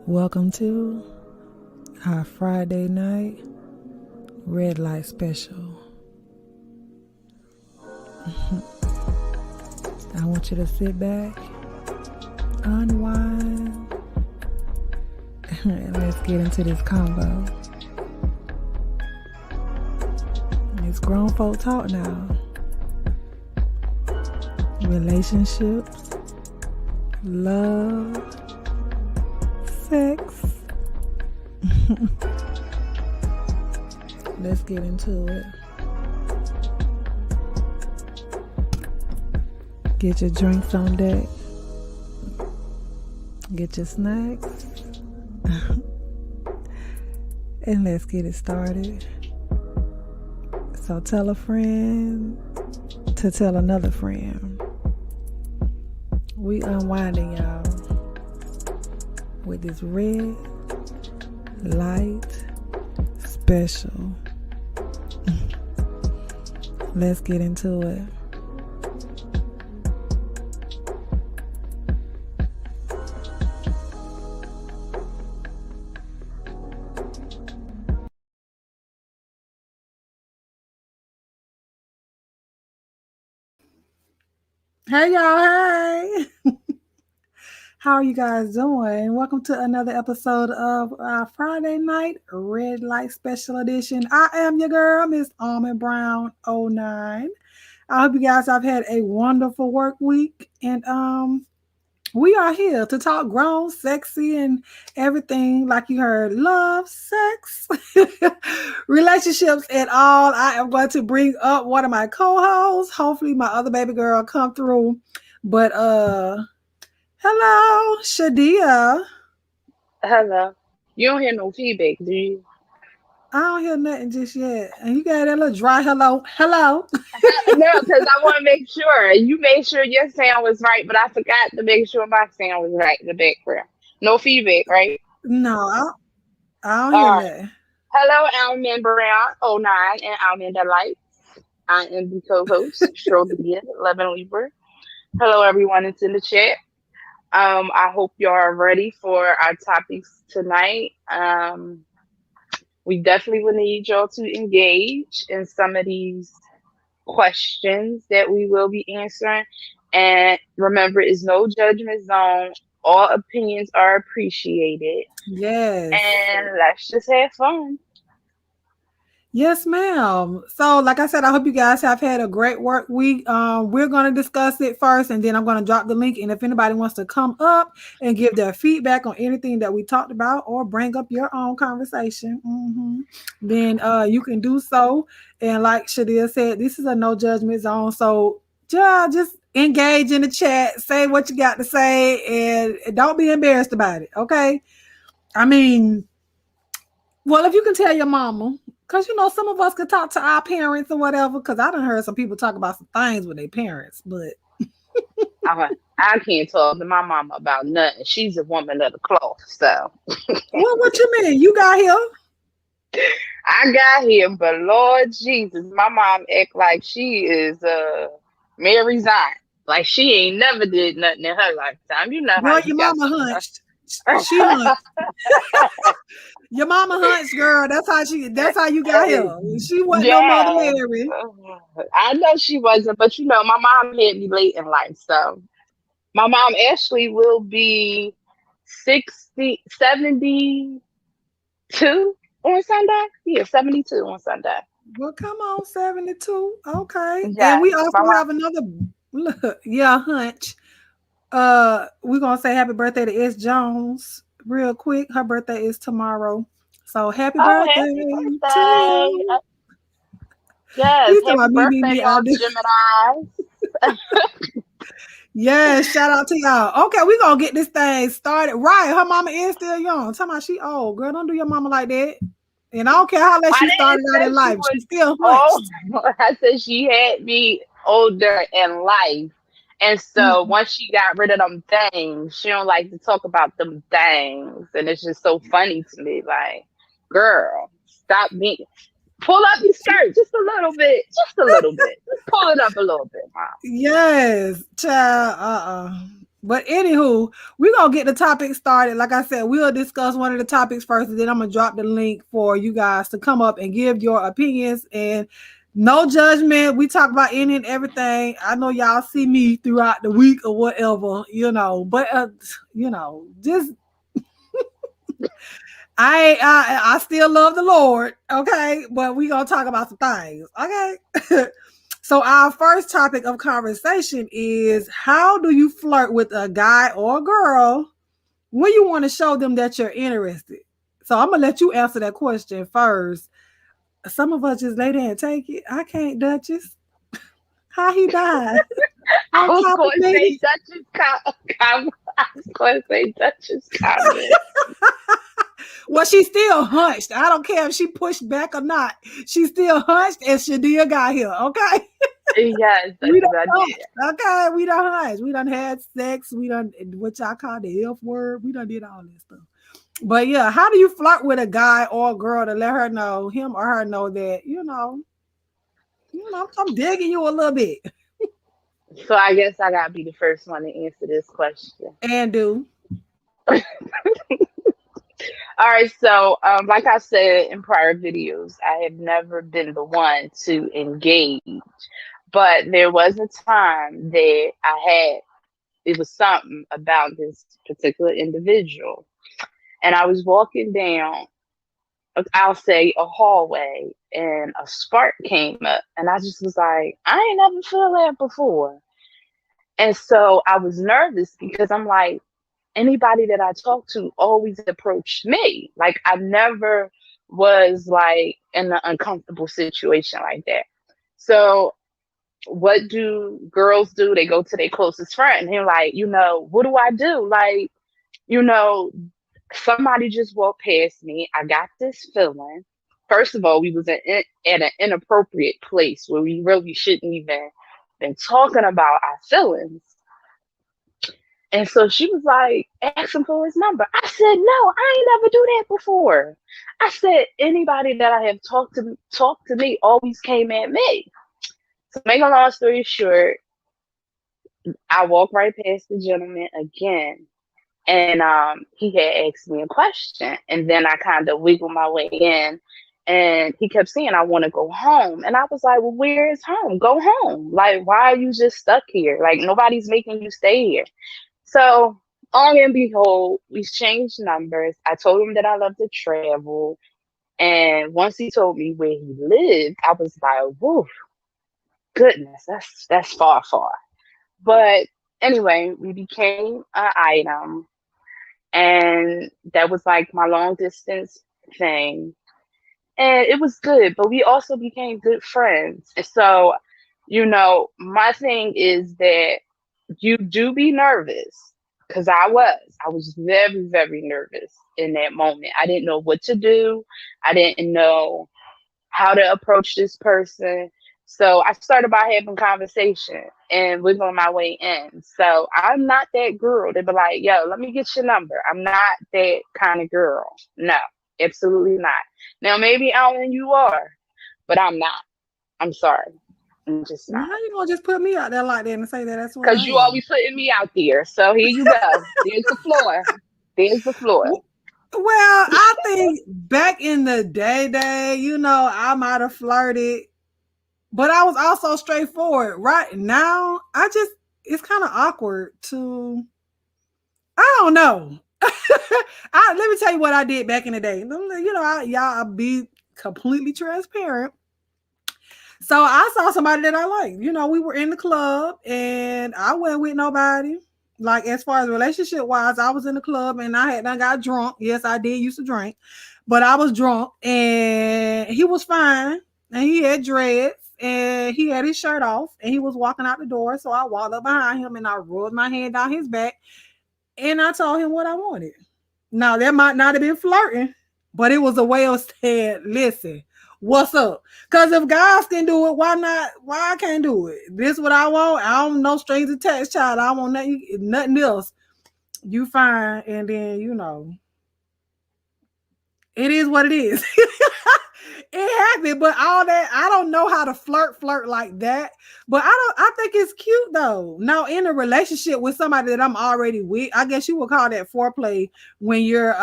Welcome to our Friday night red light special. I want you to sit back, unwind, and let's get into this combo. It's grown folk talk now. Relationships, love, sex. Let's get into it. Get your drinks on deck. Get your snacks. And let's get it started. So tell a friend to tell another friend. We unwinding, y'all, with this red light special. Let's get into it. Hey y'all, hey! How are you guys doing? Welcome to another episode of our Friday night red light special edition. I am your girl, Miss Almond Brown 09. I hope you guys have had a wonderful work week, and we are here to talk grown, sexy, and everything like you heard. Love, sex, relationships, and all. I am going to bring up one of my co-hosts. Hopefully my other baby girl come through. But hello, Shadia. Hello. You don't hear no feedback, do you? I don't hear nothing just yet. And you got that little dry hello. No, because I want to make sure. You made sure your sound was right, but I forgot to make sure my sound was right in the background. No feedback, right? No, I don't All hear right. that. Hello, Almond Brown 09 and Almond Delight. I am the co-host, Strobelia, 11 Libra. Hello, everyone that's in the chat. I hope you are ready for our topics tonight. We definitely will need y'all to engage in some of these questions that we will be answering. And remember, it's no judgment zone. All opinions are appreciated. Yes. And let's just have fun. Yes, ma'am. So, like I said, I hope you guys have had a great work week. We're going to discuss it first, and then I'm going to drop the link. And if anybody wants to come up and give their feedback on anything that we talked about, or bring up your own conversation, then you can do so. And like Shadia said, this is a no judgment zone. So just engage in the chat, say what you got to say, and don't be embarrassed about it. Okay? I mean, well, if you can tell your mama, because, some of us can talk to our parents or whatever, because I done heard some people talk about some things with their parents, but. I can't talk to my mama about nothing. She's a woman of the cloth, so. What you mean? You got here? I got here, but Lord Jesus, my mom act like she is Mary Zion. Like she ain't never did nothing in her lifetime. You know how Girl, you your got mama some. hunched. She hunched. Your mama hunched, girl. That's how you got here. She wasn't no Mother Yeah, Mary. I know she wasn't, but my mom had me late in life. So my mom actually will be 72 on Sunday. Yeah, 72 on Sunday. Well, come on, 72. Okay. And Yeah, we my also mom. have another hunch. We're gonna say happy birthday to S. Jones real quick. Her birthday is tomorrow. So happy Oh, birthday happy to birthday! you. Yes, You talking happy about birthday, I y'all, do. Gemini. Yeah, shout out to y'all. Okay, we gonna get this thing started. Right, her mama is still young. Talking about she old. Girl, don't do your mama like that. And I don't care how late I she started didn't out in say she life. was She still old. hunched. I said she had me older in life. And so Mm. once she got rid of them things, she don't like to talk about them things. And it's just so funny to me. Like, girl, stop being. Pull up your skirt just a little bit. Just a little bit. Just pull it up a little bit, Mom. Yes, child. But anywho, we're gonna get the topic started. Like I said, we'll discuss one of the topics first, and then I'm gonna drop the link for you guys to come up and give your opinions and no judgment. We talk about any and everything. I know y'all see me throughout the week or whatever, but just I still love the Lord, okay? But we gonna talk about some things, okay? So our first topic of conversation is how do you flirt with a guy or a girl when you want to show them that you're interested? So I'm gonna let you answer that question first. Some of us just lay there and take it. I can't, Duchess. How he died I on was top of going to say me. Duchess comment. I was going to say Duchess comment. Well, she still hunched. I don't care if she pushed back or not. She still hunched and Shadia got here. Okay. Yes, We Duchess, done I did. hunched. Okay. We done hunched. We done had sex. We done what y'all call the F word. We done did all this stuff. But yeah, how do you flirt with a guy or a girl to let her know, him or her know that, I'm digging you a little bit. So I guess I gotta be the first one to answer this question. And do. All right, so like I said in prior videos, I have never been the one to engage, but there was a time that I had. It was something about this particular individual, and I was walking down, I'll say, a hallway, and a spark came up, and I just was like, I ain't never feel that before. And so I was nervous because I'm like, anybody that I talked to always approached me. Like I never was like in an uncomfortable situation like that. So what do girls do? They go to their closest friend and they're like, what do I do? Like, you know, somebody just walked past me. I got this feeling. First of all, we was at an inappropriate place where we really shouldn't even been talking about our feelings. And so she was like asking for his number. I said, no, I ain't never do that before. I said, anybody that I have talked to me always came at me. So make a long story short, I walked right past the gentleman again. And he had asked me a question. And then I kind of wiggled my way in. And he kept saying, I want to go home. And I was like, well, where is home? Go home. Like, why are you just stuck here? Like, nobody's making you stay here. So, long and behold, we exchanged numbers. I told him that I love to travel. And once he told me where he lived, I was like, whoa, goodness, that's far, far. But anyway, we became an item. And that was like my long distance thing. And it was good, but we also became good friends. And so, my thing is that you do be nervous because I was very, very nervous in that moment. I didn't know what to do. I didn't know how to approach this person. So I started by having conversation and wiggling my way in. So I'm not that girl to be like, yo, let me get your number. I'm not that kind of girl. No, absolutely not. Now maybe Alan, you are, but I'm not. I'm sorry. I'm just Now not. you gonna just put me out there like that and say that that's what Because I you am. always putting me out there. So here you go. There's the floor. There's the floor. Well, I think back in the day, I might have flirted, but I was also straightforward. Right now, it's kind of awkward to, I don't know. Let me tell you what I did back in the day. I'll be completely transparent. So I saw somebody that I liked. We were in the club and I wasn't with nobody. Like as far as relationship wise, I was in the club and I got drunk. Yes, I did used to drink, but I was drunk and he was fine and he had dreads and he had his shirt off and he was walking out the door. So I walked up behind him and I rolled my hand down his back and I told him what I wanted. Now that might not have been flirting, but it was a way of saying, listen, what's up? Because if guys can do it, why not? Why I can't do it? This is what I want. I don't know strings attached, child. I want nothing else. You fine, and then it is what it is. It happened, but all that I don't know how to flirt like that. But I think it's cute though. Now in a relationship with somebody that I'm already with, I guess you would call that foreplay when you're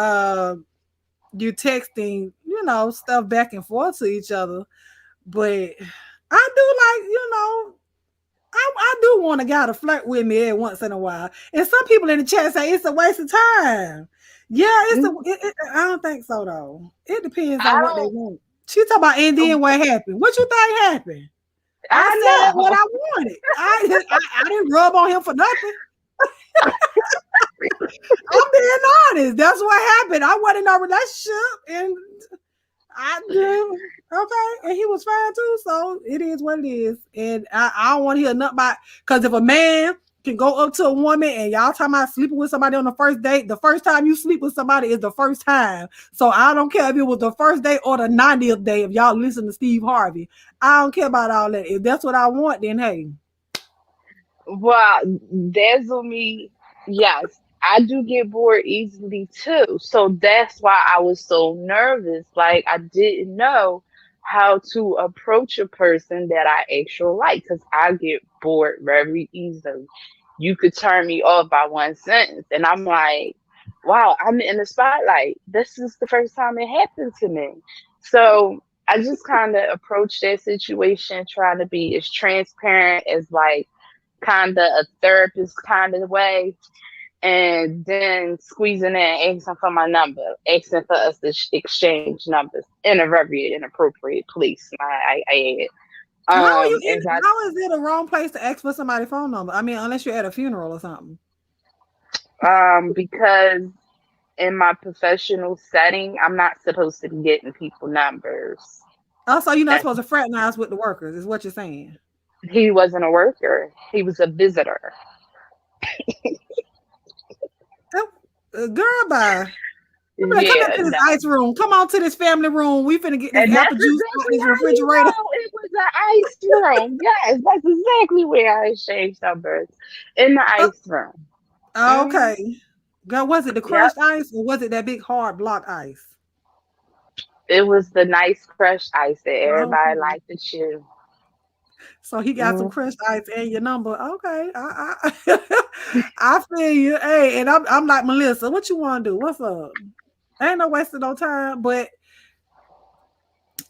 texting, stuff back and forth to each other. But I do like, I do want a guy to flirt with me every once in a while. And some people in the chat say it's a waste of time. Yeah, I don't think so though. It depends on I what they don't. want. She talk about and then what happened. What you think happened? I I said what know. I wanted. I didn't rub on him for nothing. I'm being honest. That's what happened. I wasn't in a relationship, and I do. Okay. And he was fine too. So it is what it is. And I don't want to hear nothing about, because if a man can go up to a woman and y'all talking about sleeping with somebody on the first date, the first time you sleep with somebody is the first time. So I don't care if it was the first day or the 90th day, if y'all listen to Steve Harvey. I don't care about all that. If that's what I want, then hey. Well, dazzle me. Yes, I do get bored easily too. So that's why I was so nervous. Like I didn't know how to approach a person that I actually like because I get bored very easily. You could turn me off by one sentence, and I'm like, wow, I'm in the spotlight. This is the first time it happened to me. So I just kind of approached that situation trying to be as transparent as like kind of a therapist kind of way, and then squeezing in, asking for my number, asking for us to exchange numbers in a very inappropriate place. I How are you and got how is it a wrong place to ask for somebody's phone number? I mean, unless you're at a funeral or something. because in my professional setting, I'm not supposed to be getting people numbers. Also, you're not That's supposed to fraternize with the workers, is what you're saying. he wasn't a worker; he was a visitor. Oh, girl, bye. You be like, come Yeah, into this no. ice room. Come on to this family room. We finna get this And that's apple juice out exactly this how you refrigerator. know it was an ice room. Yes, that's exactly where I exchanged numbers in the ice room. Hmm. Okay. Girl, was it the Yep, crushed ice or was it that big hard block ice? it was the nice crushed ice that everybody Okay. liked to chew. So he got some Mm. crushed ice and your number. Okay. I feel you. Hey, and I'm like Melissa. What you want to do? What's up? Ain't no wasting no time, but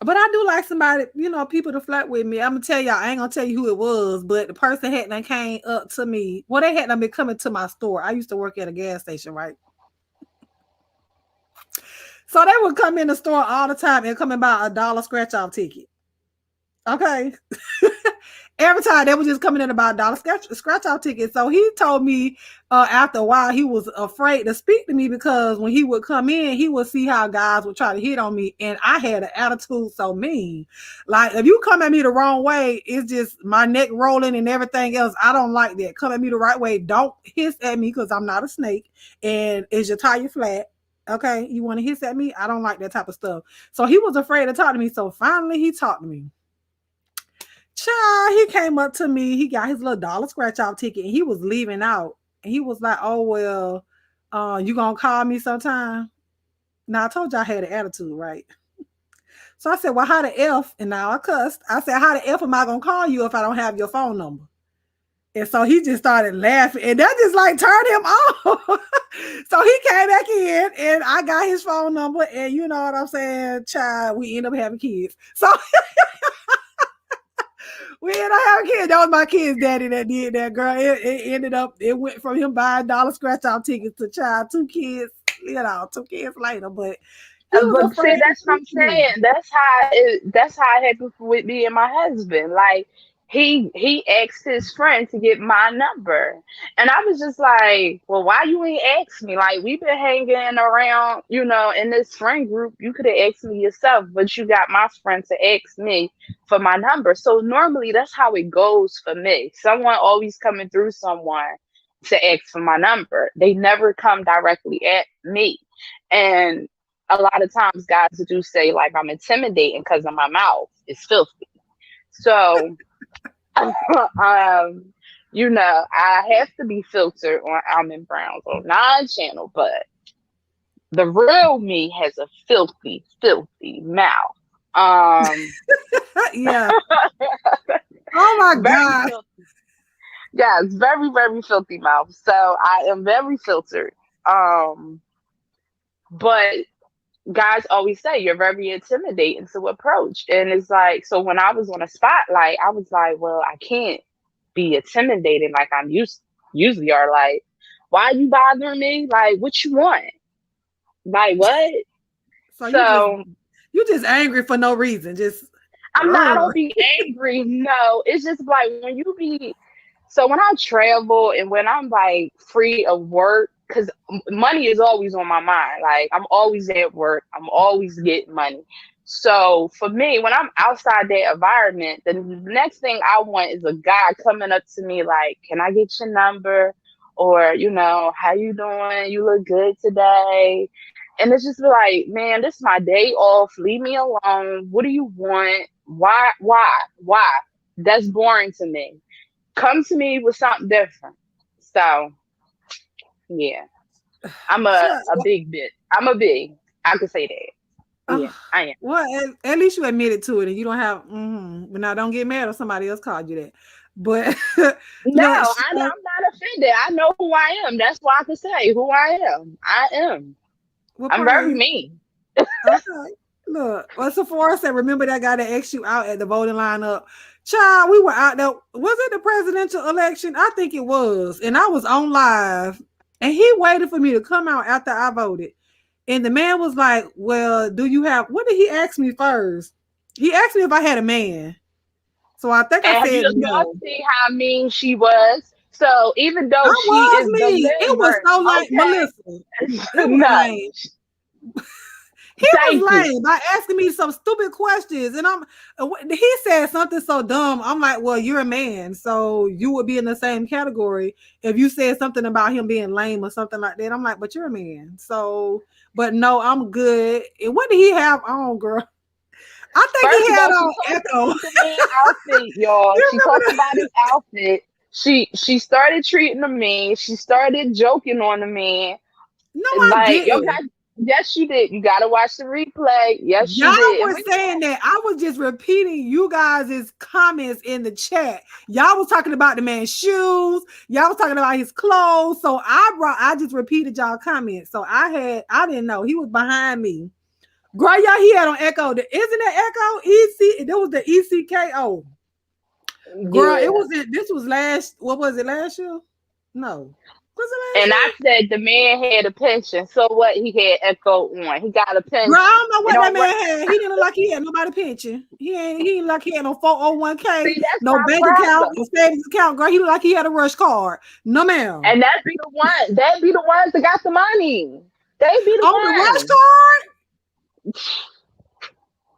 I do like somebody, people to flirt with me. I'm gonna tell y'all, I ain't gonna tell you who it was, but the person had done came up to me. Well, they had done been coming to my store. I used to work at a gas station, right? So they would come in the store all the time and come and buy $1 scratch off ticket. Okay. Every time they was just coming in about $1 scratch off ticket. So he told me after a while he was afraid to speak to me because when he would come in, he would see how guys would try to hit on me, and I had an attitude so mean. Like if you come at me the wrong way, it's just my neck rolling and everything else. I don't like that. Come at me the right way. Don't hiss at me because I'm not a snake. And is your tire flat? Okay, you want to hiss at me? I don't like that type of stuff. So he was afraid to talk to me. So finally, he talked to me. Child, he came up to me. He got his little $1 scratch off ticket and he was leaving out. And he was like, "Oh well, you gonna call me sometime?" Now I told you I had an attitude, right? So I said, "Well, how the F?" And now I cussed. I said, "How the F am I gonna call you if I don't have your phone number?" And so he just started laughing, and that just like turned him off. So he came back in, and I got his phone number, and you know what I'm saying, child. We end up having kids. So we ended up having kids. That was my kid's daddy that did that, girl. It ended up, it went from him buying $1 scratch off tickets to child, two kids, 2 kids later. But he was But see, afraid to that's what speak I'm to me. saying. That's how it happened with me and my husband. Like he asked his friend to get my number, and I was just like, "Well, why you ain't asked me? Like we've been hanging around, in this friend group. You could have asked me yourself, but you got my friend to ask me for my number." So normally that's how it goes for me. Someone always coming through someone to ask for my number. They never come directly at me, and a lot of times guys do say like I'm intimidating because of my mouth is filthy. So, I have to be filtered on Almond Brown's on 9 channel, but the real me has a filthy, filthy mouth. Um, Yeah. Oh my very God. filthy. Yes, very, very filthy mouth. So I am very filtered. Um, but guys always say you're very intimidating to approach. And it's like, so when I was on a spotlight, I was like, well, I can't be intimidating like I'm usually are. Like, why are you bothering me? Like, what you want? Like, what? So So you just angry for no reason. Just I'm not, I ugh. don't be angry. No, it's just like when you be, so when I travel and when I'm like free of work, because money is always on my mind. Like I'm always at work, I'm always getting money. So for me, when I'm outside that environment, the next thing I want is a guy coming up to me like, "Can I get your number?" Or "How you doing? You look good today." And it's just like, man, this is my day off. Leave me alone. What do you want? Why? Why? That's boring to me. Come to me with something different. So yeah, I'm Sure. a big bit. I'm a big. I could say that. Yeah, Oh, I am. well, at least you admitted to it, and you don't have. But now, don't get mad if somebody else called you that. But No, look, I'm not offended. I know who I am. That's why I can say who I am. I am. well, I'm very praise. mean. Okay. Look, well, Sephora said, remember that guy that asked you out at the voting lineup? Child, we were out there. Was it the presidential election? I think it was. And I was on live. And he waited for me to come out after I voted. And the man was like, well, do you have, what did he ask me first? He asked me if I had a man. So I think I And said y'all no. see how mean she was. So even though I she was is me. It was delivered, so like Melissa. okay, It was no, lame. He thank was you. lame by asking me some stupid questions, and he said something so dumb. I'm like, well, you're a man, so you would be in the same category if you said something about him being lame or something like that. I'm like, but you're a man, so. But no, I'm good. And what did he have on, girl? I think First he of had all, she on talked Echo. about the man outfit, y'all. You She remember talked that? about his outfit. She started treating the man. She started joking on the man. No, I Like y'all didn't. got, yes, she did. You got to watch the replay. Yes, she Y'all did. And were we, saying that. I was just repeating you guys' comments in the chat. Y'all was talking about the man's shoes. Y'all was talking about his clothes. So I just repeated y'all comments. So I didn't know. He was behind me. Girl, y'all he had on Echo. Isn't that Echo? EC, that was the ECKO. Girl, it yeah. wasn't this was what was it, last year? No. Was it last And I year? said the man had a pension. So what? He had Echo on. He got a Girl, I pension. don't know It what that don't work. man had. He didn't look like he had nobody pension. He ain't like he had no 401k, See, that's no my bank account, problem. no savings account. Girl, he looked like he had a rush card. No, ma'am. And that be the one. That be the ones that got the money. They be the On the rush ones. card?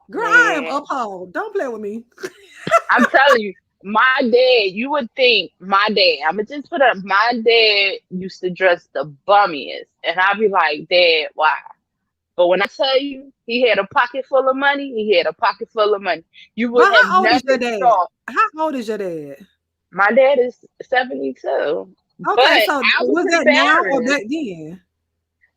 Girl, I am Man, appalled. Don't play with me. I'm telling you, my dad, you would think my dad, I'm going to just put up, my dad used to dress the bummiest. And I'd be like, Dad, why? But when I tell you he had a pocket full of money, he had a pocket full of money. You But would have how old is never your dad? thought. How old is your dad? My dad is 72. But Okay, so I was was that now or embarrassed. back then?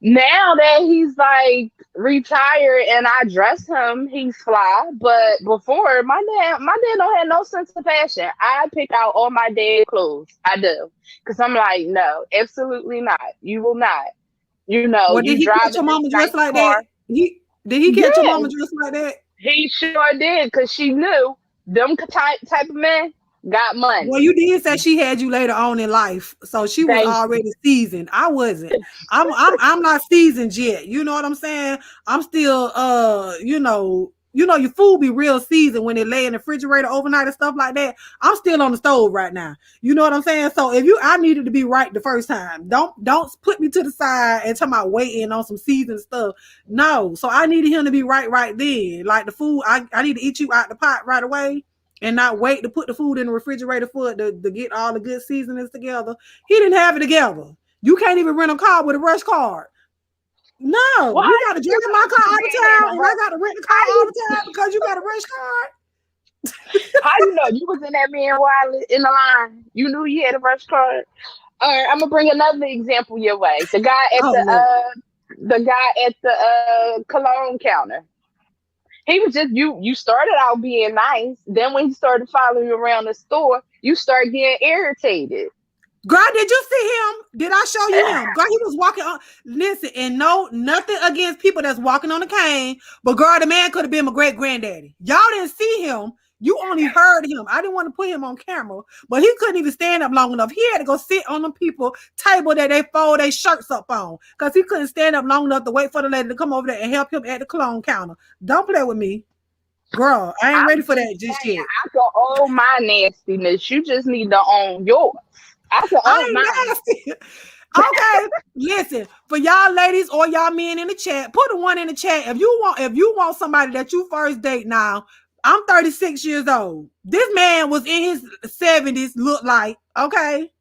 Now that he's like retired and I dress him, he's fly. But before, my dad don't have no sense of fashion. I pick out all my dad clothes. I do. Because I'm like, no, absolutely not. You will not. Well, did You he catch driving your this mama dressed nice like that? car. Did he catch your mama Yes, dressed like that? he sure did. Because she knew them type of men got Well, money. you did say she had you later on in life, so she was Thank you. already seasoned. I wasn't. I'm not seasoned yet. You know what I'm saying? I'm still your food be real seasoned when it lay in the refrigerator overnight and stuff like that. I'm still on the stove right now. You know what I'm saying? So I needed to be right the first time. Don't put me to the side and tell me waiting on some seasoned stuff. No. So I needed him to be right then. Like the food, I need to eat you out the pot right away and not wait to put the food in the refrigerator for it to get all the good seasonings together. He didn't have it together. You can't even rent a car with a rush card. No, Well, you how got to you drive my know car the all the man in time, a and I rush? got to rent the car How all you the time because you got a rush card. How you know you was in that man wallet in the line? You knew you had a rush card. All right, I'm gonna bring another example your way. Oh look, The guy at the cologne counter. He was just you started out being nice. Then when he started following you around the store, you start getting irritated. Girl, did you see him? Did I show you him? Girl, he was walking on. Listen, and no, nothing against people that's walking on a cane, but girl, the man could have been my great granddaddy. Y'all didn't see him. You only heard him. I didn't want to put him on camera, but he couldn't even stand up long enough. He had to go sit on the people table that they fold their shirts up on because he couldn't stand up long enough to wait for the lady to come over there and help him at the cologne counter. Don't play with me. Girl, I ain't I'm ready for just that just saying, yet. I can own my nastiness. You just need to own yours. I can I own ain't mine. nasty. Okay, listen, for y'all ladies or y'all men in the chat, put a one in the chat if you want somebody that you first date now. I'm 36 years old. This man was in his 70s, look like, okay.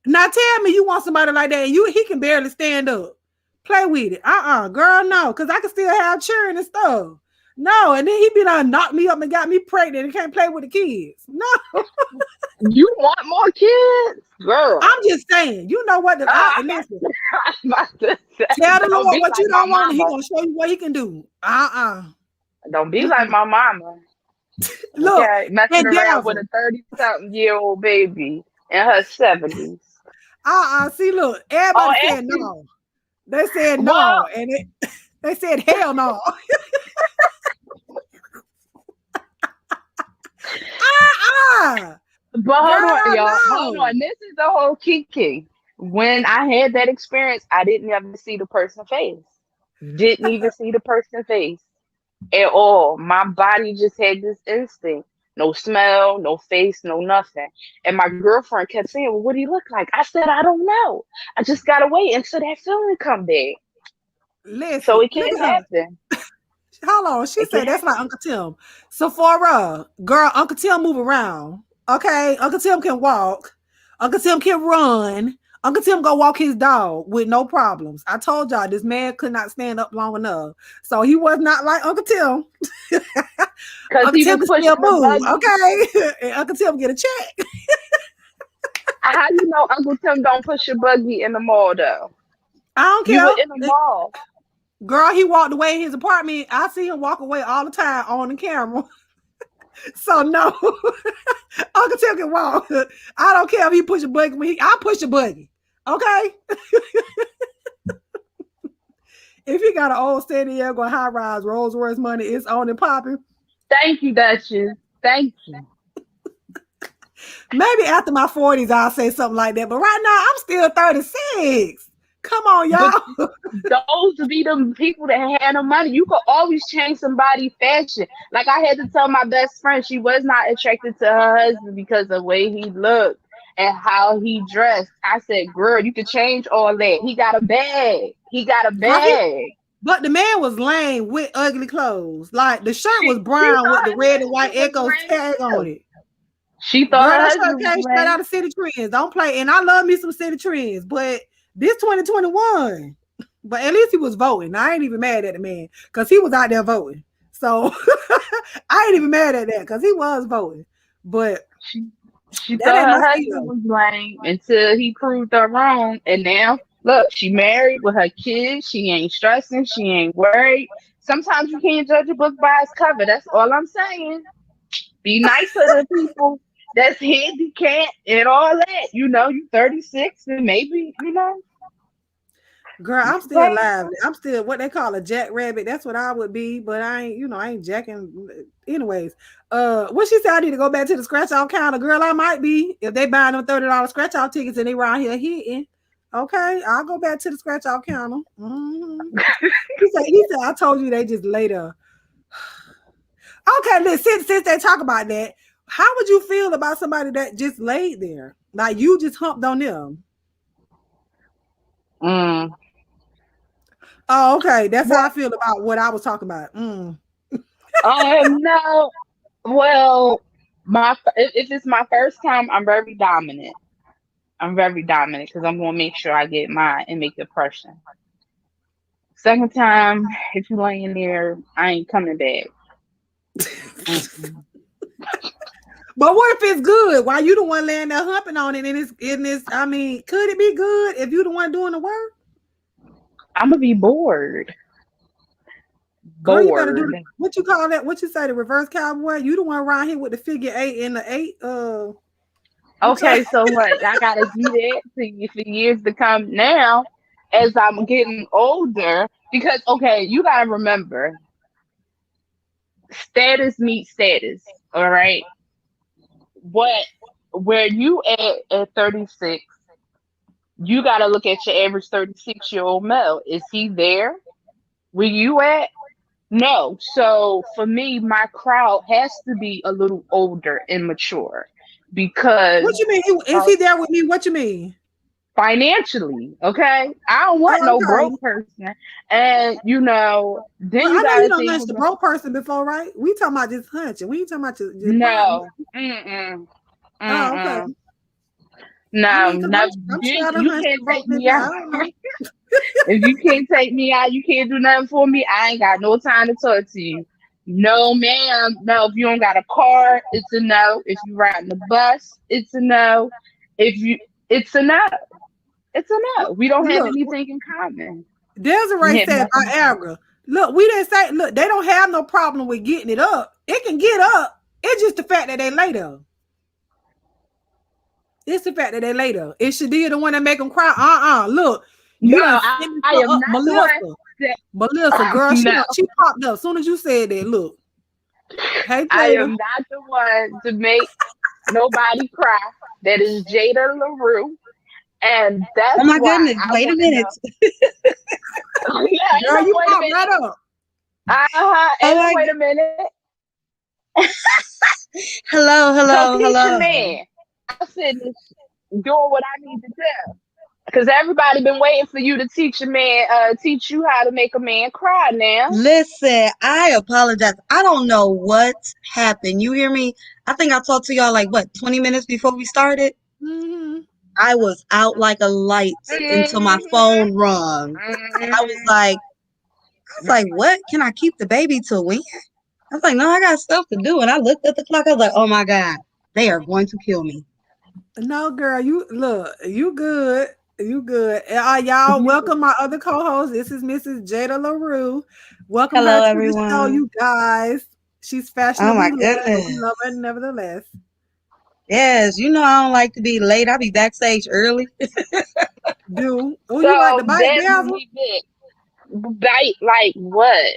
Now tell me you want somebody like that and he can barely stand up. Play with it. Girl, no, because I can still have children and stuff. No, and then he be done knocked me up and got me pregnant and can't play with the kids. No. You want more kids, girl? I'm just saying, you know what? Listen, I'm about to say, tell the don't Lord be what like you my don't want, and He mama. gonna show you what He can do. Don't be like Mm-mm. my mama. Look, Okay, messing and around with Devil. a 30-something-year-old baby in her 70s. See, look, Oh, everybody said actually, no. They said no, well, and they said hell no. uh-uh. but hold on, Girl, y'all. Hold no. on. This is the whole kiki. When I had that experience, I didn't ever see the person's face. Didn't even see the person's face at all. My body just had this instinct. No smell, no face, no nothing. And my girlfriend kept saying, well, what do he look like? I said, I don't know. I just gotta wait until that feeling come back. So Listen, it look can't at her. happen. Hold on. She It can said that's like happen. Uncle Tim. Sephora, girl, Uncle Tim move around. Okay. Uncle Tim can walk. Uncle Tim can run. Uncle Tim go walk his dog with no problems. I told y'all this man could not stand up long enough. So he was not like Uncle Tim. Cause Uncle he Tim was can still pushing the move. buggy. Okay. And Uncle Tim get a check. How you know Uncle Tim don't push a buggy in the mall though? I don't You were in the care. mall. Girl, he walked away in his apartment. I see him walk away all the time on the camera. So no. Uncle Tim can walk. I don't care if he push a buggy. I push a buggy. Okay. If he got an old San Diego high rise Rolls Royce money, it's on and popping. Thank you, Duchess. Thank you. Maybe after my 40s, I'll say something like that. But right now, I'm still 36. Come on, But y'all. those to be the people that had the money. You could always change somebody's fashion. Like I had to tell my best friend she was not attracted to her husband because of the way he looked and how he dressed. I said, girl, you could change all that. He got a bag. He got a Girl, bag. but the man was lame with ugly clothes. Like the shirt was She brown with thought the her red and white husband was Echoes lame tag on too. it. She thought Girl, her that shirt husband was came straight lame. out of City Trends. Don't play. And I love me some City Trends, but this 2021. But at least he was voting. I ain't even mad at the man because he was out there voting. So I ain't even mad at that because he was voting. But She she that thought ain't my her husband stilo. was lame until he proved her wrong. And now, look, she married with her kids. She ain't stressing. She ain't worried. Sometimes you can't judge a book by its cover. That's all I'm saying. Be nice to the people that's handicapped and all that. You know, you 36 and maybe, Girl, I'm just still saying. lively. I'm still what they call a jackrabbit. That's what I would be, but I ain't jacking. Anyways, what she said, I need to go back to the scratch out counter. Girl, I might be if they buying them $30 scratch out tickets and they around here hitting. Okay, I'll go back to the scratch out counter. Mm-hmm. He said, I told you they just later. Okay, listen, since they talk about that, how would you feel about somebody that just laid there? Like you just humped on them. Mm. Oh, okay. That's how Well, I feel about what I was talking about. no. Well, if it's my first time, I'm very dominant. I'm very dominant because I'm gonna make sure I get mine and make the impression. Second time, if you laying there, I ain't coming back. Mm-mm. But what if it's good? Why you the one laying there humping on it and it's I mean, could it be good if you the one doing the work? I'm gonna be bored. Girl, you better do bored. what you call that? What you say, the reverse cowboy? You the one around here with the figure eight and the eight. What you Okay, so what? I gotta do that to you for years to come now as I'm getting older. Because okay, you gotta remember, status meets status. All right. What where you at 36, you gotta look at your average 36-year-old male. Is he there where you at? No. So for me, my crowd has to be a little older and mature what because you mean? Is he there with me? What you mean? financially, okay? I don't want Oh, no okay. broke person. And then Well, you I know you gotta don't think hunch the about bro person before, right? We talking about just hunching. We ain't talking about just prime. no. Mm-mm. Oh, okay. Mm-mm. I No, mean, because no, I'm sure I done you hunched can't the broke take me nigga. I out. don't know. If you can't take me out, you can't do nothing for me. I ain't got no time to talk to you. No, ma'am. No, if you don't got a car, it's a no. If you riding the bus, it's a no. If you, it's a no. It's a no. We don't have Look, anything in common. We Desiree have said nothing in common. Viagra. Look, we didn't say, look, they don't have no problem with getting it up. It can get up. It's just the fact that they lay there. It's the fact that they lay there. Is Shadia the one that make them cry? Look, No, you done I send am her not up, the one Melissa. that. Melissa, girl, No, she popped up as soon as you said that. Look, hey I Jada. am not the one to make nobody cry. That is Jada LaRue, and Oh that's my why goodness, I wait a want to minute. know. Yeah, ain't Girl, no you wait a popped minute. right up. Oh Ain't no my wait a minute. hello, So hello, teach your hello. man. I'm sitting doing what I need to do. Because everybody been waiting for you to teach a man, teach you how to make a man cry now. Listen, I apologize. I don't know what happened. You hear me? I think I talked to y'all like what, 20 minutes before we started? Mm-hmm. I was out like a light until my Mm-hmm. phone rung. And Mm-hmm. I was like, what? Can I keep the baby till when? I was like, no, I got stuff to do. And I looked at the clock. I was like, oh my God, they are going to kill me. No, girl, you look, you good. You good. Y'all welcome my other co-host. This is Mrs. Jada LaRue. Welcome her Hello, to the show, everyone. you guys. She's Oh fashionably my late, but we love goodness. her nevertheless. Yes, you know I don't like to be late. I be backstage early. Do oh, you like the So bite, that's what Dazzle? we did. Bite like what?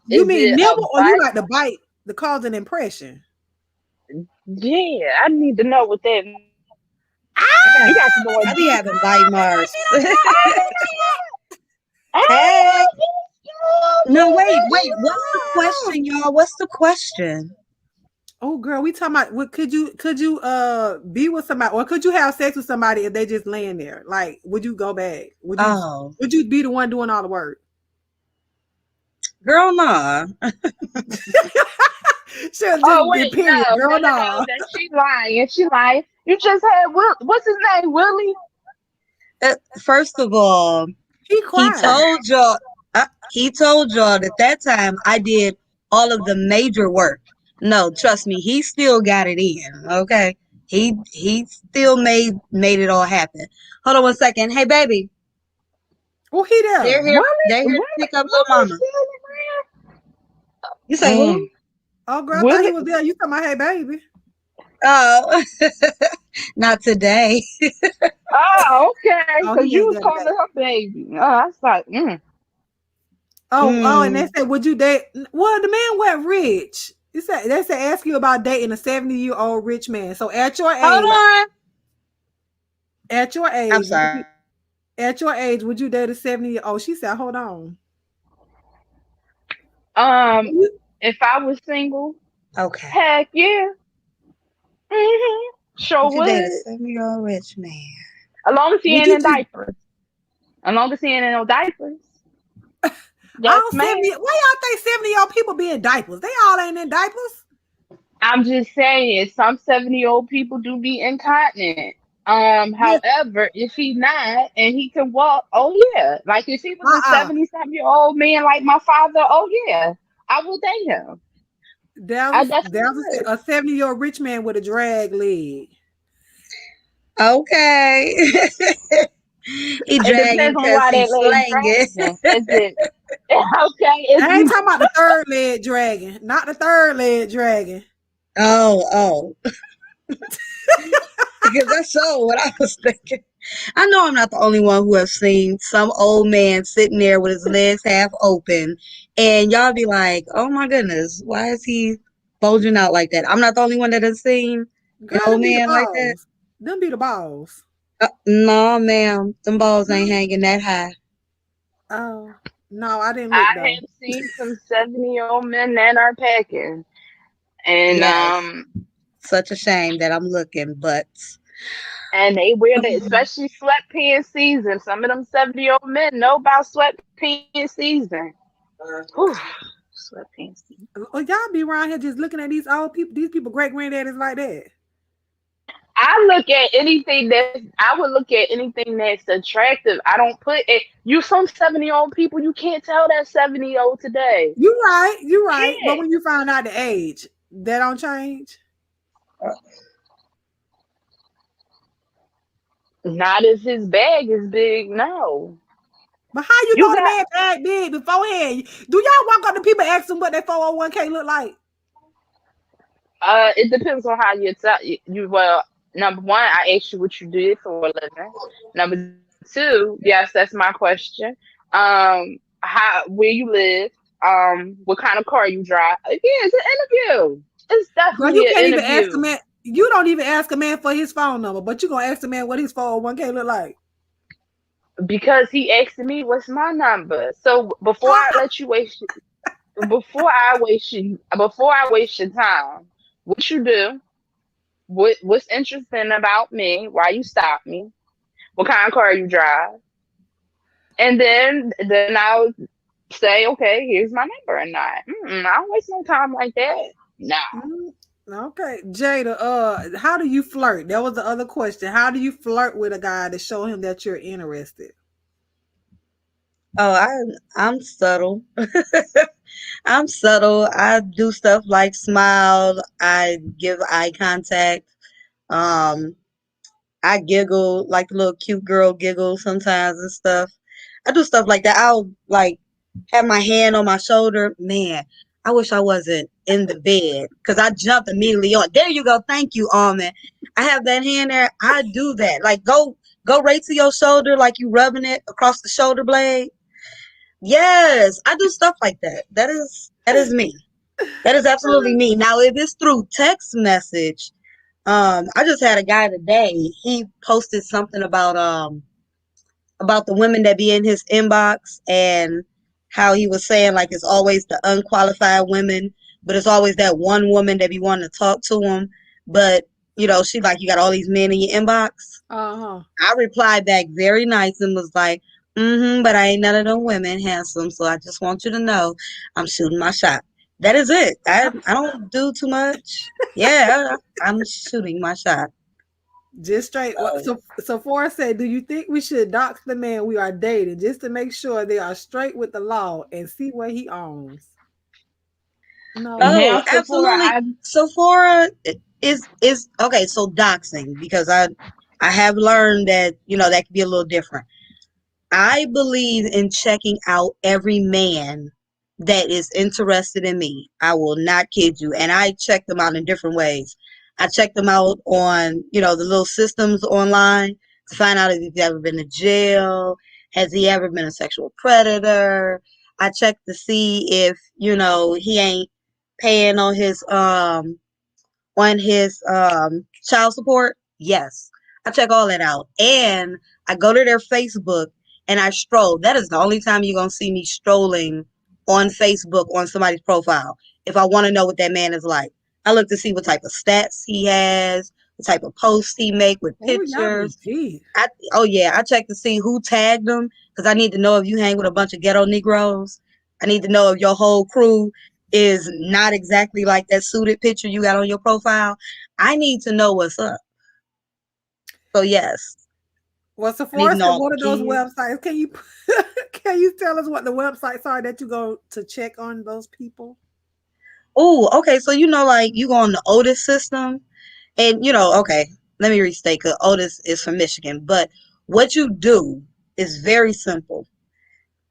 You Is mean it a nibble or you bite? like the bite to cause an impression? Yeah, I need to know what that means. I got You got to know what I be deep. having bite marks. Hey. Oh, No, wait, this wait. What's the question, y'all? What's the question? Oh, girl, we talking about what could you be with somebody or could you have sex with somebody if they just laying there? Like, would you go back? Oh, Would you be the one doing all the work? girl, nah. She'll Oh just be wait, period, no, no, girl. no, no. No. That she lying. She lying. You just had Will. What's his name? Willie. First of all, He he cried. told y'all. He told y'all that that time I did all of the major work. No, trust me, he still got it in. Okay, he still made it all happen. Hold on one second. Hey, baby, Oh, he there. Willie. they're here to Willie. pick up little Willie mama. still You say around. who? Oh, girl, I thought he Willie. was there. You talking about, hey, baby. Oh, not today. Oh, okay. Oh, Cause he you ain't was there calling today. her baby. Oh, I was like, And they Mm. said, would you date? Well, the man went rich. They said ask you about dating a 70-year-old rich man. So Hold on. at your I'm age, sorry. would you date a 70-year-old? She said, hold on. um, if I was single, Okay. heck yeah. Sure Would you date a would. 7-year-old rich man? As long as he Would ain't you in just diapers. As long as he ain't in no diapers. Yes, all 70? ma'am. Why y'all think 70-year-old people be in diapers? They all ain't in diapers. I'm just saying, some 70-year-old people do be incontinent. Listen, However, if he not and he can walk, oh yeah. Like if he was a uh-uh. 70-something-year-old man like my father, oh yeah, I will date him. I definitely That was would. a 70-year-old rich man with a drag leg. Okay. He It dragging depends on because why he that leg slanging. dragging. Is it Okay, if I ain't you talking about the third leg dragon, not the third leg dragon. Oh, because that's so what I was thinking. I know I'm not the only one who has seen some old man sitting there with his legs half open, and y'all be like, "Oh my goodness, why is he bulging out like that?" I'm not the only one that has seen an Girl, old them be the man like that. balls. Them be the balls. No, ma'am, them balls ain't No. hanging that high. Oh, no, I didn't look I though. have seen some 70-year-old men that are packing, and Yes, such a shame that I'm looking, but and they wear the especially sweatpants season. Some of them 70-year-old men know about sweatpants season. Whew, sweatpants season. Oh, y'all be around here just looking at these old people, these people great granddaddies like that. I look at anything that I would look at anything that's attractive. I don't put it. You some 70-year-old people, you can't tell that 70-year-old today. You right. But Can't. when you find out the age, that don't change. Not if his bag is big. No, But how you you know the got. man bag big beforehand? Do y'all walk up to people and ask them what their 401k look like? It depends on how you tell you. Well, number one, I asked you what you did for a living. Number two, yes, that's my question. How where you live? What kind of car you drive? Yeah, it's an interview. It's Girl, definitely you an can't even ask a interview man. You don't even ask a man for his phone number, but you gonna ask the man what his 401k look like. because he asked me what's my number. So before I let you waste, before I waste your time, what you do? What's interesting about me? Why you stop me? What kind of car you drive? And then I'll say, okay, here's my number, and not, I don't waste no time like that. Nah. Mm, okay, Jada. How do you flirt? That was the other question. How do you flirt with a guy to show him that you're interested? oh, I'm subtle. I'm subtle. I do stuff like smile. I give eye contact. Um, I giggle like the little cute girl giggle sometimes and stuff. I do stuff like that. I'll like have my hand on my shoulder. Man, I wish I wasn't in the bed because I jumped immediately on. There you go. Thank you, Almond. I have that hand there. I do that. Like go right to your shoulder, like you rubbing it across the shoulder blade. Yes, I do stuff like that. That is me. That is absolutely me. Now, if it's through text message, I just had a guy today. He posted something about the women that be in his inbox and how he was saying like it's always the unqualified women, but it's always that one woman that be wanting to talk to him. But she like you got all these men in your inbox. Uh huh. I replied back very nice and was like, but I ain't none of them women handsome, so I just want you to know I'm shooting my shot. That is it. I don't do too much. Yeah, I'm shooting my shot. Just straight. So, So Forrest said, "Do you think we should dox the man we are dating just to make sure they are straight with the law and see what he owns?" No. oh, Now, Sephora, absolutely. Sephora is okay. So doxing, because I have learned that that can be a little different. I believe in checking out every man that is interested in me. I will not kid you. And I check them out in different ways. I check them out on, the little systems online to find out if he's ever been to jail. Has he ever been a sexual predator? I check to see if, he ain't paying on his child support. Yes. I check all that out. And I go to their Facebook and I stroll. That is the only time you're gonna see me strolling on Facebook on somebody's profile. If I want to know what that man is like, I look to see what type of stats he has, what type of posts he make with Oh, y'all be pictures. deep. Oh yeah, I check to see who tagged them because I need to know if you hang with a bunch of ghetto Negroes. I need to know if your whole crew is not exactly like that suited picture you got on your profile. I need to know what's up. So yes, Well, so I need to Forrest know said, all what the are those kids. websites? Can you can you tell us what the websites are that you go to check on those people? Oh, okay. So like you go on the Otis system, and okay. Let me restate, because Otis is from Michigan. But what you do is very simple.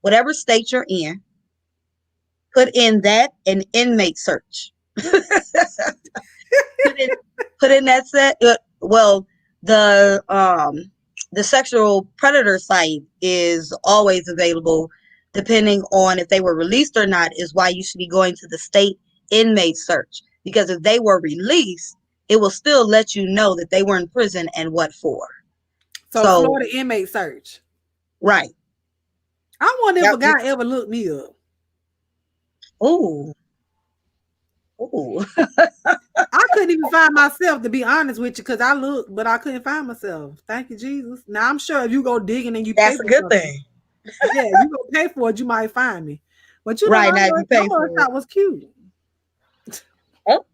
Whatever state you're in, put in that and inmate search. put in put in that set. Well, the sexual predator site is always available, depending on if they were released or not. Is why you should be going to the state inmate search, because if they were released, it will still let you know that they were in prison and what for. So So Florida inmate search. right. I wonder if Yep. a guy ever looked me up. Ooh. Ooh. I couldn't even find myself, to be honest with you, because I looked, but I couldn't find myself. Thank you, Jesus. Now I'm sure if you go digging and you pay That's a for good something, thing. yeah, you go pay for it, you might find me. But you know, Right, now if you my pay for it. shot was cute. Oh,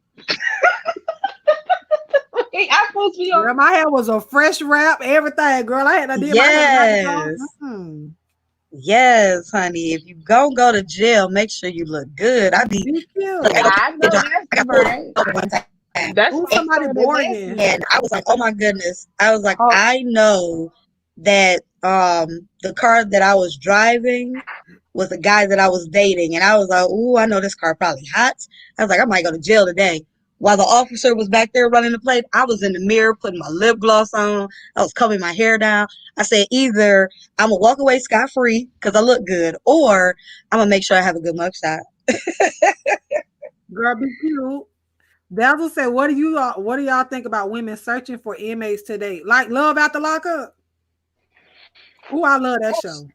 Wait, I'm supposed to be on. Girl, my hair was a fresh wrap, everything. Girl, I did my hair the night before. yes. Yes, honey. If you go to jail, make sure you look good. Be Look, I cute. go I to know jail. that's I got pulled right. over one time. That's Ooh, why I somebody started born again. laughing. And I was like, oh my goodness. I was like, Oh, I know that the car that I was driving was the guy that I was dating. And I was like, ooh, I know this car probably hot. I was like, I might go to jail today. While the officer was back there running the plate, I was in the mirror putting my lip gloss on. I was combing my hair down. I said, either I'm going to walk away scot-free because I look good, or I'm going to make sure I have a good mugshot. Girl, be cute. Dazzle said, what do y'all think about women searching for inmates today? Like Love After Lockup? Ooh, I love that show.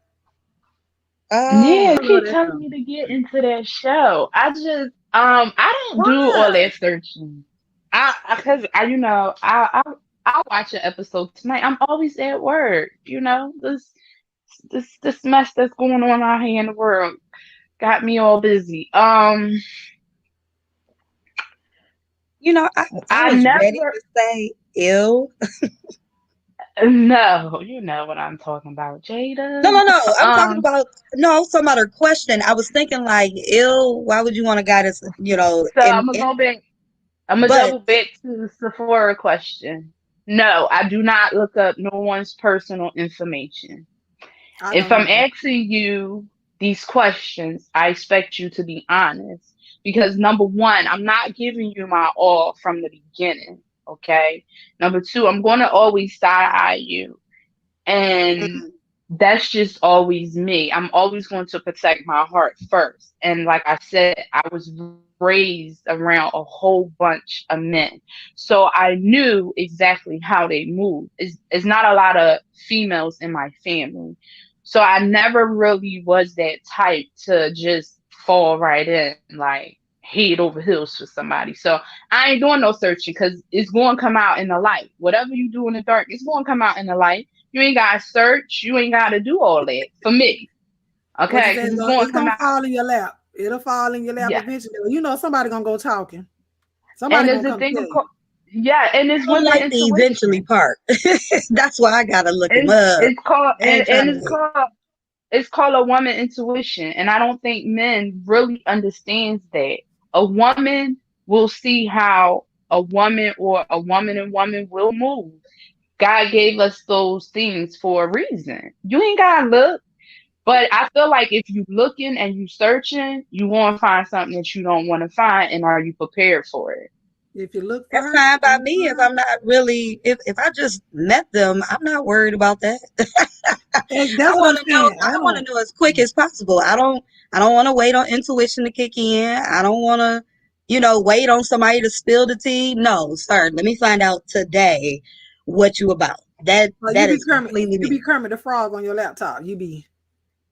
Oh, yeah, I love keep that telling show. me to get into that show. I don't do all Why? that searching. Cause I watch an episode tonight. I'm always at work. This mess that's going on out here in the world got me all busy. I I was ready never. to say ill. No, you know what I'm talking about, Jada. No. I'm talking Um, about no. I was talking about her question. I was thinking like ill. Why would you want to guide us? so I'm gonna go back. I'm gonna But double back to the Sephora question. No, I do not look up no one's personal information. I If don't I'm either. asking you these questions, I expect you to be honest. Because number one, I'm not giving you my all from the beginning. Okay. Number two, I'm going to always side eye you. And mm, that's just always me. I'm always going to protect my heart first. And like I said, I was raised around a whole bunch of men. So I knew exactly how they move. It's not a lot of females in my family. So I never really was that type to just fall right in, like head over heels for somebody. So I ain't doing no searching because it's going to come out in the light. Whatever you do in the dark, it's going to come out in the light. You ain't gotta search. You ain't gotta do all that for me. What you Okay, say? because it's gonna It's come gonna out. fall in your lap. It'll fall in your lap Yeah. eventually. You know somebody gonna go talking. And Somebody there's gonna a come thing tell you. called, yeah, and I it's don't women like the eventually intuition. part. That's why I gotta look him And up. it's called I ain't trying and to wait. it's called a woman intuition. And I don't think men really understands that. A woman will see how a woman or a woman and woman will move. God gave us those things for a reason. You ain't gotta look. But I feel like if you looking and you searching, you want to find something that you don't want to find, and are you prepared for it? If you look That's first, fine you're by gonna me if find. I'm not really if I just met them, I'm not worried about that. And I that's what I'm want to know saying. I I want to don't. know as quick as possible. I don't want to wait on intuition to kick in. I don't want to wait on somebody to spill the tea. No, sir. Let me find out today what you about. That You that be is Kermit. completely You be me. Kermit the Frog on your laptop. You be.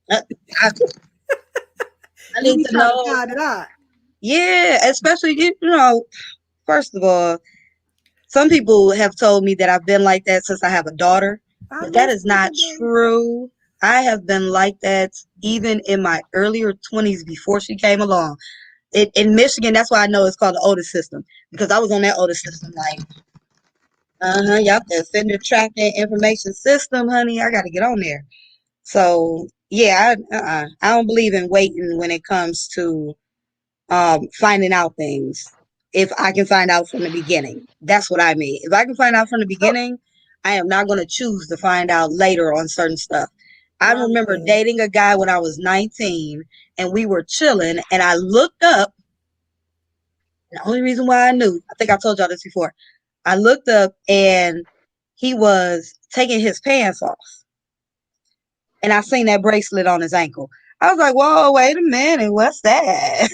Uh, I, I You need be to trying to know. find it out. Yeah, especially first of all, some people have told me that I've been like that since I have a daughter, I but that know is some not people. true. I have been like that even in my earlier 20s before she came along. In Michigan, that's why I know it's called the Otis system because I was on that Otis system like, yep, the offender tracking information system, honey. I got to get on there. So yeah, I don't believe in waiting when it comes to finding out things. If I can find out from the beginning, that's what I mean. If I can find out from the So, beginning, I am not going to choose to find out later on certain stuff. I My remember man. dating a guy when I was 19 and we were chilling and I looked up. The only reason why I knew, I think I told y'all this before. I looked up and he was taking his pants off and I seen that bracelet on his ankle. I was like, whoa, wait a minute, what's that?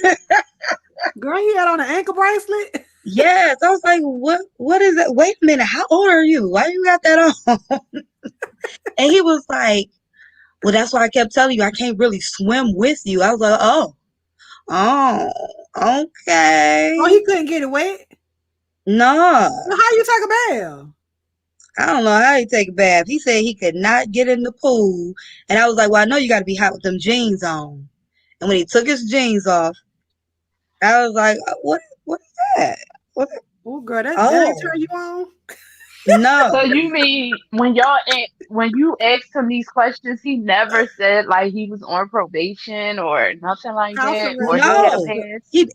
Girl, he had on an ankle bracelet. Yes. I was like, what is that? Wait a minute, how old are you? Why you got that on? And he was like, well, that's why I kept telling you I can't really swim with you. I was like, oh, Oh, okay. he couldn't get it wet. No, Well, how you take a bath? I don't know how he take a bath. He said he could not get in the pool. And I was like, well, I know you got to be hot with them jeans on. And when he took his jeans off, I was like, what is that? What? Oh, girl, that ain't Oh, turn you on. So no. you mean when you asked him these questions, he never said like he was on probation or nothing like House that, arrest or he had a No. notice. pass? He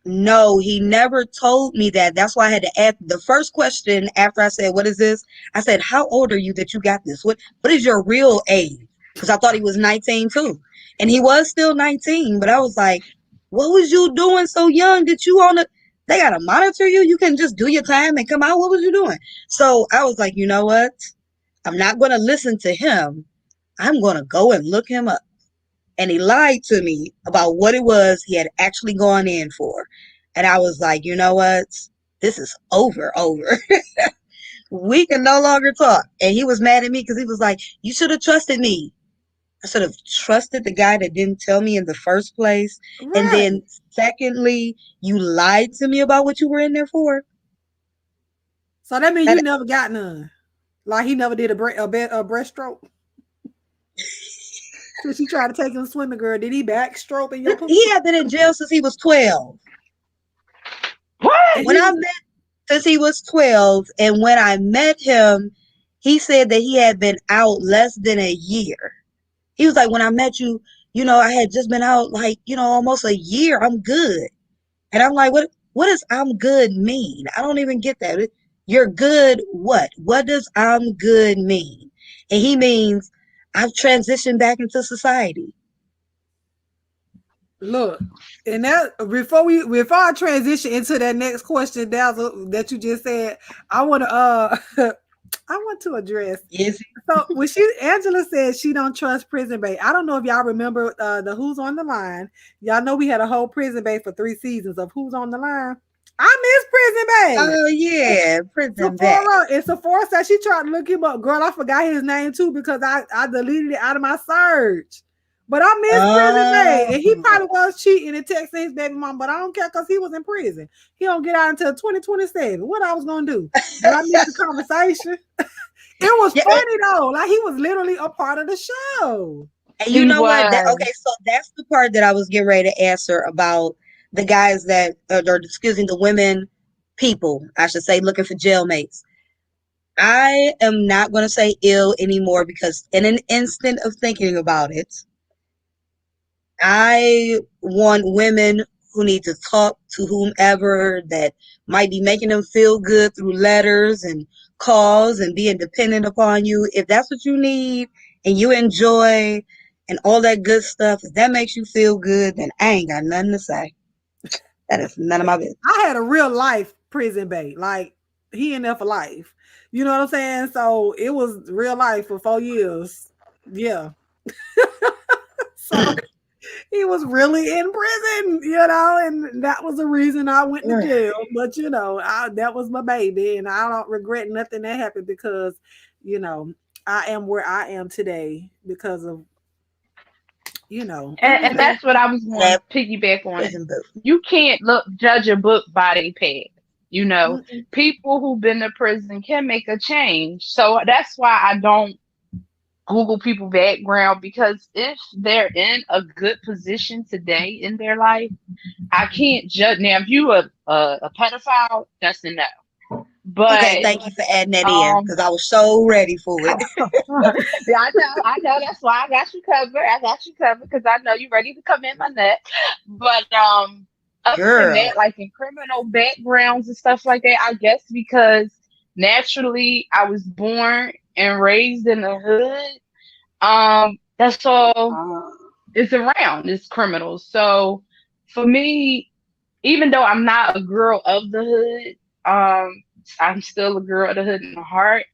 No, he never told me that. That's why I had to ask the first question after I said, "What is this?" I said, "How old are you that you got this? What is your real age?" Because I thought he was 19 too, and he was still 19. But I was like, "What was you doing so young that you on a? They gotta monitor you. You can just do your time and come out. What was you doing?" So I was like, "You know what? I'm not gonna listen to him. I'm gonna go and look him up." And he lied to me about what it was he had actually gone in for. And I was like, you know what? This is over. We can no longer talk. And he was mad at me because he was like, you should have trusted me. I should have trusted the guy that didn't tell me in the first place. And Right. then, secondly, you lied to me about what you were in there for. So that means you That never got none. Like he never did a breaststroke. Since you tried to take him swimming, girl, did he backstroke in your pool? he had been in jail since he was 12. And What? When he I was met since he was 12, and when I met him, he said that he had been out less than a year. He was like, when I met you, I had just been out like, almost a year. I'm good. And I'm like, what does I'm good mean? I don't even get that. You're good what? What does I'm good mean? And he means I've transitioned back into society. look. And that before I transition into that next question that you just said, I want to I want to address. Is So when Angela said she don't trust Prison Bay, I don't know if y'all remember the Who's on the Line. Y'all know we had a whole Prison Bay for 3 seasons of Who's on the Line. I miss Prison Bay. Oh yeah, prison back. Sephora said she tried to look him up. Girl, I forgot his name too because I deleted it out of my search. But I miss Prison Bay. And he Oh probably was cheating and texting his baby mom, but I don't care because he was in prison. He don't get out until 2027. What I was gonna do? But I missed the conversation. It was yeah. funny though. Like he was literally a part of the show. And you He know what? That was. okay, so that's the part that I was getting ready to answer about the guys that or excuse me, the women people, I should say, looking for jailmates. I am not going to say ill anymore because in an instant of thinking about it, I want women who need to talk to whomever that might be making them feel good through letters and calls and being dependent upon you. If that's what you need and you enjoy and all that good stuff, if that makes you feel good, then I ain't got nothing to say. That is none of my business. I had a real life Prison Bay. Like he in there for life. You know what I'm saying? So it was real life for 4 years. Yeah. So he was really in prison, and that was the reason I went to Right. jail. But that was my baby, and I don't regret nothing that happened because, you know, I am where I am today because of And everything. that's what I was going That to piggyback on. prison boot. You can't judge a book by their past. You know, Mm-mm. people who've been to prison can make a change. So that's why I don't Google people background, because if they're in a good position today in their life, I can't judge. Now, if you a pedophile, that's a no. Okay, But thank you for adding that in um, because I was so ready for it. yeah, I know. That's why I got you covered. I got you covered because I know you're ready to come in my nut. But other than Girl. that, like in criminal backgrounds and stuff like that, I guess because naturally I was born and raised in the hood. That's all Uh, is around is criminals. So for me, even though I'm not a girl of the hood, I'm still a girl of the hood in the heart.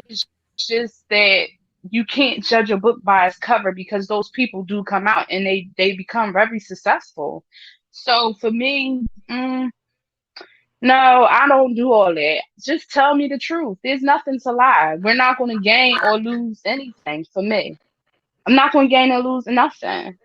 It's just that you can't judge a book by its cover because those people do come out and they become very successful. So for me, no, I don't do all that. Just tell me the truth. There's nothing to lie. We're not going to gain or lose anything for me. I'm not going to gain or lose nothing.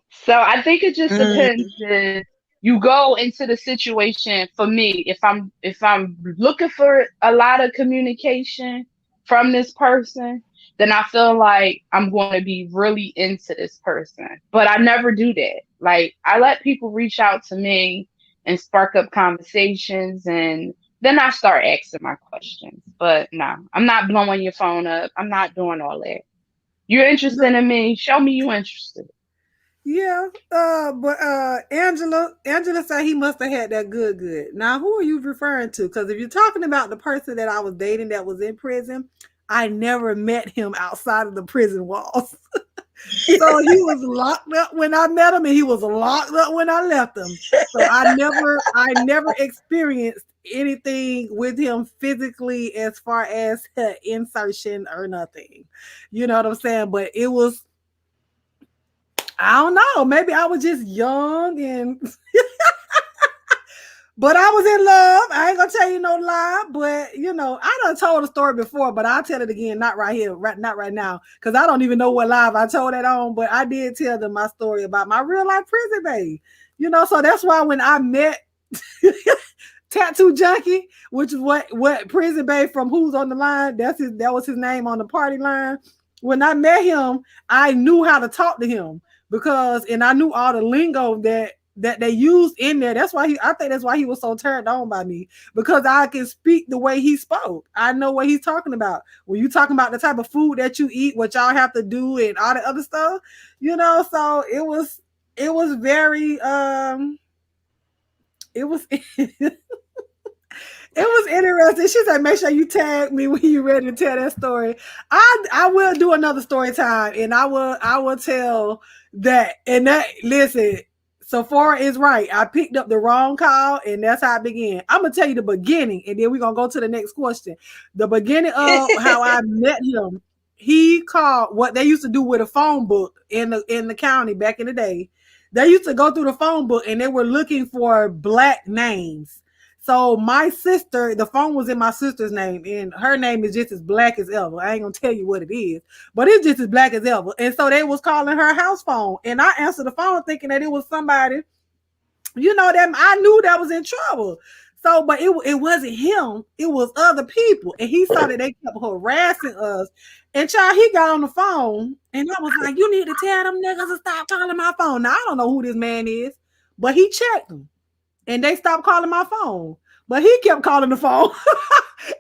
So I think it just mm, depends if you go into the situation. For me, if I'm looking for a lot of communication from this person, then I feel like I'm going to be really into this person. But I never do that. Like I let people reach out to me and spark up conversations, and then I start asking my questions. But no, I'm not blowing your phone up. I'm not doing all that. You're interested in me, show me you interested. Yeah, but Angela said he must have had that good. Now, who are you referring to? Because if you're talking about the person that I was dating that was in prison, I never met him outside of the prison walls. So he was locked up when I met him, and he was locked up when I left him. So I never experienced anything with him physically as far as insertion or nothing. You know what I'm saying? But it was, I don't know. Maybe I was just young and but I was in love. I ain't gonna tell you no lie, but I done told the story before, but I'll tell it again, not right here, not right now, because I don't even know what live I told it on, but I did tell them my story about my real life prison babe. So that's why when I met Tattoo Junkie, which is what prison babe from Who's on the Line, that was his name on the party line. When I met him, I knew how to talk to him and I knew all the lingo that they used in there. I think that's why he was so turned on by me, because I can speak the way he spoke. I know what he's talking about. When you talking about the type of food that you eat, what y'all have to do and all the other stuff, so it was very it was it was interesting. She said, "Make sure you tag me when you're ready to tell that story." I will do another story time, and I will tell that. And that, listen, Sephora is right. I picked up the wrong call, and that's how it began. I'm gonna tell you the beginning, and then we're gonna go to the next question. The beginning of how I met him. He called what they used to do with a phone book in the county back in the day. They used to go through the phone book, and they were looking for black names. So my sister, the phone was in my sister's name, and her name is just as black as ever. I ain't gonna tell you what it is, but it's just as black as ever. And so they was calling her house phone, and I answered the phone thinking that it was somebody, that I knew that was in trouble. So, but it wasn't him; it was other people, and he saw that they kept harassing us. And child, he got on the phone, and I was like, "You need to tell them niggas to stop calling my phone." Now I don't know who this man is, but he checked them and they stopped calling my phone. But he kept calling the phone.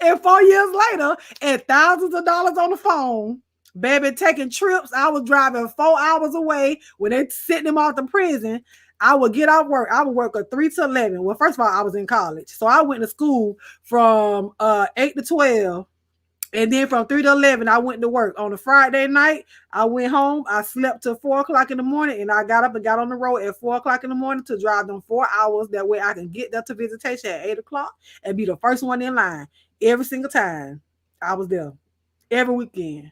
And 4 years later, and thousands of dollars on the phone, baby, taking trips. I was driving 4 hours away when they sent him off to prison. I would get off work. I would work at 3 to 11. Well, first of all, I was in college. So I went to school from 8 to 12. And then from 3 to 11, I went to work. On a Friday night, I went home. I slept till 4 o'clock in the morning, and I got up and got on the road at 4 o'clock in the morning to drive them 4 hours. That way I can get there to visitation at 8 o'clock and be the first one in line every single time. I was there every weekend.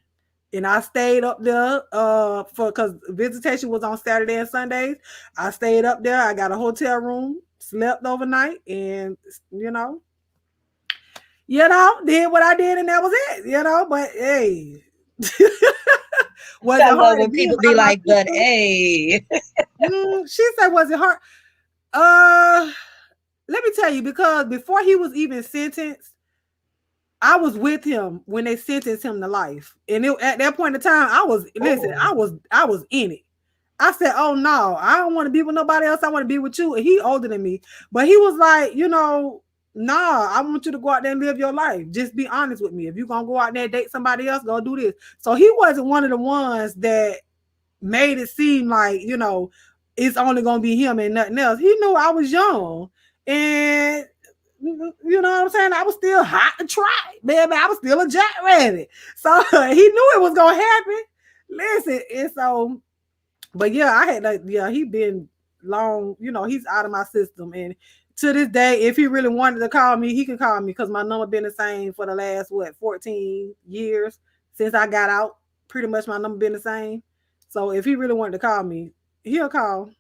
And I stayed up there because visitation was on Saturday and Sundays. I stayed up there. I got a hotel room, slept overnight, and you know, did what I did, and that was it, but hey, was I it love hard to when be people be around my like, but sister? hey. She said, was it hard? Uh, Let me tell you, because before he was even sentenced, I was with him when they sentenced him to life. And at that point in time, Oh. I was in it. I said, "Oh no, I don't want to be with nobody else. I want to be with you." And he older than me, but he was like, "Nah, I want you to go out there and live your life. Just be honest with me. If you're gonna go out there and date somebody else, go do this." So he wasn't one of the ones that made it seem like, it's only gonna be him and nothing else. He knew I was young, and you know what I'm saying? I was still hot to try, baby. I was still a jackrabbit. So he knew it was gonna happen. Listen, and so, but yeah, I had like, yeah, he been long, he's out of my system. And to this day, if he really wanted to call me, he could call me because my number been the same for the last, 14 years since I got out. Pretty much my number been the same. So if he really wanted to call me, he'll call.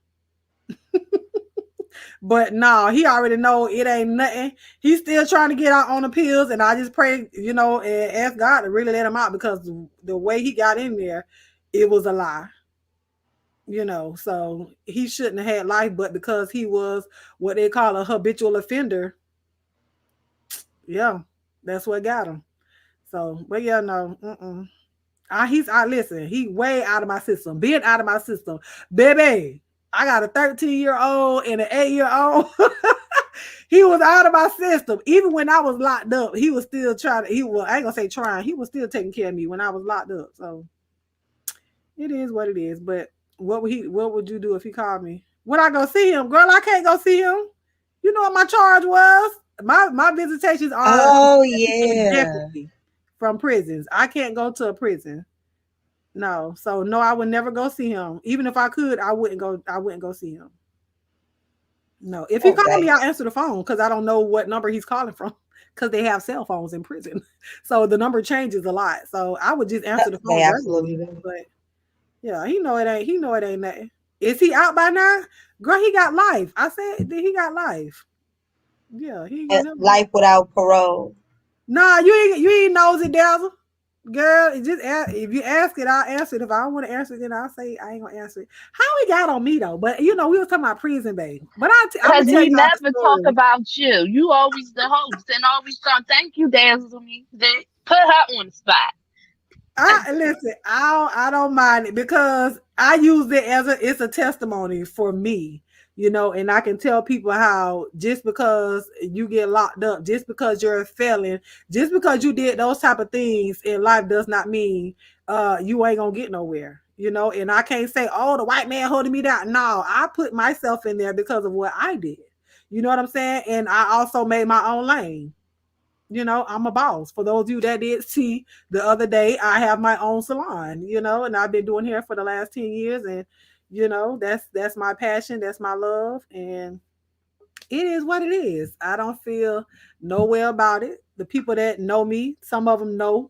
But no, he already know it ain't nothing. He's still trying to get out on the pills, and I just pray, and ask God to really let him out because the way he got in there, it was a lie. So he shouldn't have had life, but because he was what they call a habitual offender, yeah, that's what got him. So, but yeah, no, I listen, he way out of my system, being out of my system, baby. I got a 13-year-old and an 8-year-old. He was out of my system. Even when I was locked up, he was still trying to, I ain't gonna say trying, he was still taking care of me when I was locked up. So it is what it is. But what would you do if he called me? Would I go see him? Girl, I can't go see him. You know what my charge was? My visitations are Oh specifically for yeah. deputy from prisons. I can't go to a prison. No. So no, I would never go see him. Even if I could, I wouldn't go see him. No. If he Oh called me, babe. I'll answer the phone because I don't know what number he's calling from. Because they have cell phones in prison. So the number changes a lot. So I would just answer the They phone absolutely regularly. do. But yeah, he know it ain't nothing. Is he out by now? Girl, he got life. I said that he got life. Yeah, he ain't gonna never get. Life without parole. Nah, you ain't nosy dazzle. Girl, if you ask it, I'll answer it. If I don't want to answer it, then I'll say I ain't gonna answer it. How he got on me though? But we was talking about prison, babe. But I'm gonna Because tell we y'all the never talk story. about you. You always the host and always trying. Thank you, Dazzle me. Put her on the spot. I listen. I don't mind it because I use it as it's a testimony for me, and I can tell people how just because you get locked up, just because you're a felon, just because you did those type of things in life does not mean you ain't gonna get nowhere. And I can't say, oh, the white man holding me down. No, I put myself in there because of what I did. You know what I'm saying? And I also made my own lane. I'm a boss. For those of you that did see the other day, I have my own salon, and I've been doing hair for the last 10 years. And, that's my passion. That's my love. And it is what it is. I don't feel no way about it. The people that know me, some of them know.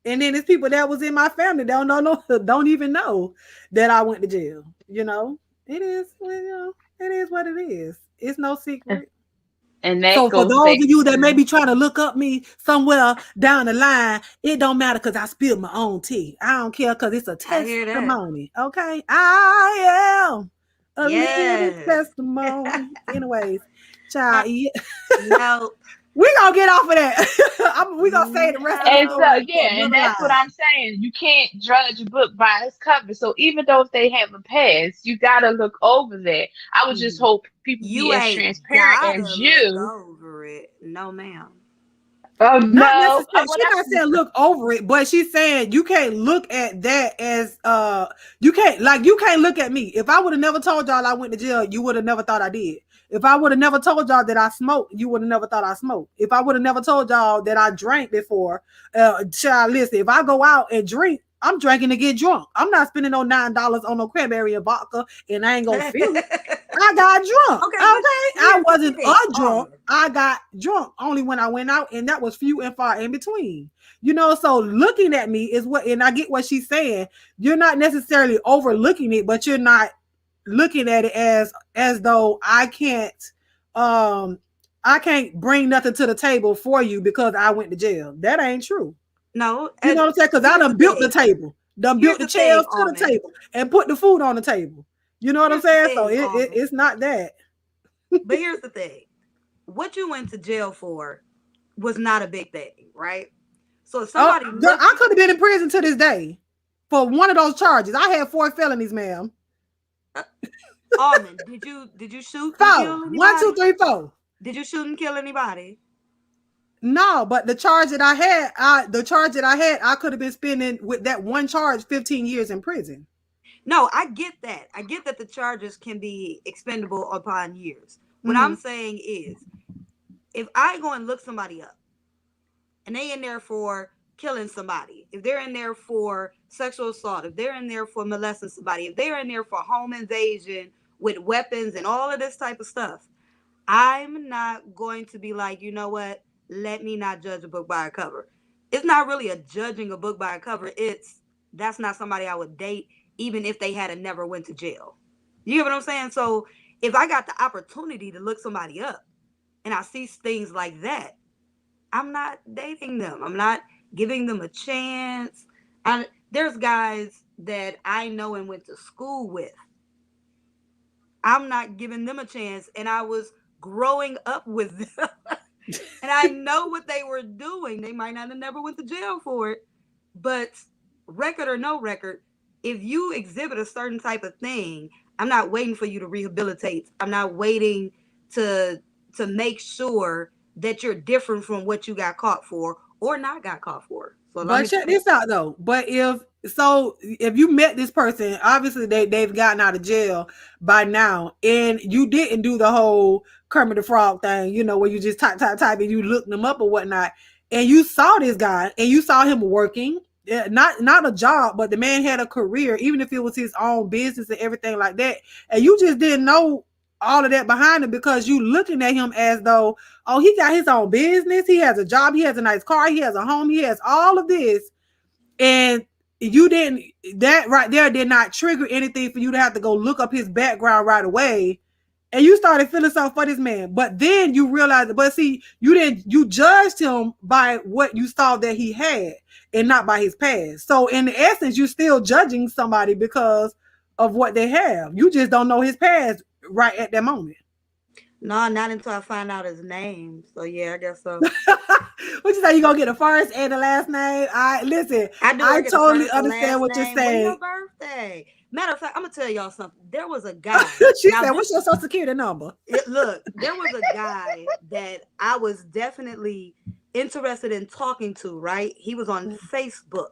And then it's people that was in my family that don't know, no, don't even know that I went to jail. It is, it is what it is. It's no secret. And that So for goes those back of you that may to be trying to look up me somewhere down the line, it don't matter because I spilled my own tea. I don't care because it's a I hear that. testimony. Okay, I am a living Yes. testimony. Anyways, child, Now, now, we gonna get off of that. We gonna say the rest of the and so story no. for yeah, and another that's what line. I'm saying. You can't judge a book by its cover. So even though if they have a past, you gotta look over that. I would just Mhm. hope people be You as ain't transparent gotta as look you. over it. No, ma'am. Oh Not no, necessarily. well She's not that's saying look over it, but she's saying you can't look at that as you can't look at me. If I would have never told y'all I went to jail, you would have never thought I did. If I would have never told y'all that I smoked, you would have never thought I smoked. If I would have never told y'all that I drank before, child, listen, if I go out and drink, I'm drinking to get drunk. I'm not spending no $9 on no cranberry and vodka, and I ain't gonna Okay, feel it. I got drunk. but Okay. I here's the wasn't thing, a drunk. Almond. I got drunk only when I went out, and that was few and far in between. So looking at me is what, and I get what she's saying. You're not necessarily overlooking it, but you're not looking at it as though um I can't bring nothing to the table for you because I went to jail. That ain't true. No, You know what I'm saying? Because I here's the done built the thing. table, done Here's built the the thing, chairs to the Almond. table, and put the food on the table. You know what I'm Here's the saying? So thing, Almond. it's not that. But here's the thing. What you went to jail for was not a big thing, right? So if Oh, somebody looks I could have been in prison to this day for one of those charges. I had 4 felonies, ma'am. uh, Almond, did you shoot and Four. kill One, two, anybody? three, four. Did you shoot and kill anybody? No, but the charge that I had, I could have been spending with that one charge 15 years in prison. No, I get that. I get that the charges can be expendable upon years. What Mm-hmm. I'm saying is, if I go and look somebody up and they in there for killing somebody, if they're in there for sexual assault, if they're in there for molesting somebody, if they're in there for home invasion with weapons and all of this type of stuff, I'm not going to be like, you know what? Let me not judge a book by a cover. It's not really a judging a book by a cover. It's that's not somebody I would date, even if they had a never went to jail. You get what I'm saying? So if I got the opportunity to look somebody up and I see things like that, I'm not dating them. I'm not giving them a chance. There's guys that I know and went to school with. I'm not giving them a chance. And I was growing up with them. And I know what they were doing. They might not have never went to jail for it. But record or no record, if you exhibit a certain type of thing, I'm not waiting for you to rehabilitate. I'm not waiting to make sure that you're different from what you got caught for or not got caught for. So let But me check this out though. But if you met this person, obviously they've gotten out of jail by now, and you didn't do the whole Kermit the Frog thing, where you just type and you look them up or whatnot, and you saw this guy and you saw him working, not a job, but the man had a career, even if it was his own business and everything like that, and you just didn't know all of that behind him because you looking at him as though, oh, he got his own business, he has a job, he has a nice car, he has a home, he has all of this, and you didn't, that right there did not trigger anything for you to have to go look up his background right away, and you started feeling sorry for this man. But then you realized, but see, you judged him by what you saw that he had and not by his past. So in essence, you're still judging somebody because of what they have. You just don't know his past right at that moment. No, not until I find out his name. So yeah, I guess so. What you say? You gonna get the first and the last name? I listen. I do. I I get the totally first, the understand last what you're name. When your saying. birthday? Matter of fact, I'm gonna tell y'all something. There was a guy. She Now said, this "What's your social security number?" look. There was a guy that I was definitely interested in talking to. Right? He was on Facebook.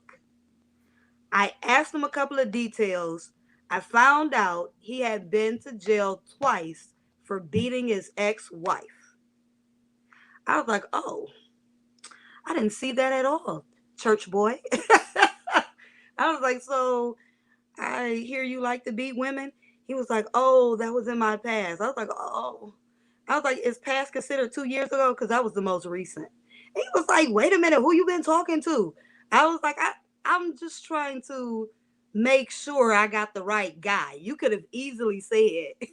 I asked him a couple of details. I found out he had been to jail twice for beating his ex-wife. I was like, oh, I didn't see that at all, church boy. I was like, so I hear you like to beat women. He was like, oh, that was in my past. I was like, oh. I was like, is past considered 2 years ago? Because that was the most recent. And he was like, wait a minute, who you been talking to? I was like, I'm just trying to make sure I got the right guy. You could have easily said,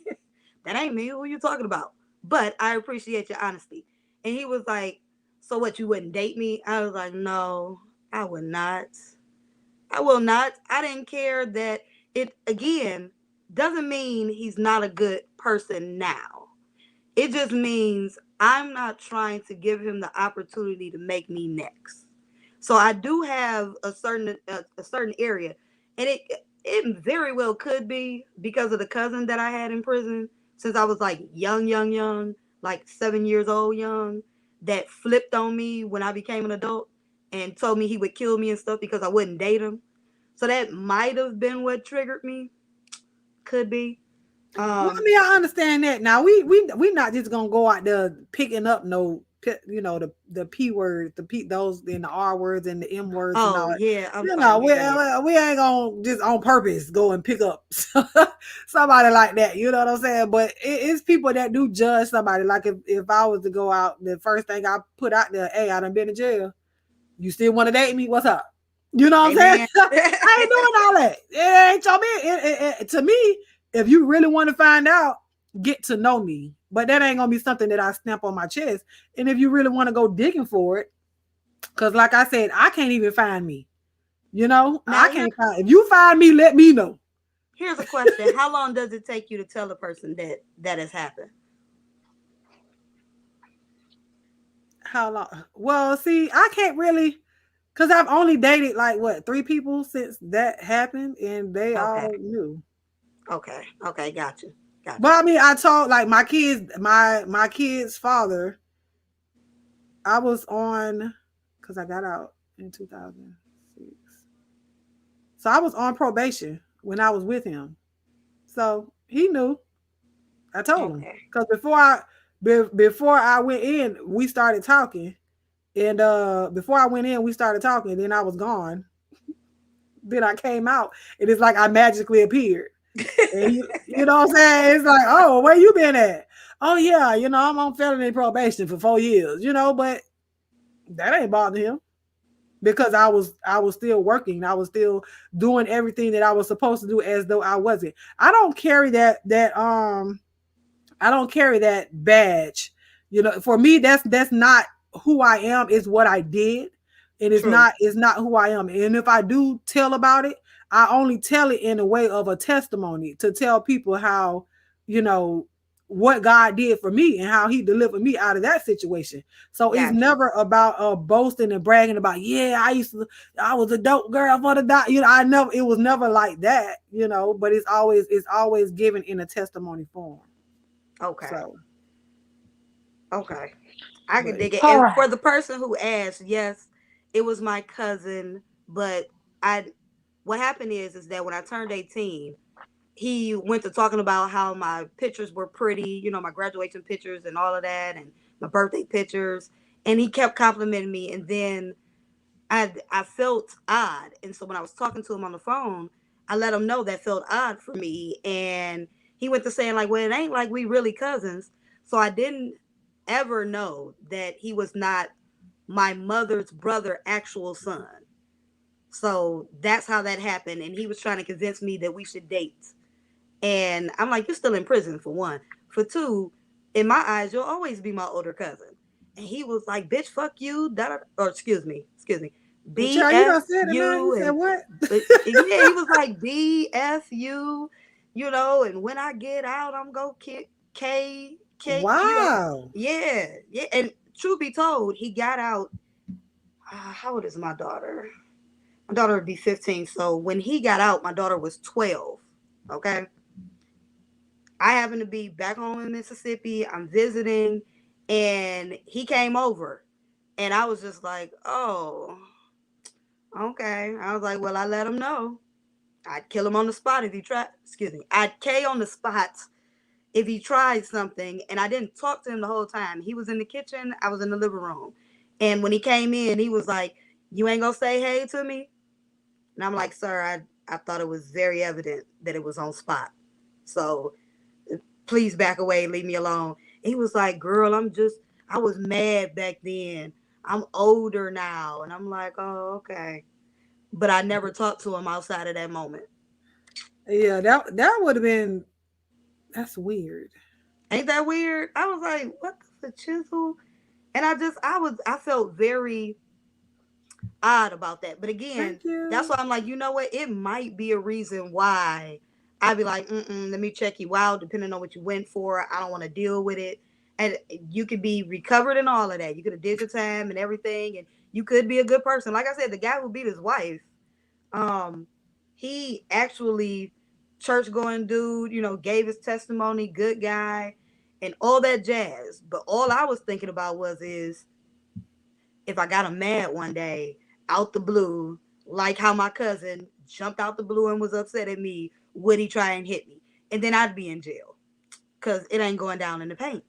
that ain't me. Who you talking about? But I appreciate your honesty. And he was like, so what, you wouldn't date me? I was like, no, I would not. I will not. I didn't care that it, again, doesn't mean he's not a good person now. It just means I'm not trying to give him the opportunity to make me next. So I do have a certain area, and it very well could be because of the cousin that I had in prison since I was like young, like 7 years old, young, that flipped on me when I became an adult and told me he would kill me and stuff because I wouldn't date him. So that might have been what triggered me. Could be. Well, I Um. mean, I understand that. Now we not just gonna go out there picking up the p words, those and the r words and the m words and all Oh that. yeah, I'm fine We with that. we ain't gonna just on purpose go and pick up somebody like that. You know what I'm saying? But it's people that do judge somebody. Like if I was to go out, the first thing I put out there, hey, I done been in jail. You still want to date me? What's up? You know what I'm saying? Amen. I ain't doing all that. It ain't your man. To me, if you really want to find out, get to know me. But that ain't gonna be something that I stamp on my chest. And if you really want to go digging for it, because like I said, I can't even find me. Now I can't find. If you find me, let me know. here's a question: how long does it take you to tell a person that has happened? How long? Well, see, I can't really, because I've only dated like what 3 people since that happened, and they Okay, all knew. okay, got you, got But you. I mean, I told like my kids, my kids' father. I was on because I got out in 2006, so I was on probation when I was with him. So he knew. I told him Okay, because before I went in, we started talking, And before I went in, we started talking. Then I was gone. Then I came out, and it's like I magically appeared. And you know what I'm saying? It's like, oh, where you been at? Oh yeah, I'm on felony probation for 4 years. But that ain't bothering him because I was still working. I was still doing everything that I was supposed to do as though I wasn't. I don't carry I don't carry that badge. For me, that's not who I am. It's what I did, and True. it's not who I am. And if I do tell about it, I only tell it in a way of a testimony to tell people how, you know, what God did for me and how He delivered me out of that situation. So it's Got you. never about boasting and bragging about, yeah, I was a dope girl for the dot. It was never like that. But it's always given in a testimony form. Okay. So, Okay. I can but dig it. All And right. for the person who asked, yes, it was my cousin, but I what happened is that when I turned 18, he went to talking about how my pictures were pretty, my graduation pictures and all of that and my birthday pictures, and he kept complimenting me, and then I felt odd. And so when I was talking to him on the phone, I let him know that felt odd for me, and he went to saying like, well, it ain't like we really cousins. So I didn't ever know that he was not my mother's brother actual son. So that's how that happened, and he was trying to convince me that we should date. And I'm like, you're still in prison, for one. For two, in my eyes, you'll always be my older cousin. And he was like, bitch, fuck you. Or excuse me, child, you BF done said it now. You you. said And what? yeah, he was like, BF you, and when I get out, I'm going to kick K, Wow. yeah, yeah. And truth be told, he got out. How old is my daughter? My daughter would be 15. So when he got out, my daughter was 12. Okay. I happen to be back home in Mississippi. I'm visiting, and he came over, and I was just like, "Oh, okay." I was like, "Well, I let him know. I'd kill him on the spot if he tried. Excuse me. I'd K on the spot if he tried something." And I didn't talk to him the whole time. He was in the kitchen. I was in the living room, and when he came in, he was like, "You ain't gonna say hey to me?" And I'm like, "Sir, I thought it was very evident that it was on spot. So please back away, leave me alone." And he was like, girl, I was mad back then. I'm older now. And I'm like, oh, okay. But I never talked to him outside of that moment. Yeah, that would have been. That's weird. Ain't that weird? I was like, what the chisel? And I felt very odd about that. But again, Thank that's you. why I'm like, you know what? It might be a reason why I'd be like, let me check you out, depending on what you went for. I don't want to deal with it. And you could be recovered and all of that. You could have did your time and everything, and you could be a good person. Like I said, the guy who beat his wife, um, he actually church going dude, gave his testimony, good guy, and all that jazz. But all I was thinking about is if I got him mad one day out the blue, like how my cousin jumped out the blue and was upset at me, would he try and hit me? And then I'd be in jail because it ain't going down in the paint.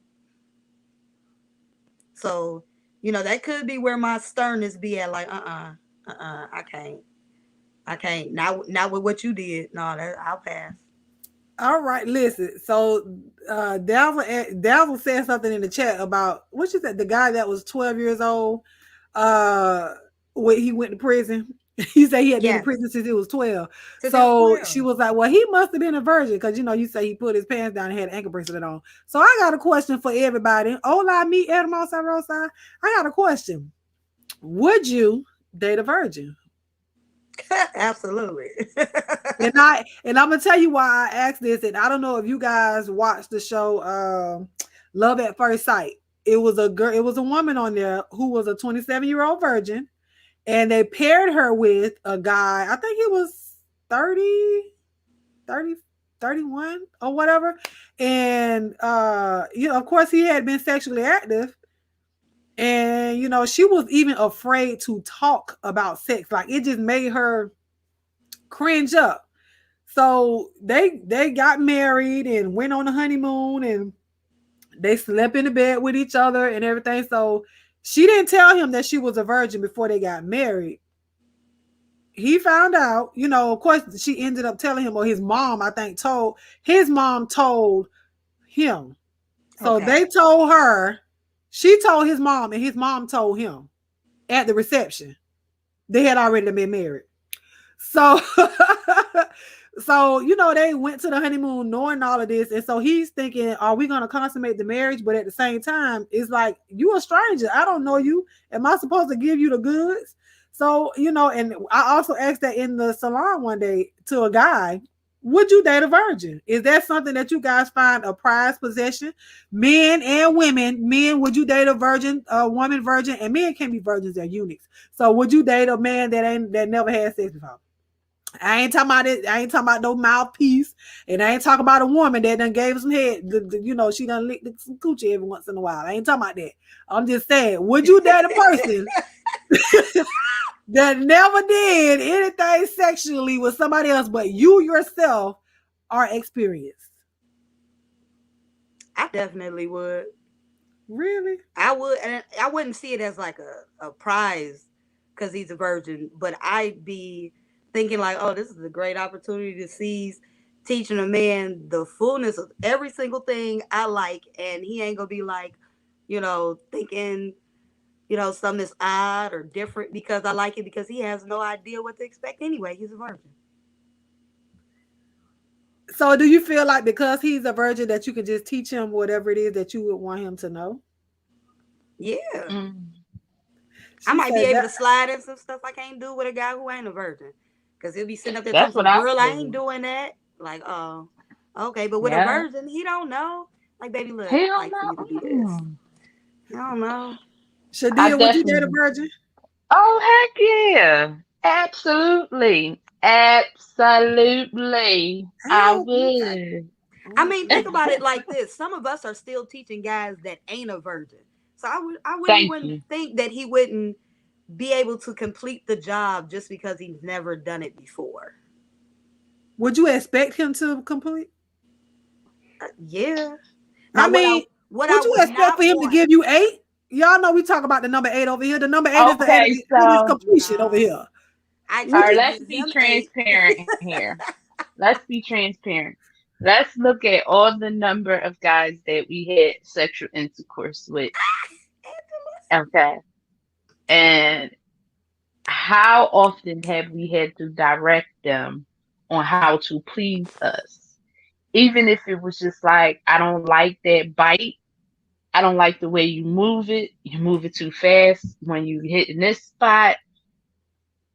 So, that could be where my sternness be at. Like, I can't, not with what you did. No, I'll pass. All right, listen. So, Dalvin said something in the chat about what you said. The guy that was 12 years old, uh, when he went to prison. He said he had been in Yes, prison since he was 12. since he was So she 12. was like, "Well, he must have been a virgin because you say he put his pants down and had an ankle bracelet on." So I got a question for everybody. Hola, mi hermosa rosa. I got a question. Would you date a virgin? Absolutely. And I'm gonna tell you why I asked this. And I don't know if you guys watched the show Love at First Sight. It was a girl, it was a woman on there who was a 27-year-old virgin, and they paired her with a guy, I think he was 30, 30, 31 or whatever. And of course he had been sexually active. And she was even afraid to talk about sex. Like it just made her cringe up. So they got married and went on a honeymoon and they slept in the bed with each other and everything. So She didn't tell him that she was a virgin before they got married. He found out, of course, she ended up telling him, or his mom, I think, his mom told him. So Okay. they told her, she told his mom, and his mom told him at the reception. They had already been married. So, they went to the honeymoon knowing all of this. And so he's thinking, are we going to consummate the marriage? But at the same time, it's like, you a stranger. I don't know you. Am I supposed to give you the goods? So, and I also asked that in the salon one day to a guy, would you date a virgin? Is that something that you guys find a prized possession? Men and women. Men, would you date a virgin, a woman virgin? And men can be virgins, they're eunuchs. So would you date a man that never had sex before? I ain't talking about it. I ain't talking about no mouthpiece, and I ain't talking about a woman that done gave some head. She done licked some coochie every once in a while. I ain't talking about that. I'm just saying, would you date a person that never did anything sexually with somebody else, but you yourself are experienced? I definitely would. Really? I would, and I wouldn't see it as like a prize because he's a virgin, but I'd be thinking like, oh, this is a great opportunity to seize, teaching a man the fullness of every single thing I like, and he ain't gonna be like, thinking, something is odd or different because I like it, because he has no idea what to expect anyway. He's a virgin. So do you feel like because he's a virgin that you can just teach him whatever it is that you would want him to know? Yeah. Mm. I She might be said able that. to slide in some stuff I can't do with a guy who ain't a virgin. Because he'll be sitting up there telling That's what some I girl, I ain't figured. doing that. Like, oh, okay. But with a Yeah. virgin, he don't know. Like, baby, look, He I don't like for know. you to do this. I don't know. I Shadia, would you date a definitely. virgin? Oh, heck yeah. Absolutely. Absolutely. I How? Okay. would. I mean, think Okay. about it like this. Some of us are still teaching guys that ain't a virgin. So I really Thank wouldn't you. think that he wouldn't be able to complete the job just because he's never done it before. Would you expect him to complete? Yeah. I Now, mean, what I would you would expect for not him to want. give you 8? Y'all know we talk about the number 8 over here. The number 8 is the Okay, it is so, completion over Nah, here. I all Would try right, to you? let's give be him 8. transparent here. Let's be transparent. Let's look at all the number of guys that we had sexual intercourse with. Okay. And how often have we had to direct them on how to please us? Even if it was just like, I don't like that bite. I don't like the way you move it. You move it too fast when you hit in this spot.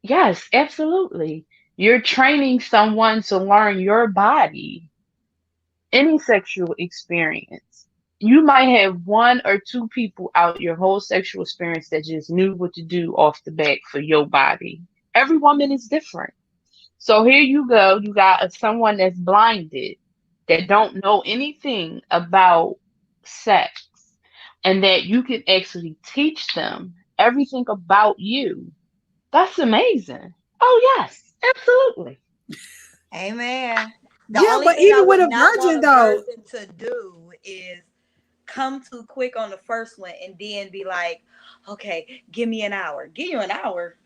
Yes, absolutely. You're training someone to learn your body. Any sexual experience. You might have one or two people out your whole sexual experience that just knew what to do off the bat for your body. Every woman is different. So here you go, you got someone that's blinded, that don't know anything about sex, and that you can actually teach them everything about you. That's amazing. Oh yes, absolutely. Amen. The Yeah, only but thing I even with would a not want virgin a though, virgin to do is come too quick on the first one and then be like, okay, give me an hour. Give you an hour.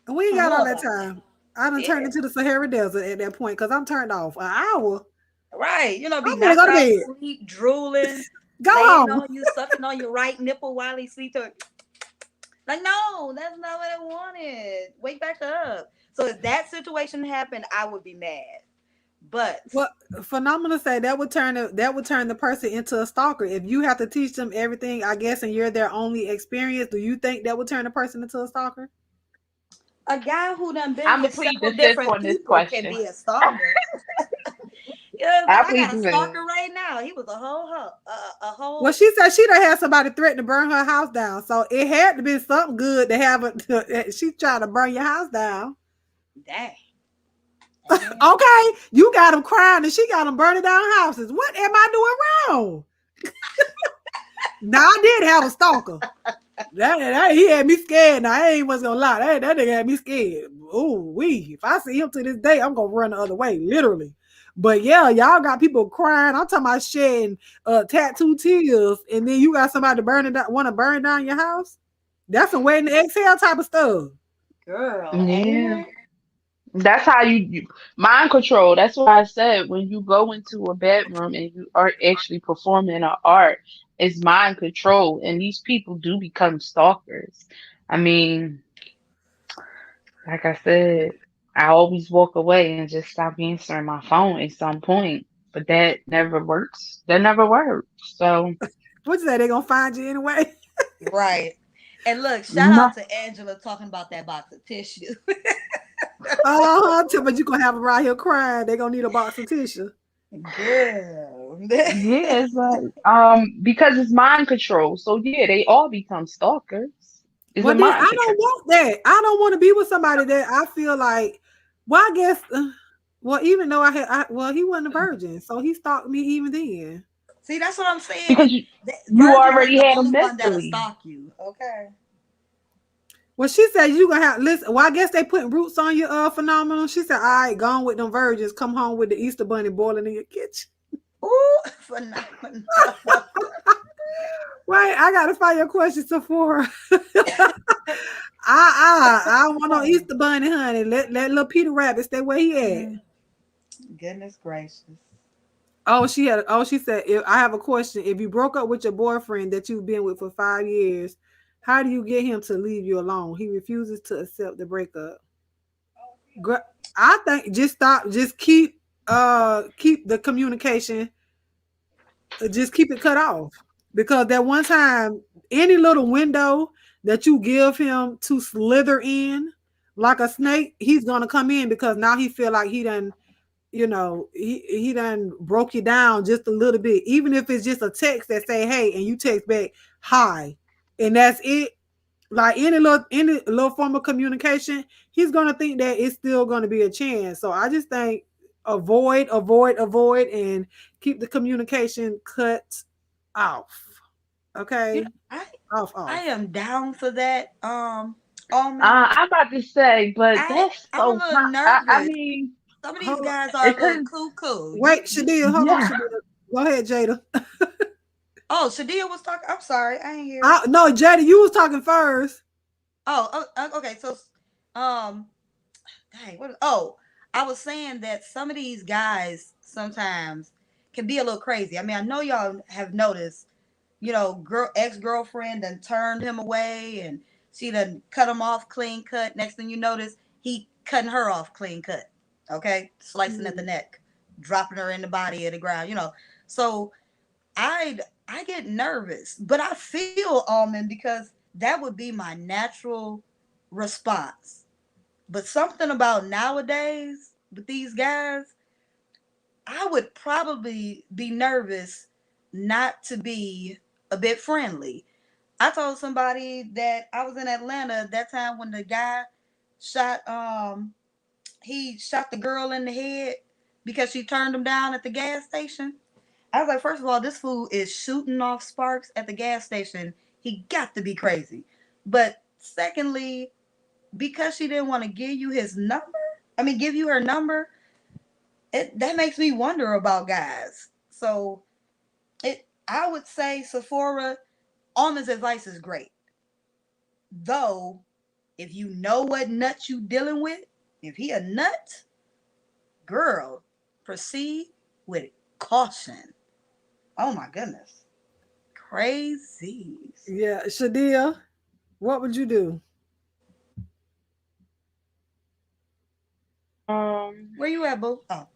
we ain't got all that Huh. time. I done turned Yeah. into the Sahara Desert at that point because I'm turned off. An hour. Right. Be I'm gonna go knocked to out bed. sleep, drooling, Go laying home. on you, sucking on your right nipple while he sleeps. Like, no, that's not what I wanted. Wake back up. So if that situation happened, I would be mad. But Well, phenomenal say that would turn the person into a stalker. If you have to teach them everything, I guess, and you're their only experience, do you think that would turn the person into a stalker? a guy who done been I'm gonna with plead several the fifth different on this people can question. be a stalker. You know what I'm saying? I I plead got a the fifth. stalker right now. He was a Well, whole she said she done had somebody threaten to burn her house down, so it had to be something good to have it. She trying to burn your house down. dang. Amen. Okay, you got them crying, and she got them burning down houses. What am I doing wrong? Now I did have a stalker. That he had me scared. Now I ain't was gonna lie. That nigga had me scared. Oh, if I see him to this day, I'm gonna run the other way, literally. But yeah, y'all got people crying. I'm talking about shedding tattoo tears, and then you got somebody burning down, want to burn down your house. That's some waiting to exhale type of stuff. Girl, ain't Yeah. it? That's how you mind control. That's why I said when you go into a bedroom and you are actually performing an art, it's mind control. And these people do become stalkers. I mean, like I said, I always walk away and just stop answering my phone at some point. But that never works. That never works. So What you say? They gonna find you anyway? Right. And look, shout no. out to Angela talking about that box of tissue. But you gonna have them right here crying. They gonna need a box of tissue. Girl. Yeah, it's like because it's mind control. So yeah, they all become stalkers. It's a Well, then mind I control. don't want that. I don't want to be with somebody that I feel like. Well, I guess. Well, even though well, he wasn't a virgin, so he stalked me even then. See, that's what I'm Because saying. you Virgins ain't already the had them only one that'll mentally. stalk you. Okay. Well, she said you gonna have listen. Well, I guess they putting roots on your phenomenal. She said, "All right, gone with them virgins. Come home with the Easter bunny boiling in your kitchen." Ooh, phenomenal. Wait, I gotta find your question, Sephora. I don't want no Easter bunny, honey. Let little Peter Rabbit stay where he at. Mm, goodness gracious. Oh, she had. Oh, she said. I have a question. If you broke up with your boyfriend that you've been with for 5 years, how do you get him to leave you alone? He refuses to accept the breakup. I think just stop. Just keep the communication. Just keep it cut off because that one time, any little window that you give him to slither in like a snake, he's gonna come in because now he feel like he done he done broke you down just a little bit, even if it's just a text that say hey and you text back hi, and that's it. Like any little form of communication, he's gonna think that it's still gonna be a chance. So I just think avoid and keep the communication cut off. You Okay. know, I Off. am down for that. Almond. I'm about to say, but that's I'm a so. little I nervous. mean, Some of these Hold on. guys are a little because cuckoo. Wait, Shadia, hold on, yeah, Shadia. Go ahead, Jada. Oh, Shadia was talking. I'm sorry, I ain't hear. No, Jada, you was talking first. Okay. So, um, dang, what? Oh, I was saying that some of these guys sometimes can be a little crazy. I mean, I know y'all have noticed. Girl, ex girlfriend done turned him away, and she done cut him off clean cut. Next thing you notice, he cutting her off clean cut. Okay, slicing at the Hmm. neck, dropping her in the body of the ground. So I get nervous, but I feel almond because that would be my natural response. But something about nowadays with these guys, I would probably be nervous not to be a bit friendly. I told somebody that I was in Atlanta that time when the guy shot he shot the girl in the head because she turned him down at the gas station. I was like, first of all, this fool is shooting off sparks at the gas station. He got to be crazy. But secondly, because she didn't want to give you his number, give you her number, that makes me wonder about guys. So I would say Sephora, Almond's advice is great. Though, if you know what nut you dealing with, if he a nut, girl, proceed with caution. Oh my goodness. Crazies. Yeah, Shadia, what would you do? um, Where you at, boo? Oh.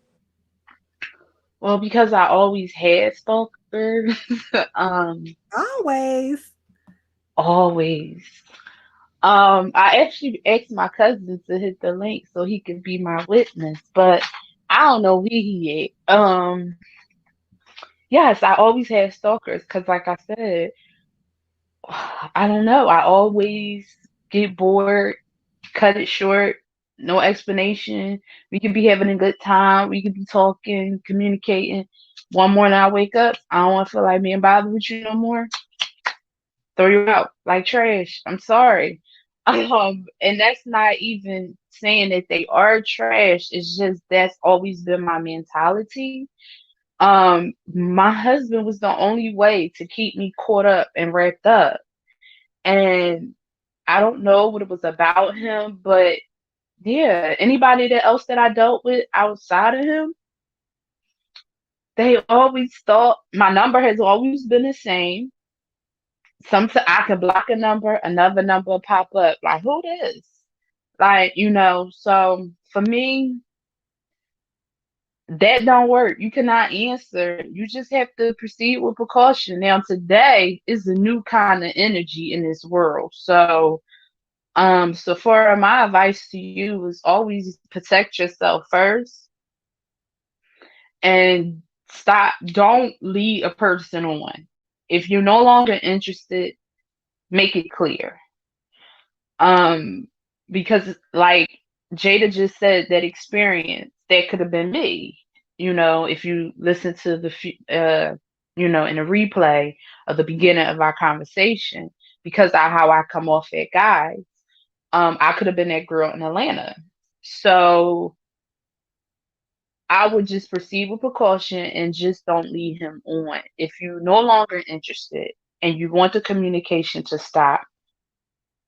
well, because I always had stalkers, Always. always. I actually asked my cousin to hit the link so he could be my witness, but I don't know where he at. Yes, I always had stalkers because, like I said, I don't know. I always get bored, cut it short, no explanation. We could be having a good time. We could be talking, communicating. One morning I wake up, I don't want to feel like being bothered with you no more. Throw you out like trash. I'm sorry. And that's not even saying that they are trash. It's just that's always been my mentality. My husband was the only way to keep me caught up and wrapped up. And I don't know what it was about him, but yeah, anybody that else that I dealt with outside of him, they always thought my number has always been the same. Sometimes I could block a number, another number pop up. Like, who this? Like, so for me, that don't work. You cannot answer. You just have to proceed with precaution. Now, today is a new kind of energy in this world. So for my advice to you is always protect yourself first and don't lead a person on. If you're no longer interested, make it clear. Um, because like Jada just said, that experience that could have been me. If you listen to in a replay of the beginning of our conversation, because of how I come off at guys, I could have been that girl in Atlanta. So I would just proceed with precaution and just don't lead him on. If you're no longer interested and you want the communication to stop,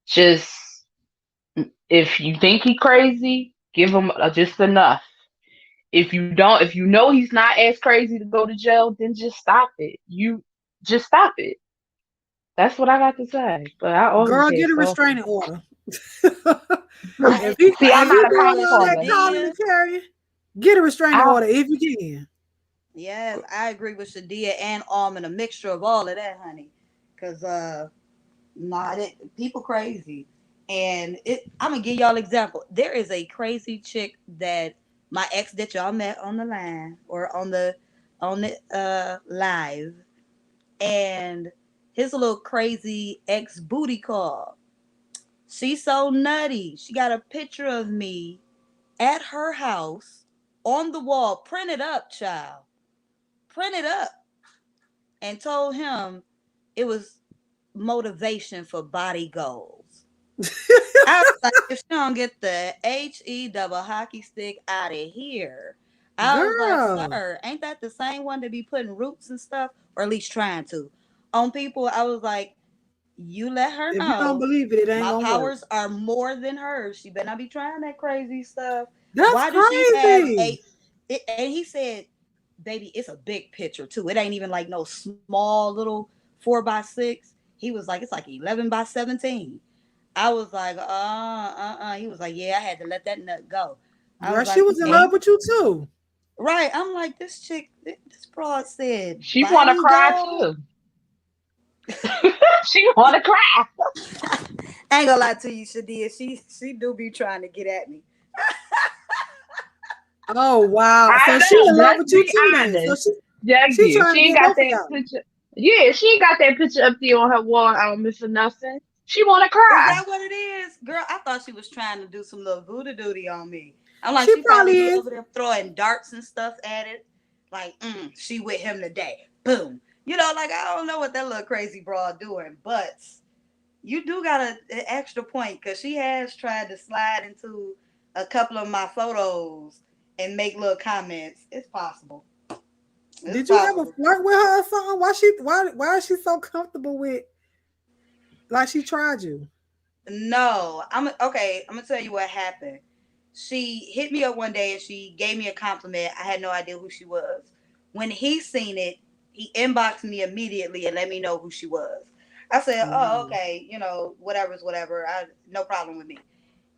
just if you think he crazy, give him just enough. If you know he's not as crazy to go to jail, then just stop it. You just stop it. That's what I got to say. But I always Girl, say get a stalker. restraining order. I See, I'm If not he a agree doing with all that crackpot. calling Shadia. and carrying, get a restraining I order if you can. Yes, I agree with Shadia and Almond, a mixture of all of that, honey. Cause nah, people crazy, and I'm gonna give y'all example. There is a crazy chick that my ex that y'all met on the line or on the live, and his little crazy ex booty call. She's so nutty. She got a picture of me at her house on the wall, printed up, child, printed up, and told him it was motivation for body goals. I was like, if she don't get the HE double hockey stick out of here, I was like, Girl, sir, ain't that the same one to be putting roots and stuff, or at least trying to, on people? I was like, you let her if you know don't believe it, it my ain't gonna work. powers are more than hers. She better not be trying that crazy stuff. That's Why does she have crazy. and he said, baby, it's a big picture too. It ain't even like no small little 4x6. He was like, it's like 11 by 17. I was like, He was like, yeah, I had to let that nut go. I Girl, was she like, was in and love with you too. right. I'm like, this chick, this broad said she want to body cry goals. too. She want to cry. I ain't gonna lie to you, Shadia. She do be trying to get at me. Oh wow. I So she know. in love Let's with you be too then. So honest. she Jackie, trying she to ain't get got both of that y'all. picture. Yeah, she ain't got that picture up there on her wall. I don't miss for nothing. She want to Is cry. that what it is? Girl, I thought she was trying to do some little voodoo doody on me. I'm like, She she probably probably be is. over there throwing darts and stuff at it. Like, she with him today. Boom. Like I don't know what that little crazy broad doing, but you do got an extra point because she has tried to slide into a couple of my photos and make little comments. It's possible. It's Did you ever possible. flirt with her or something? Why is she so comfortable with like she tried you? No, I'm okay. I'm gonna tell you what happened. She hit me up one day and she gave me a compliment. I had no idea who she was. When he seen it, he inboxed me immediately and let me know who she was. I said, "Oh, Wow. okay. Whatever's whatever. No problem with me."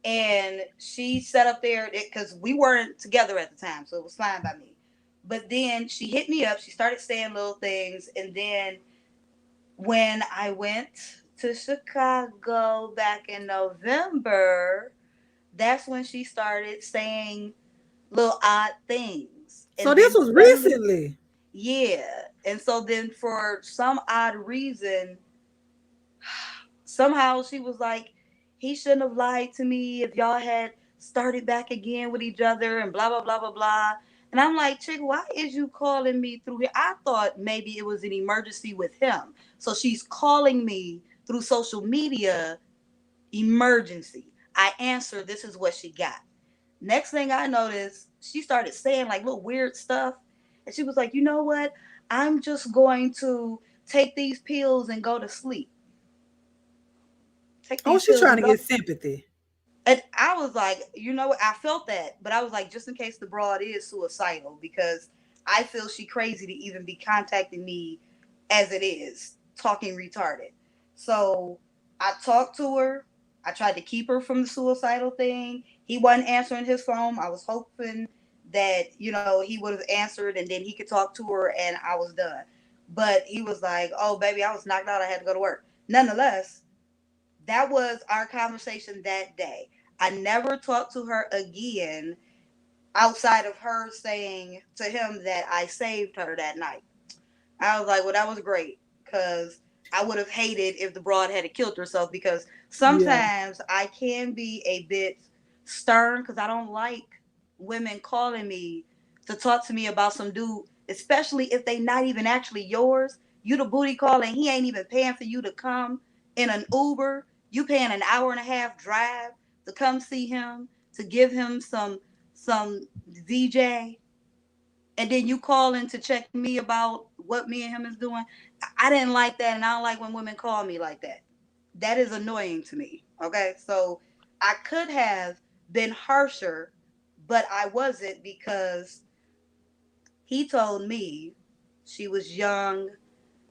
And she sat up there because we weren't together at the time, so it was fine by me. But then she hit me up. She started saying little things, and then when I went to Chicago back in November, that's when she started saying little odd things. So And this then was suddenly, recently. yeah. And so then for some odd reason, somehow she was like, he shouldn't have lied to me if y'all had started back again with each other and blah, blah, blah, blah, blah. And I'm like, chick, why is you calling me through here? I thought maybe it was an emergency with him. So she's calling me through social media Emergency. I answer, this is what she got. Next thing I noticed, she started saying like little weird stuff. And she was like, you know what? I'm just going to take these pills and go to sleep. Take Oh, these she's pills trying and to go. get sympathy. And I was like, you know what? I felt that, but I was like, just in case the broad is suicidal, because I feel she crazy to even be contacting me as it is, talking retarded. So I talked to her. I tried to keep her from the suicidal thing. He wasn't answering his phone. I was hoping that, he would have answered and then he could talk to her and I was done. But he was like, oh, baby, I was knocked out. I had to go to work. Nonetheless, that was our conversation that day. I never talked to her again outside of her saying to him that I saved her that night. I was like, well, that was great because I would have hated if the broad had killed herself because Yeah. sometimes I can be a bit stern because I don't like women calling me to talk to me about some dude, especially if they not even actually yours. You the booty call and he ain't even paying for you to come in an Uber. You paying an hour and a half drive to come see him, to give him some DJ, and then you calling to check me about what me and him is doing. I didn't like that, and I don't like when women call me like that. That is annoying to me. Okay, so I could have been harsher, but I wasn't because he told me she was young,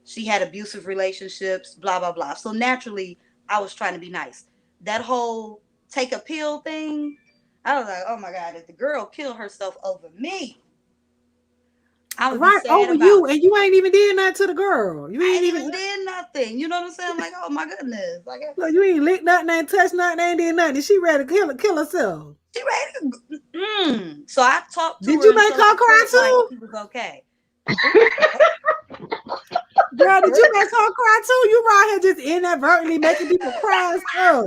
she had abusive relationships, blah blah blah. So naturally, I was trying to be nice. That whole take a pill thing, I was like, oh my god, if the girl killed herself over me, I would be Right sad over about you, it. and you ain't even did nothing to the girl. You I ain't ain't even even did nothing. You know what I'm saying? I'm like, oh my goodness. Like, look. You ain't licked nothing, ain't touched nothing, ain't did nothing. She ready to kill herself. she ready to. So I talked to Did her you make until her I cry felt like too, she was okay. Ooh, oh, girl? Did girl. you make her cry too? You right here just inadvertently making people cry and stuff.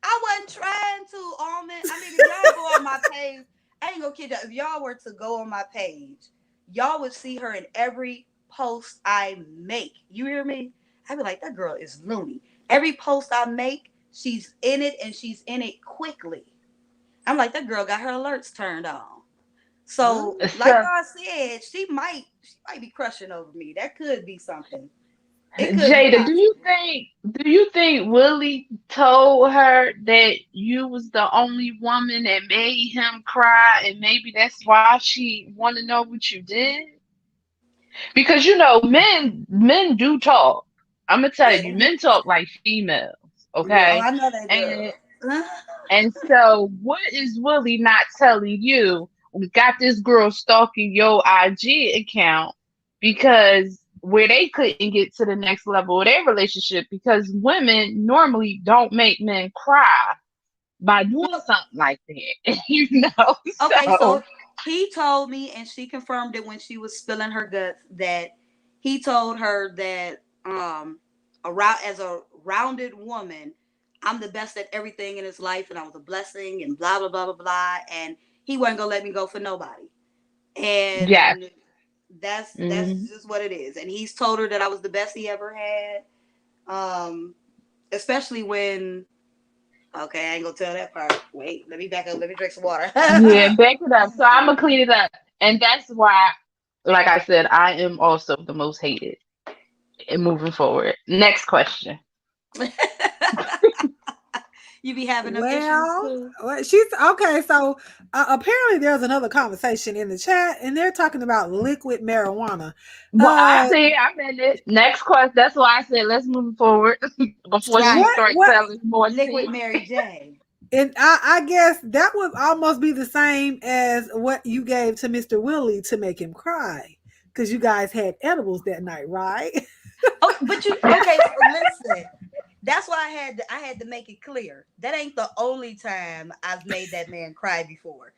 I wasn't trying to, Almond. I mean, if y'all go on my page, I ain't gonna kid y'all. If y'all were to go on my page, y'all would see her in every post I make. You hear me? I'd be like, that girl is loony. Every post I make, she's in it and she's in it quickly. I'm like, that girl got her alerts turned on. So, Oh, like So, I said, she might be crushing over me. That could be something. It could be Jada, possible. do you think Willie told her that you was the only woman that made him cry, and maybe that's why she want to know what you did? Because men do talk. I'm gonna tell Yeah, you, they do. men talk like females, Yeah, oh, okay? I know they And do. and so, what is Willie not telling you? We got this girl stalking your IG account because where they couldn't get to the next level of their relationship because women normally don't make men cry by doing Well, something like that, you know? okay, so So, he told me, and she confirmed it when she was spilling her guts, that he told her that around as a rounded woman, I'm the best at everything in his life, and I was a blessing, and blah blah blah blah blah, and he wasn't gonna let me go for nobody, yes. and that's Hmm. just what it is. And he's told her that I was the best he ever had, especially when. Okay, I ain't gonna tell that part. Wait, let me back up. Let me drink some water. Yeah, back it up. So I'm gonna clean it up. And that's why, like I said, I am also the most hated in moving forward. Next question. You be having them issues well, too. she's okay. So apparently, there's another conversation in the chat, and they're talking about liquid marijuana. Well, I Uh, see. I'm in it. Next question. That's why I said let's move forward before she Right. starts what telling more Liquid tea. Mary J. And I guess that would almost be the same as what you gave to Mr. Willie to make him cry. Because you guys had edibles that night, right? Oh, but you okay? So listen, that's why I had to make it clear that ain't the only time I've made that man cry before.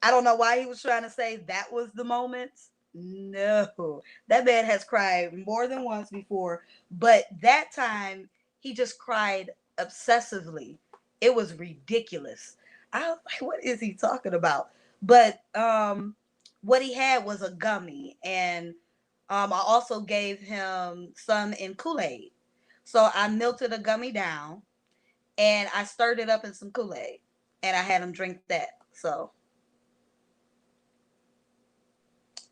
I don't know why he was trying to say that was the moment. No, that man has cried more than once before, but that time he just cried obsessively. It was ridiculous. I was like, what is he talking about? But what he had was a gummy, and I also gave him some in Kool Aid. So I melted a gummy down, and I stirred it up in some Kool-Aid, and I had him drink that. So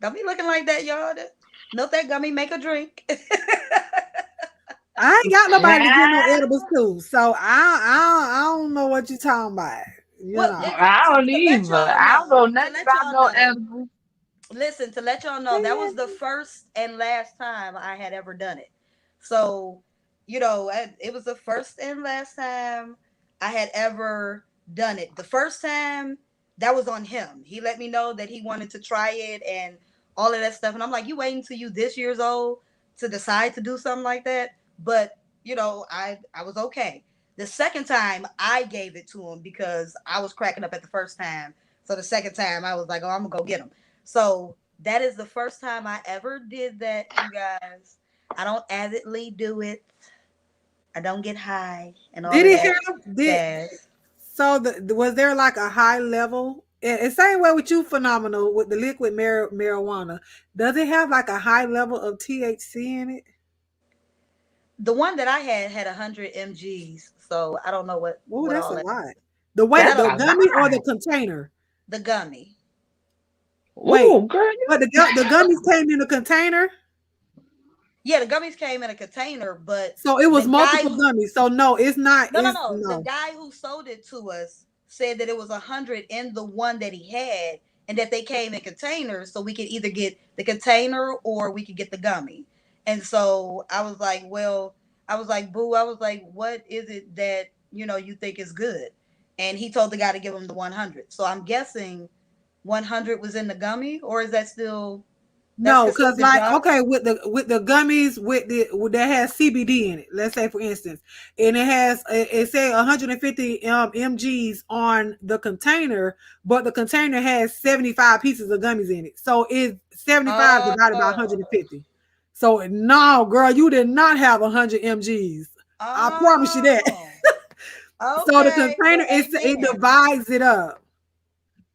don't be looking like that, y'all. Note that gummy make a drink. I ain't got nobody to get no Nah, edibles to, so I don't know what you talking about. You Well, know. I don't to let either. y'all I don't know know, nothing about no edibles. listen, to let y'all know, that was the first and last time I had ever done it. So, it was the first and last time I had ever done it. The first time, that was on him. He let me know that he wanted to try it and all of that stuff. And I'm like, you waiting till you this year's old to decide to do something like that? But, I was okay. The second time I gave it to him because I was cracking up at the first time. So the second time I was like, oh, I'm gonna go get him. So that is the first time I ever did that, you guys. I don't avidly do it. I don't get high and all Did of it that have did jazz. so was there like a high level? And same way with you, phenomenal with the liquid marijuana. Does it have like a high level of THC in it? The one that I had 100 mg's, so I don't know what Oh, what that's all a that. lot. The But way I That's don't the a gummy or the lot. container? the gummy. Wait, Ooh, girl, but the gummies came in a container, Yeah, the gummies came in a container, but so it the was guy multiple who gummies. So no, it's not. no, no, It's no. The no. guy who sold it to us said that it was 100 in the one that he had, and that they came in containers, so we could either get the container or we could get the gummy. And so I was like, well, I was like, boo, I was like, what is it that you think is good? And he told the guy to give him the 100. So I'm guessing 100 was in the gummy, or is that still that's No, considered cause the like jar? okay, with the gummies that has CBD in it. Let's say for instance, and it say 150 mg's on the container, but the container has 75 pieces of gummies in it. So it's 75 divided by Oh, 150. So no, girl, you did not have 100 mg's. I promise you that. oh, So the okay. container Well, it amen. divides it up.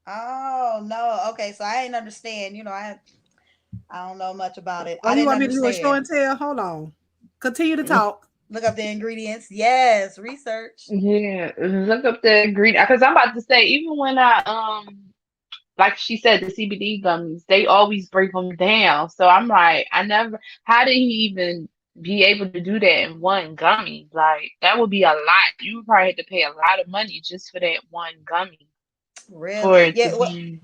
Oh no. Okay, so I didn't understand. I don't know much about it. Oh, I you didn't want me to do a show understand. and tell? Hold on. Continue to talk. Look up the ingredients. Yes, research. yeah. Look up the ingredient because I'm about to say even when like she said, the CBD gummies, they always break them down. So I'm like, I never. How did he even be able to do that in one gummy? Like that would be a lot. You would probably have to pay a lot of money just for that one gummy for Really? it to Yeah. Well, be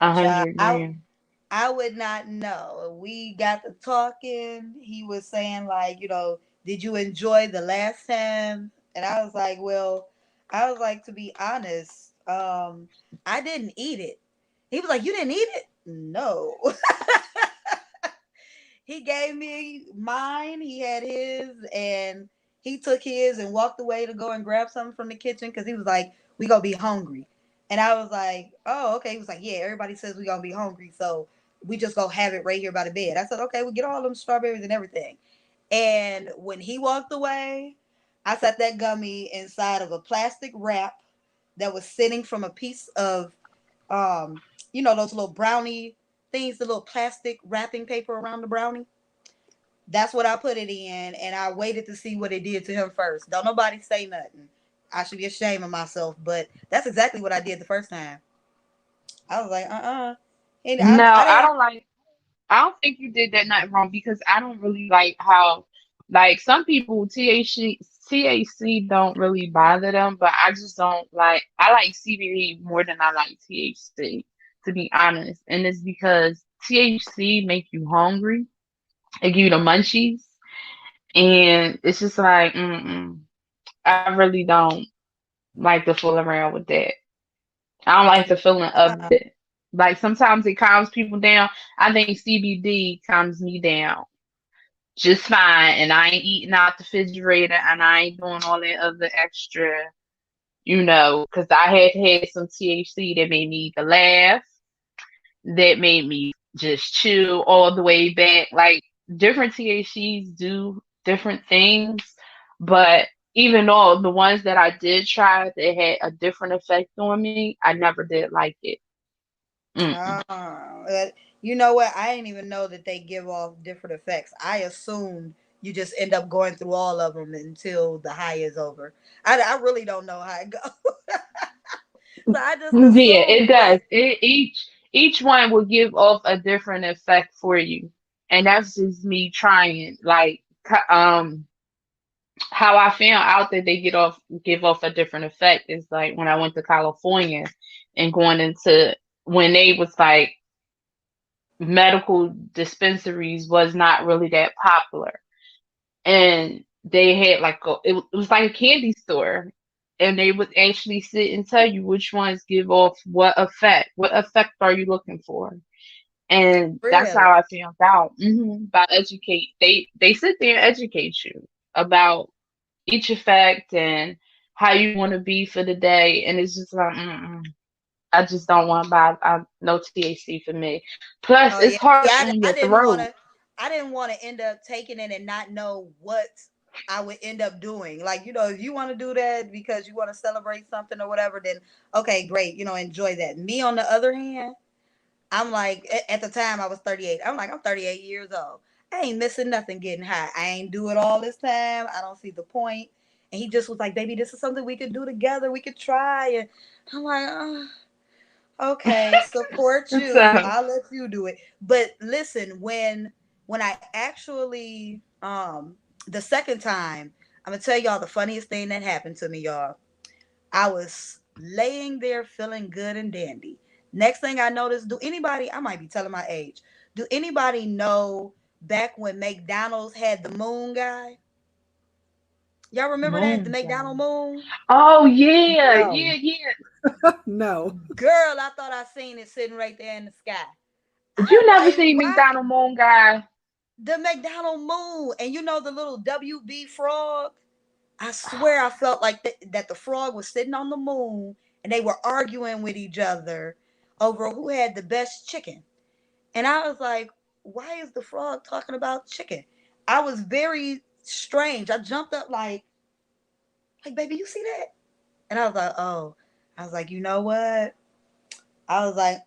a child, hundred grand. I would not know. We got to talking. He was saying like, did you enjoy the last time? And I was like, well, I was like, to be honest, I didn't eat it. He was like, you didn't eat it? No. He gave me mine. He had his, and he took his and walked away to go and grab something from the kitchen because he was like, "We gonna be hungry," and I was like, "Oh, okay." He was like, "Yeah, everybody says we gonna be hungry, so we just gonna have it right here by the bed." I said, "Okay, we get all them strawberries and everything." And when he walked away, I set that gummy inside of a plastic wrap that was sitting from a piece of, um, those little brownie things, the little plastic wrapping paper around the brownie. That's what I put it in, and I waited to see what it did to him first. Don't nobody say nothing. I should be ashamed of myself, but that's exactly what I did the first time. I was like, and No, I I didn't. don't like. I don't think you did that nothing wrong because I don't really like how, like some people THC don't really bother them, but I just don't like. I like CBD more than I like THC, to be honest, and it's because THC make you hungry, it give you the munchies, and it's just like, I really don't like to fool around with that. I don't like the feeling of Uh, it. Like sometimes it calms people down. I think CBD calms me down just fine, and I ain't eating out the refrigerator, and I ain't doing all that other extra, because I had some THC that made me either laugh, that made me just chill all the way back. Like different THCs do different things, but even though the ones that I did try that had a different effect on me, I never did like it. Mm-mm. you know what? I didn't even know that they give off different effects. I assumed you just end up going through all of them until the high is over. I really don't know how it goes. So I just Yeah, assume it does. like, Each one will give off a different effect for you, and that's just me trying. Like, how I found out that they give off a different effect is like when I went to California and going into when they was like medical dispensaries was not really that popular, and they had like it was like a candy store, and they would actually sit and tell you which ones give off what effect are you looking for, and that's really? how I found out. By educate they sit there and educate you about each effect and how you want to be for the day, and it's just like I just don't want to buy no THC for me. Plus, Oh it's yeah. See, harsh on your throat. I didn't want to end up taking it and not know what I would end up doing. Like, if you want to do that because you want to celebrate something or whatever, then okay, great. Enjoy that. Me on the other hand, I'm like, at the time I was 38. I'm like, I'm 38 years old. I ain't missing nothing getting high. I ain't do it all this time. I don't see the point. And he just was like, baby, this is something we could do together. We could try. And I'm like, okay, support you. So, I'll let you do it. But listen, when I actually the second time, I'm gonna tell y'all the funniest thing that happened to me, y'all. I was laying there feeling good and dandy. Next thing I noticed, do anybody, I might be telling my age, do anybody know back when McDonald's had the moon guy? Y'all remember that? The moon. McDonald moon? Oh yeah, No, yeah, yeah. no. Girl, I thought I seen it sitting right there in the sky. You I'm never like, seen why McDonald moon guy? the McDonald moon? And the little WB frog? I swear I felt like that the frog was sitting on the moon and they were arguing with each other over who had the best chicken. And I was like, why is the frog talking about chicken? I was very strange. I jumped up like, baby, you see that? And I was like, oh. I was like, you know what? I was like,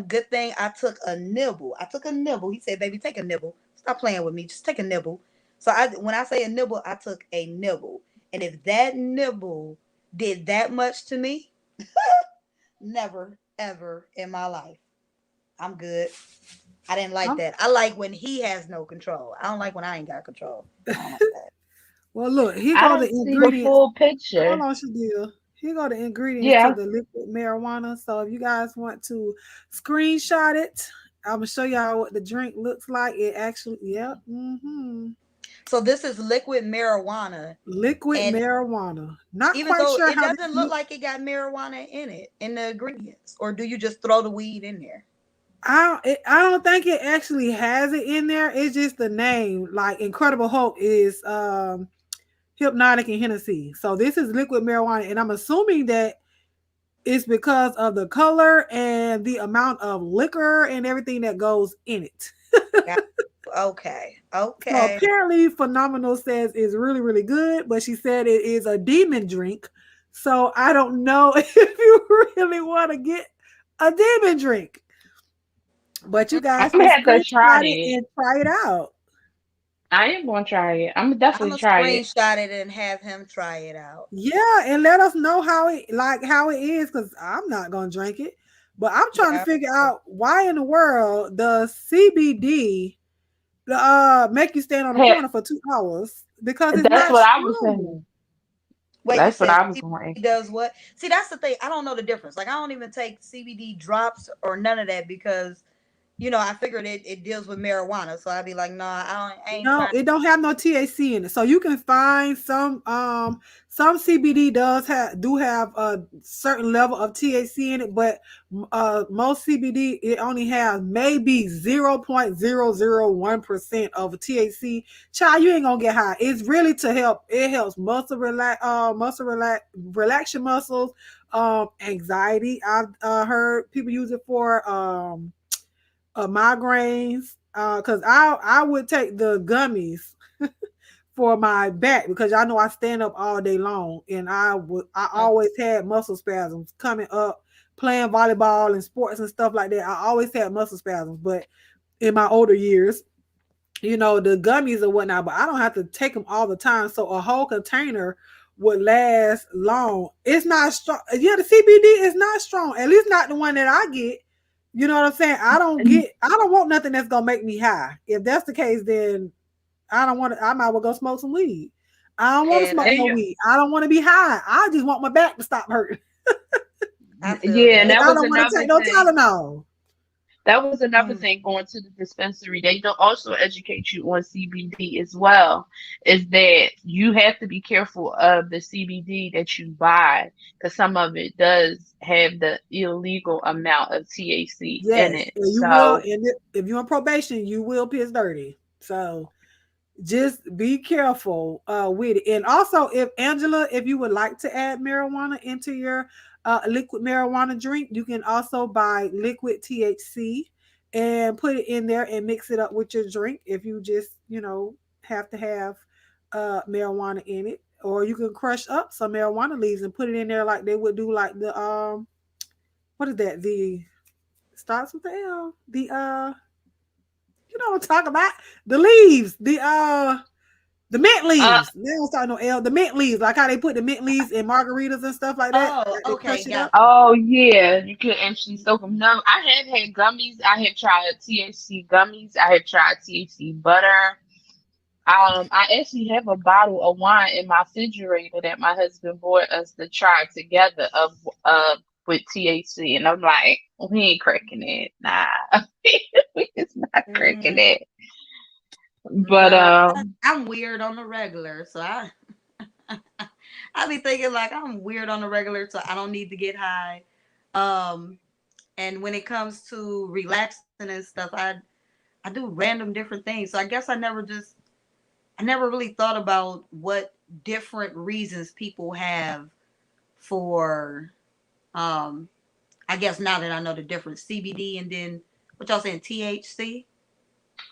good thing I took a nibble. I took a nibble. He said, baby, take a nibble. Stop playing with me. Just take a nibble. So when I say a nibble, I took a nibble. And if that nibble did that much to me, never, ever in my life. I'm good. I didn't like I'm, that. I like when he has no control. I don't like when I ain't got control. I don't like that. well, look, here I go the don't see the ingredients. full Hold picture. on, Shadia. Here go the ingredients to Yeah, the liquid marijuana. So if you guys want to screenshot it, I'm gonna show y'all what the drink looks like. It actually, yep, So this is liquid marijuana. liquid And marijuana. Not even quite though sure it how this doesn't look look. like it got marijuana in it, in the ingredients, or do you just throw the weed in there? I don't think it actually has it in there. It's just the name. Like Incredible Hulk is hypnotic and Hennessy. So this is liquid marijuana, and I'm assuming that it's because of the color and the amount of liquor and everything that goes in it. Got okay, So okay. apparently, Phenomenal says it's really, really good, but she said it is a demon drink. So I don't know if you really want to get a demon drink, but you I'm guys gonna can have to try screenshot it it. and try it out. I am gonna try it. I'm gonna I'm definitely gonna try it. screenshot it and have him try it out. Yeah, and let us know how it is, because I'm not gonna drink it. But I'm trying to Yeah. figure out why in the world does CBD make you stand on the Hey, corner for 2 hours because it's that's not what I was strong. saying. Wait, you That's what said I was gonna CBD ask. does what? See, that's the thing. I don't know the difference. Like, I don't even take CBD drops or none of that because, I figured it deals with marijuana. So I'd be like, nah, I ain't No, trying. it don't have no THC in it. So you can find some CBD do have a certain level of THC in it, but most CBD it only has maybe 0.001% of THC. Child, you ain't gonna get high. It's really to help. It helps relax your muscles, anxiety. I've heard people use it for migraines, because I would take the gummies for my back because y'all know I stand up all day long, and I always had muscle spasms coming up playing volleyball and sports and stuff like that. I always had muscle spasms, but in my older years, the gummies or whatnot, but I don't have to take them all the time. So a whole container would last long. It's not strong. Yeah, the CBD is not strong. At least not the one that I get. You know what I'm saying? I don't want nothing that's gonna make me high. If that's the case, then I don't want to. I might well go smoke some weed. I don't want to Yeah, smoke no weed. I don't want to be high. I just want my back to stop hurting. I feel Yeah, and that. And that I was don't want to another take no thing. Tylenol. That was another Mm. thing going to the dispensary. They don't also educate you on CBD as well. Is that you have to be careful of the CBD that you buy because some of it does have the illegal amount of THC in Yes, it. and you will. So And if you're on probation, you will piss dirty. So just be careful with it. And also, if Angela, if you would like to add marijuana into your liquid marijuana drink, you can also buy liquid THC and put it in there and mix it up with your drink. If you just have to have marijuana in it, or you can crush up some marijuana leaves and put it in there like they would do like the what is that, the starts with the L, the what I'm talking about, the leaves, the mint uh leaves. They don't start no L. The mint leaves, like how they put the mint leaves in margaritas and stuff like that. Oh, Like they okay, crush it up. gotcha. oh yeah, you can actually soak them. No, I have had gummies. I have tried THC gummies. I have tried THC butter. I actually have a bottle of wine in my refrigerator that my husband bought us to try together of with THC, and I'm like, we ain't cracking it, nah, we just not cracking Mm, it. But no, I'm weird on the regular, so I be thinking like I'm weird on the regular, so I don't need to get high. Um, and when it comes to relaxing and stuff, I do random different things. So I never really thought about what different reasons people have for um I guess now that I know the difference, CBD and then what y'all saying, THC?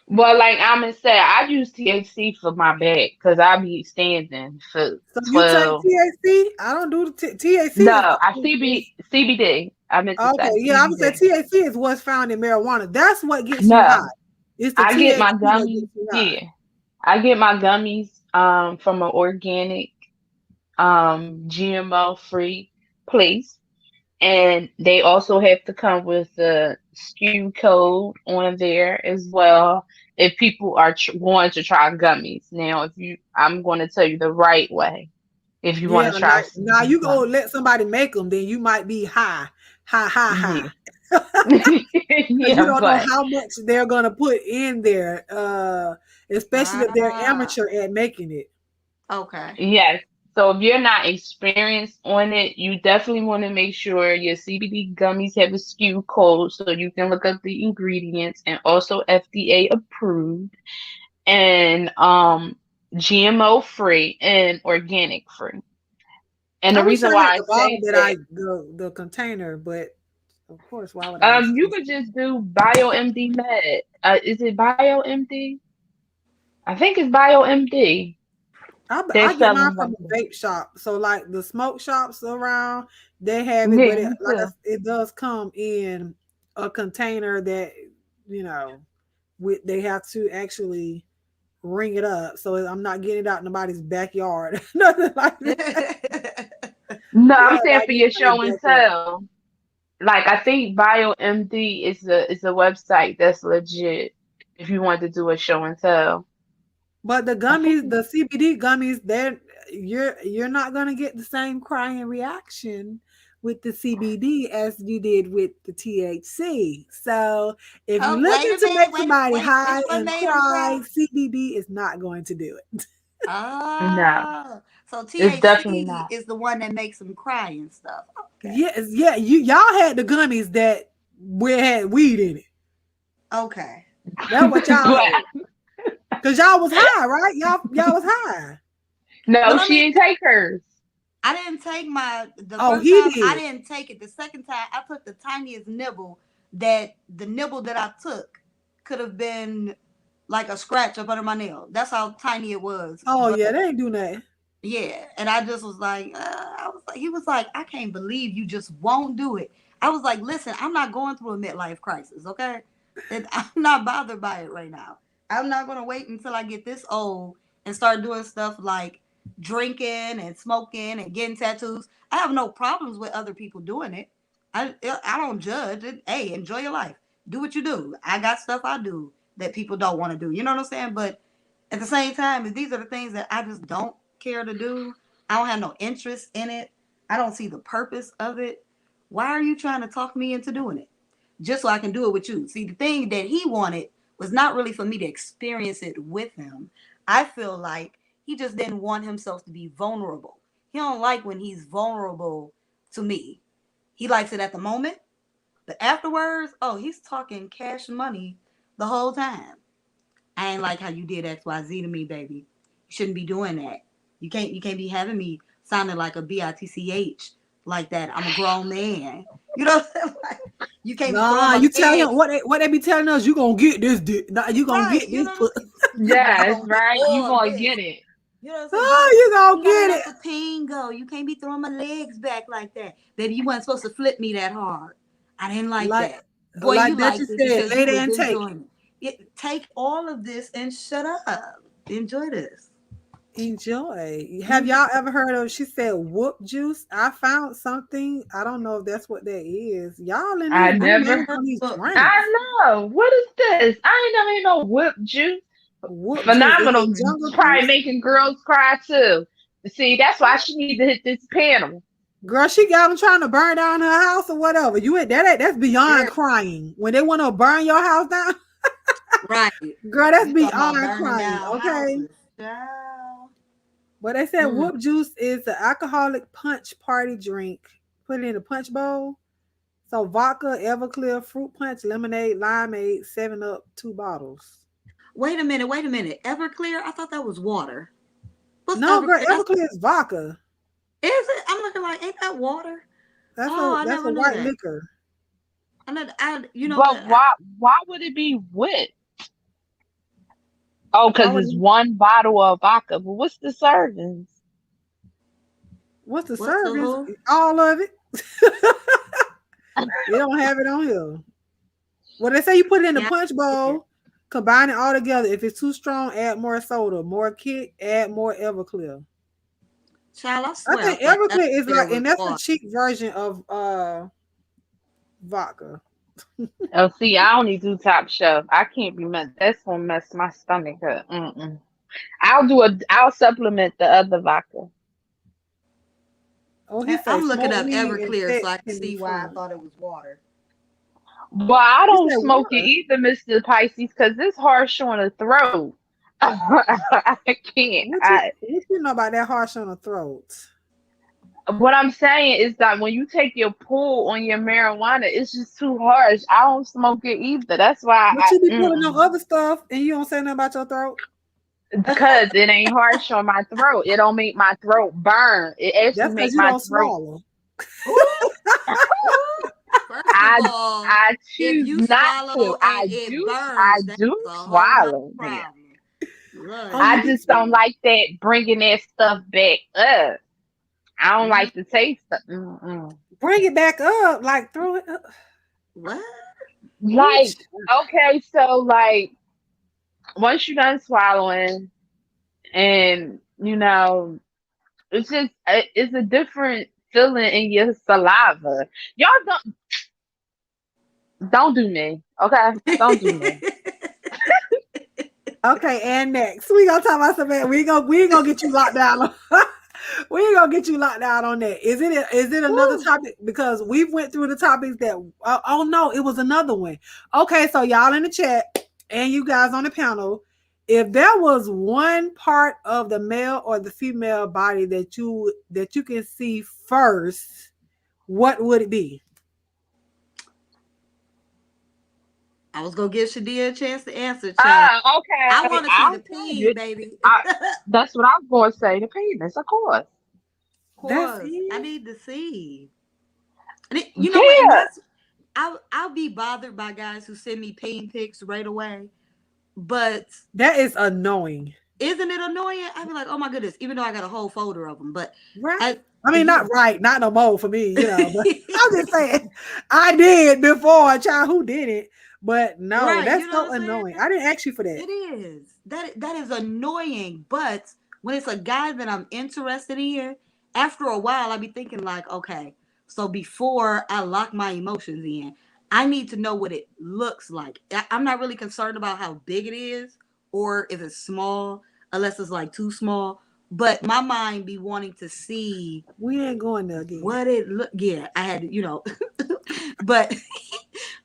well, like I'm say, I use THC for my back because I be standing for So you take 12. THC? I don't do the THC No, is, CBD. I meant to okay. say Yeah, I would say CBD. THC is what's found in marijuana. That's what gets you high. No, It's the I get my THC that gummies. gets you high. Yeah, I get my gummies from an organic GMO free place, and they also have to come with a SKU code on there as well. If people are going to try gummies, now if you, I'm going to tell you the right way. If you want Yeah, to try now CBD you go gummies, let somebody make them, then you might be high, high, high, yeah, high. Because you yeah, don't know but how much they're gonna put in there, especially if they're Ah, amateur at making it. okay. yes. So if you're not experienced on it, you definitely want to make sure your CBD gummies have a SKU code so you can look up the ingredients, and also FDA approved and GMO free and organic free. And I the wish reason I had why I the bottle say that that, the container, but of course, why would I ask you you? could just do BioMD Med. Is it BioMD? I think it's BioMD. They're I get mine selling from right a there. vape shop. So like the smoke shops around, they have it, Yeah, but me too. it does come in a container that you know they have to actually ring it up. So I'm not getting it out in nobody's backyard, nothing like that. No, Yeah, I'm saying like for in your somebody's show and backyard. tell. Like I think BioMD is a website that's legit if you want to do a show and tell. But the I think gummies, the CBD gummies, you're not gonna get the same crying reaction with the CBD as you did with the THC. So if you're Oh, wait looking a to minute. make Wait, somebody wait. high Which one and made them cry, cry? CBD is not going to do it. no, Oh, so it's definitely THC not. is the one that makes them cry and stuff. Okay. Yes, yeah, y'all had the gummies that we had weed in it. Okay. That's what y'all had. But Cause y'all was high, right? Y'all was high. no, Well, let she me. didn't take hers. I didn't take the Oh, first he time. I did. didn't take it. The second time, I took the tiniest nibble. That the nibble that I took could have been like a scratch up under my nail. That's how tiny it was. Oh But yeah, they ain't do nothing. yeah, and I just was like, he was like, I can't believe you just won't do it. I was like, listen, I'm not going through a midlife crisis, okay? And I'm not bothered by it right now. I'm not gonna wait until I get this old and start doing stuff like drinking and smoking and getting tattoos. I have no problems with other people doing it. I don't judge it. Hey, enjoy your life. Do what you do. I got stuff I do that people don't want to do. You know what I'm saying? But at the same time, if these are the things that I just don't care to do, I don't have no interest in it. I don't see the purpose of it. Why are you trying to talk me into doing it? Just so I can do it with you. See, the thing that he wanted was not really for me to experience it with him. I feel like he just didn't want himself to be vulnerable. He don't like when he's vulnerable to me. He likes it at the moment, but afterwards, oh, he's talking cash money the whole time. I ain't like how you did XYZ to me, baby. You shouldn't be doing that. You can't be having me sounding like a bitch like that. I'm a grown man. You know what I'm saying? Like, you can't be Nah, throwing you my tell him legs. what they be telling us. You gonna get this dick. Nah, you gonna Right, get you this. know what I'm saying? You Yes, gonna get right. You all of gonna this. get it. You know what I'm saying? Oh, you You gonna gotta get let it. the pain go. You can't be throwing my legs back like that. Baby, you weren't supposed to flip me that hard. I didn't like Like that. Boy, you Duchess liked it said, because lay you there was and take. enjoying it. Take all of this and shut up. Enjoy this. Enjoy. Have Mhm. y'all ever heard of? She said, "Whoop juice." I found something. I don't know if that's what that is. Y'all in I these new never. names on these But drinks. I know. What is this? I ain't never heard no whip juice. Whoop juice. Is Phenomenal. it jungle Probably juice? making girls cry too. See, that's why she need to hit this panel. Girl, she got them trying to burn down her house or whatever. You ain't that's beyond girl, crying. When they want to burn your house down, right. girl, that's You talking about beyond burning crying. down Okay. houses. Child. But they said Mm. whoop juice is the alcoholic punch party drink. Put it in a punch bowl. So vodka, Everclear, fruit punch, lemonade, limeade, 7 Up, 2 bottles. Wait a minute. Wait a minute. Everclear? I thought that was water. What's No, girl, Everclear? Everclear is vodka. Is it? I'm looking like, ain't that water? Oh, I That's never a knew white that. liquor. You know But what? why would it be whip? Oh, Why because would it's it, one bottle of vodka. But what's the servings? what's the What's the service? who? All of it. It don't have it on here. Well, they say you put it in the Yeah. punch bowl, combine it all together. If it's too strong, add more soda. More kick, add more Everclear. Child, I I swear I think thought Everclear is Everclear like, was and that's a water. cheap version of vodka. Oh, see, I only do top shelf. I can't be messed. That's gonna mess my stomach up. Mm-mm. I'll supplement the other vodka. Oh, he say I'm looking smoke up weed and Everclear so sex I can can be see why I fun. thought it was water. Well, I He don't said smoke it what? either, Mr. Pisces, because it's harsh on the throat. I can't. What you know about that harsh on the throat? What I'm saying is that when you take your pull on your marijuana, it's just too harsh. I don't smoke it either. That's why But you be putting on mm-mm. other stuff and you don't say nothing about your throat. Because it ain't harsh on my throat. It don't make my throat burn. It actually That's because make you my don't throat. swallow. Ooh, ooh. First of I all, I if choose you not to. swallow and it I burns, that's do a whole nother swallow. Yeah. problem. Oh, Lord you I do just Jesus. don't swallow. like that bringing that stuff back up. I don't Mm, like the taste of mm-mm. Bring it back up, like throw it up. what? Ooh, Like, okay, so like once you're done swallowing and it's just it's a different feeling in your saliva. Y'all don't do me, okay? Don't do me. okay, and next we gonna talk about something. We ain't gonna get you locked down. We ain't gonna get you locked down on that. Is it another Woo. topic? Because we went through the topics that. Oh no, it was another one. Okay, so y'all in the chat and you guys on the panel, if there was one part of the male or the female body that you can see first, what would it be? I was gonna give Shadia a chance to answer, child. I Okay. want to see I'll the tell peen, you. baby. I, that's what I was going to say. The penis, of course. Of That's course, I it. need to see. You know what? And Yeah. that's I'll be bothered by guys who send me pain pics right away. But That is annoying, isn't it annoying? I'd be like, oh my goodness, even though I got a whole folder of them. But right? I, I mean, yeah. not right, not no more for me, but I'm just saying, I did before, child. Who did it? But no, Right. that's You know so what I'm saying? annoying. I didn't ask you for that. It is. That is annoying. But when it's a guy that I'm interested in, after a while I be thinking like, okay, so before I lock my emotions in, I need to know what it looks like. I'm not really concerned about how big it is or if it's small, unless it's like too small. But my mind be wanting to see We ain't going there again. what it look. Yeah, I had, but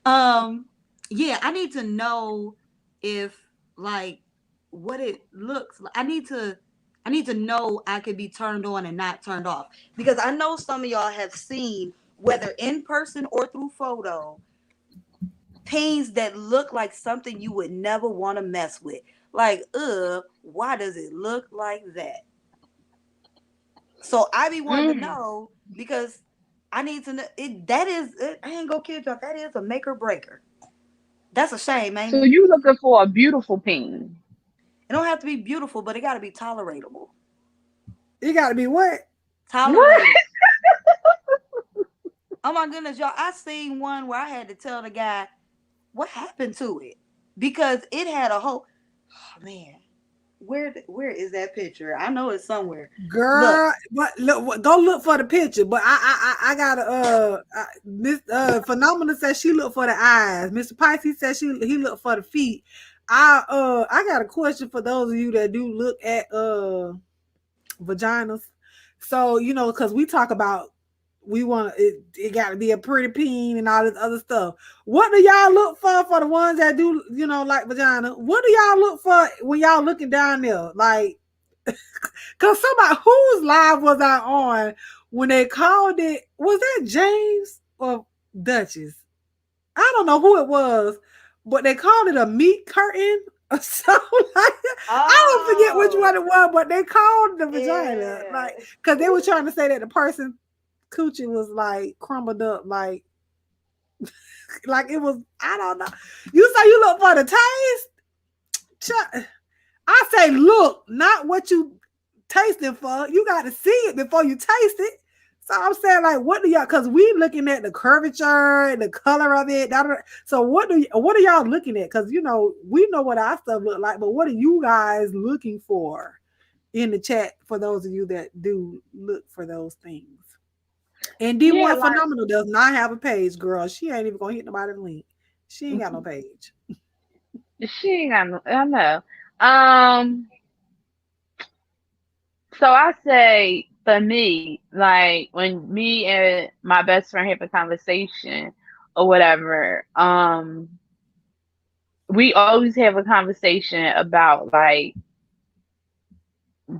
um, yeah, I need to know if like what it looks like. I need to know I could be turned on and not turned off because I know some of y'all have seen whether in person or through photo pains that look like something you would never want to mess with. Like, why does it look like that? So I be wanting to Mm. know because I need to know it. That is, I ain't gonna kid y'all. That is a make or breaker. That's a shame, ain't So it? you looking for a beautiful peen? It don't have to be beautiful, but it got to be tolerable. You gotta be what? What? Tolerable. Oh my goodness, y'all! I seen one where I had to tell the guy what happened to it because it had a whole. Oh man, where is that picture? I know it's somewhere. Look, Girl, but look, go look for the picture. But I gotta Miss Phenomena says she looked for the eyes. Mr. Pisces says he looked for the feet. I got a question for those of you that do look at vaginas. So because we talk about we want it got to be a pretty peen and all this other stuff. What do y'all look for the ones that do like vagina? What do y'all look for when y'all looking down there like? Cause somebody whose live was I on when they called it? Was that James or Duchess? I don't know who it was, but they called it a meat curtain or something like that. I don't forget which oh one it was, but they called the vagina yeah, like because they were trying to say that the person coochie was like crumbled up, like it was. I don't know. You say you look for the taste. I say look, not what you tasting for. You got to see it before you taste it. So I'm saying, like, what do y'all? Because we looking at the curvature and the color of it. So what are y'all looking at? Because we know what our stuff look like, but what are you guys looking for in the chat for those of you that do look for those things? And Yeah, D1 like Phenomenal does not have a page, girl. She ain't even gonna hit nobody link. She ain't got no page. she ain't got no. I know. Um. So I say for me, like when me and my best friend have a conversation or whatever, we always have a conversation about like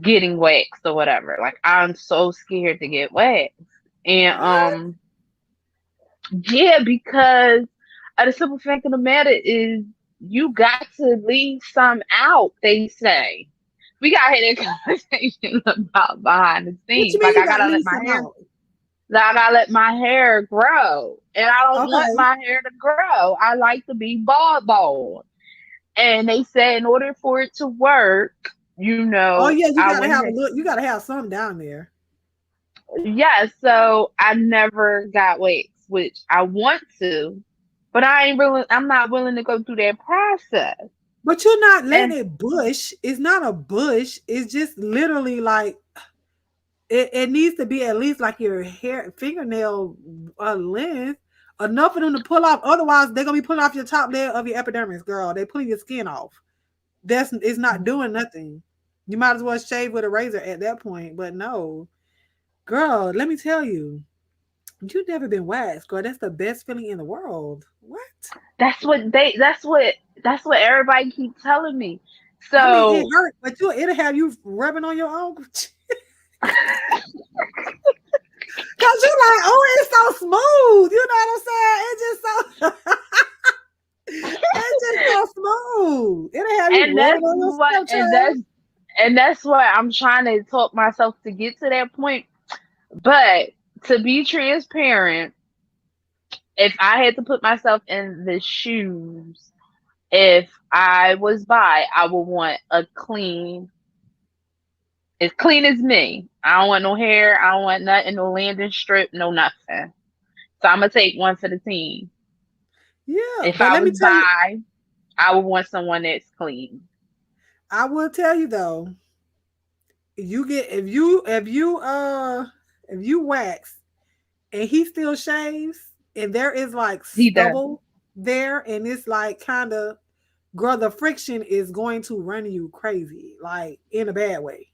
getting waxed or whatever. Like I'm so scared to get waxed. And What? yeah, because the simple fact of the matter is you got to leave some out, they say. We gotta have that conversation about behind the What you scenes. mean Like you got to leave some out? I gotta let my hair grow. And I don't want Okay. my hair to grow. I like to be bald. And they said in order for it to work, Oh yeah, you I gotta went have a ahead. look. You gotta have something down there. Yeah, so I never got waxed, which I want to, but I'm not willing to go through that process. But you're not letting And it bush. It's not a bush. It's just literally like it needs to be at least like your hair fingernail length enough for them to pull off. Otherwise, they're gonna be pulling off your top layer of your epidermis, girl. They pulling your skin off. It's not doing nothing. You might as well shave with a razor at that point. But no, girl, let me tell you, you've never been waxed, girl. That's the best feeling in the world. What? that's what everybody keep telling me. I mean, it So hurt, but it'll have you rubbing on your own. Cause you're like, oh, it's so smooth. You know what I'm saying? It's just so smooth. It'll have you and rubbing on yourself, child. that's what I'm trying to talk myself to get to that point. But to be transparent, if I had to put myself in the shoes, if I was bi, I would want a as clean as me. I don't want no hair. I don't want nothing, no landing strip, no nothing. So I'm gonna take one for the team. Yeah, If but I let was me tell you, bi, I would want someone that's clean. I will tell you though, you get if you wax and he still shaves and there is like He does. stubble there and it's like kind of girl, the friction is going to run you crazy, like in a bad way.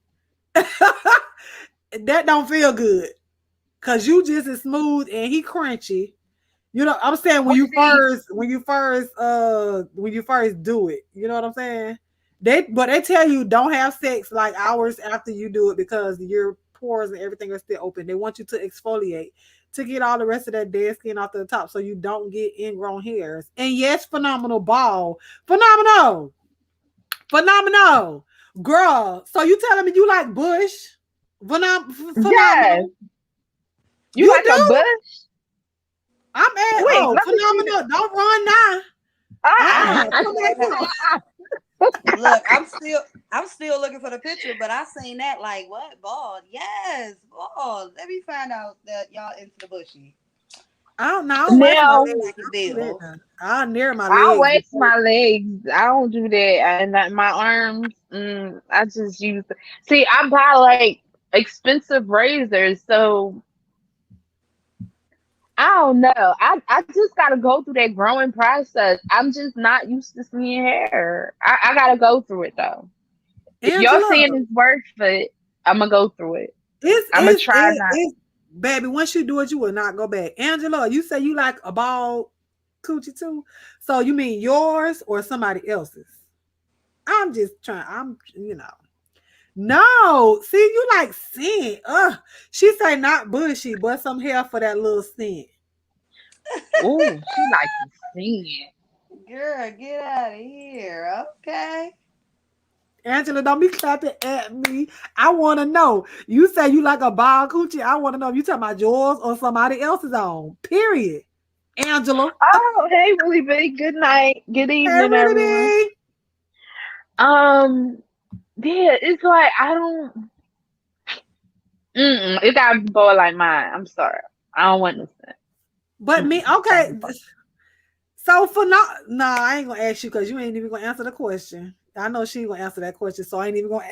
That don't feel good because you just as smooth and he crunchy. You know, I'm saying Well, see, when you first do it, you know what I'm saying? They tell you don't have sex like hours after you do it because your pores and everything are still open. They want you to exfoliate to get all the rest of that dead skin off the top so you don't get ingrown hairs. And yes, phenomenal ball. Phenomenal. Phenomenal. Girl, so you telling me you like Bush? yes, Phenomenal. you You like a do? bush? I'm at Wait, let me see phenomenal. Don't run now. Come back here. Look, I'm still looking for the picture, but I seen that like what bald? Yes, bald. Let me find out that y'all into the bushy. I don't know. I don't wax my Now, legs. Like a I don't do that deal. now. I near my I legs. wax my legs. I don't do that. And like my arms, I just use. See, I buy like expensive razors, so I don't know. I just gotta go through that growing process. I'm just not used to seeing hair. I gotta go through it though. If y'all Angela, saying it's worth it, I'm gonna go through it. it's I'm gonna it's try it, not. it's baby. Once you do it, you will not go back. Angela, you say you like a bald coochie too. So you mean yours or somebody else's? I'm just trying. I'm No, see, you like scent. She say not bushy, but some hair for that little scent. Ooh, she like to sing. Girl, get out of here. Okay. Angela, don't be clapping at me. I want to know. You say you like a bald coochie. I want to know if you talking about yours or somebody else's on. Period. Angela. Oh, hey, Willie B. Good night. Good Hey, evening, Willie everyone. B. Um, yeah, it's like I don't. It gotta be boy like mine. I'm sorry. I don't want this. But me, Gotta okay. be boy. So for not, nah, I ain't gonna ask you because you ain't even gonna answer the question. I know she ain't gonna answer that question, so I ain't even gonna.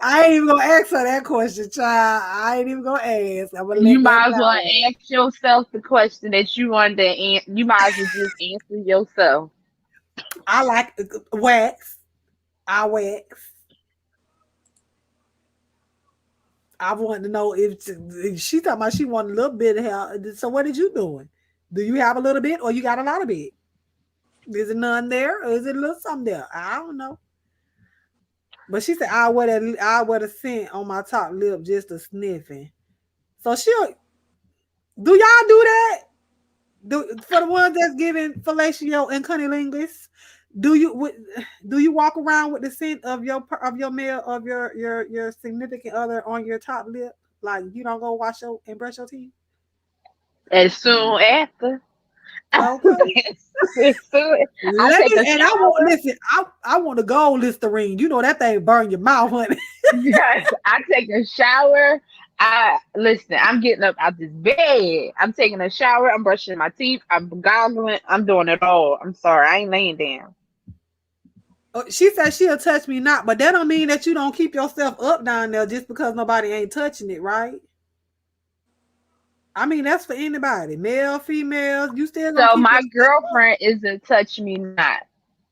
I ain't even gonna ask her that question, child. I ain't even gonna ask. I'm gonna You let that might as well go. ask yourself the question that you want to answer. You might as well just answer yourself. I like wax. I wax. I want to know if she talking about she want a little bit of hair. So what is you doing? Do you have a little bit or you got a lot of it? Is it none there or is it a little something there? I don't know. But she said I wear the scent on my top lip just a sniffing. So she'll do y'all do that? For the ones that's giving fellatio and cunnilingus, do you do you walk around with the scent of your male of your significant other on your top lip? Like you don't go wash your and brush your teeth? As soon after, Okay. as soon, I Let take me a and I want shower. listen. I want a gold Listerine. You know that thing burn your mouth, honey. Yes, I take a shower. I listen. I'm getting up out this bed. I'm taking a shower. I'm brushing my teeth. I'm goggling. I'm doing it all. I'm sorry. I ain't laying down. She said she'll touch me not, but that don't mean that you don't keep yourself up down there just because nobody ain't touching it, right? I mean that's for anybody, male, female. You still gonna So keep my yourself up. girlfriend is a touch me not.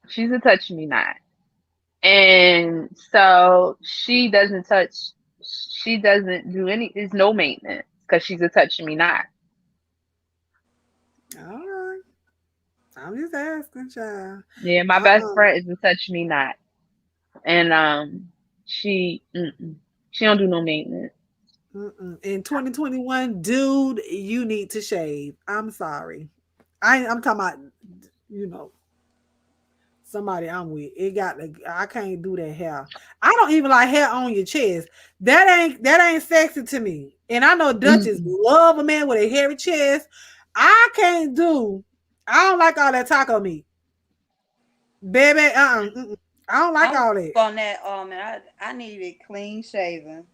She's a touch me not. And so she doesn't touch, she doesn't do any, there's no maintenance because she's a touch me not. All right. I'm just asking, child. Yeah, my best Uh-uh. friend is a touch me not. And she don't do no maintenance. Mm-mm. In 2021, dude, you need to shave. I'm sorry. I'm talking about, you know, somebody I'm with. I can't do that hair. I don't even like hair on your chest. That ain't sexy to me. And I know Duchess Mm-mm. love a man with a hairy chest. I can't do. I don't like all that taco meat, baby. Mm-mm. I don't like I'm all that. on that. Man, I need it clean shaven.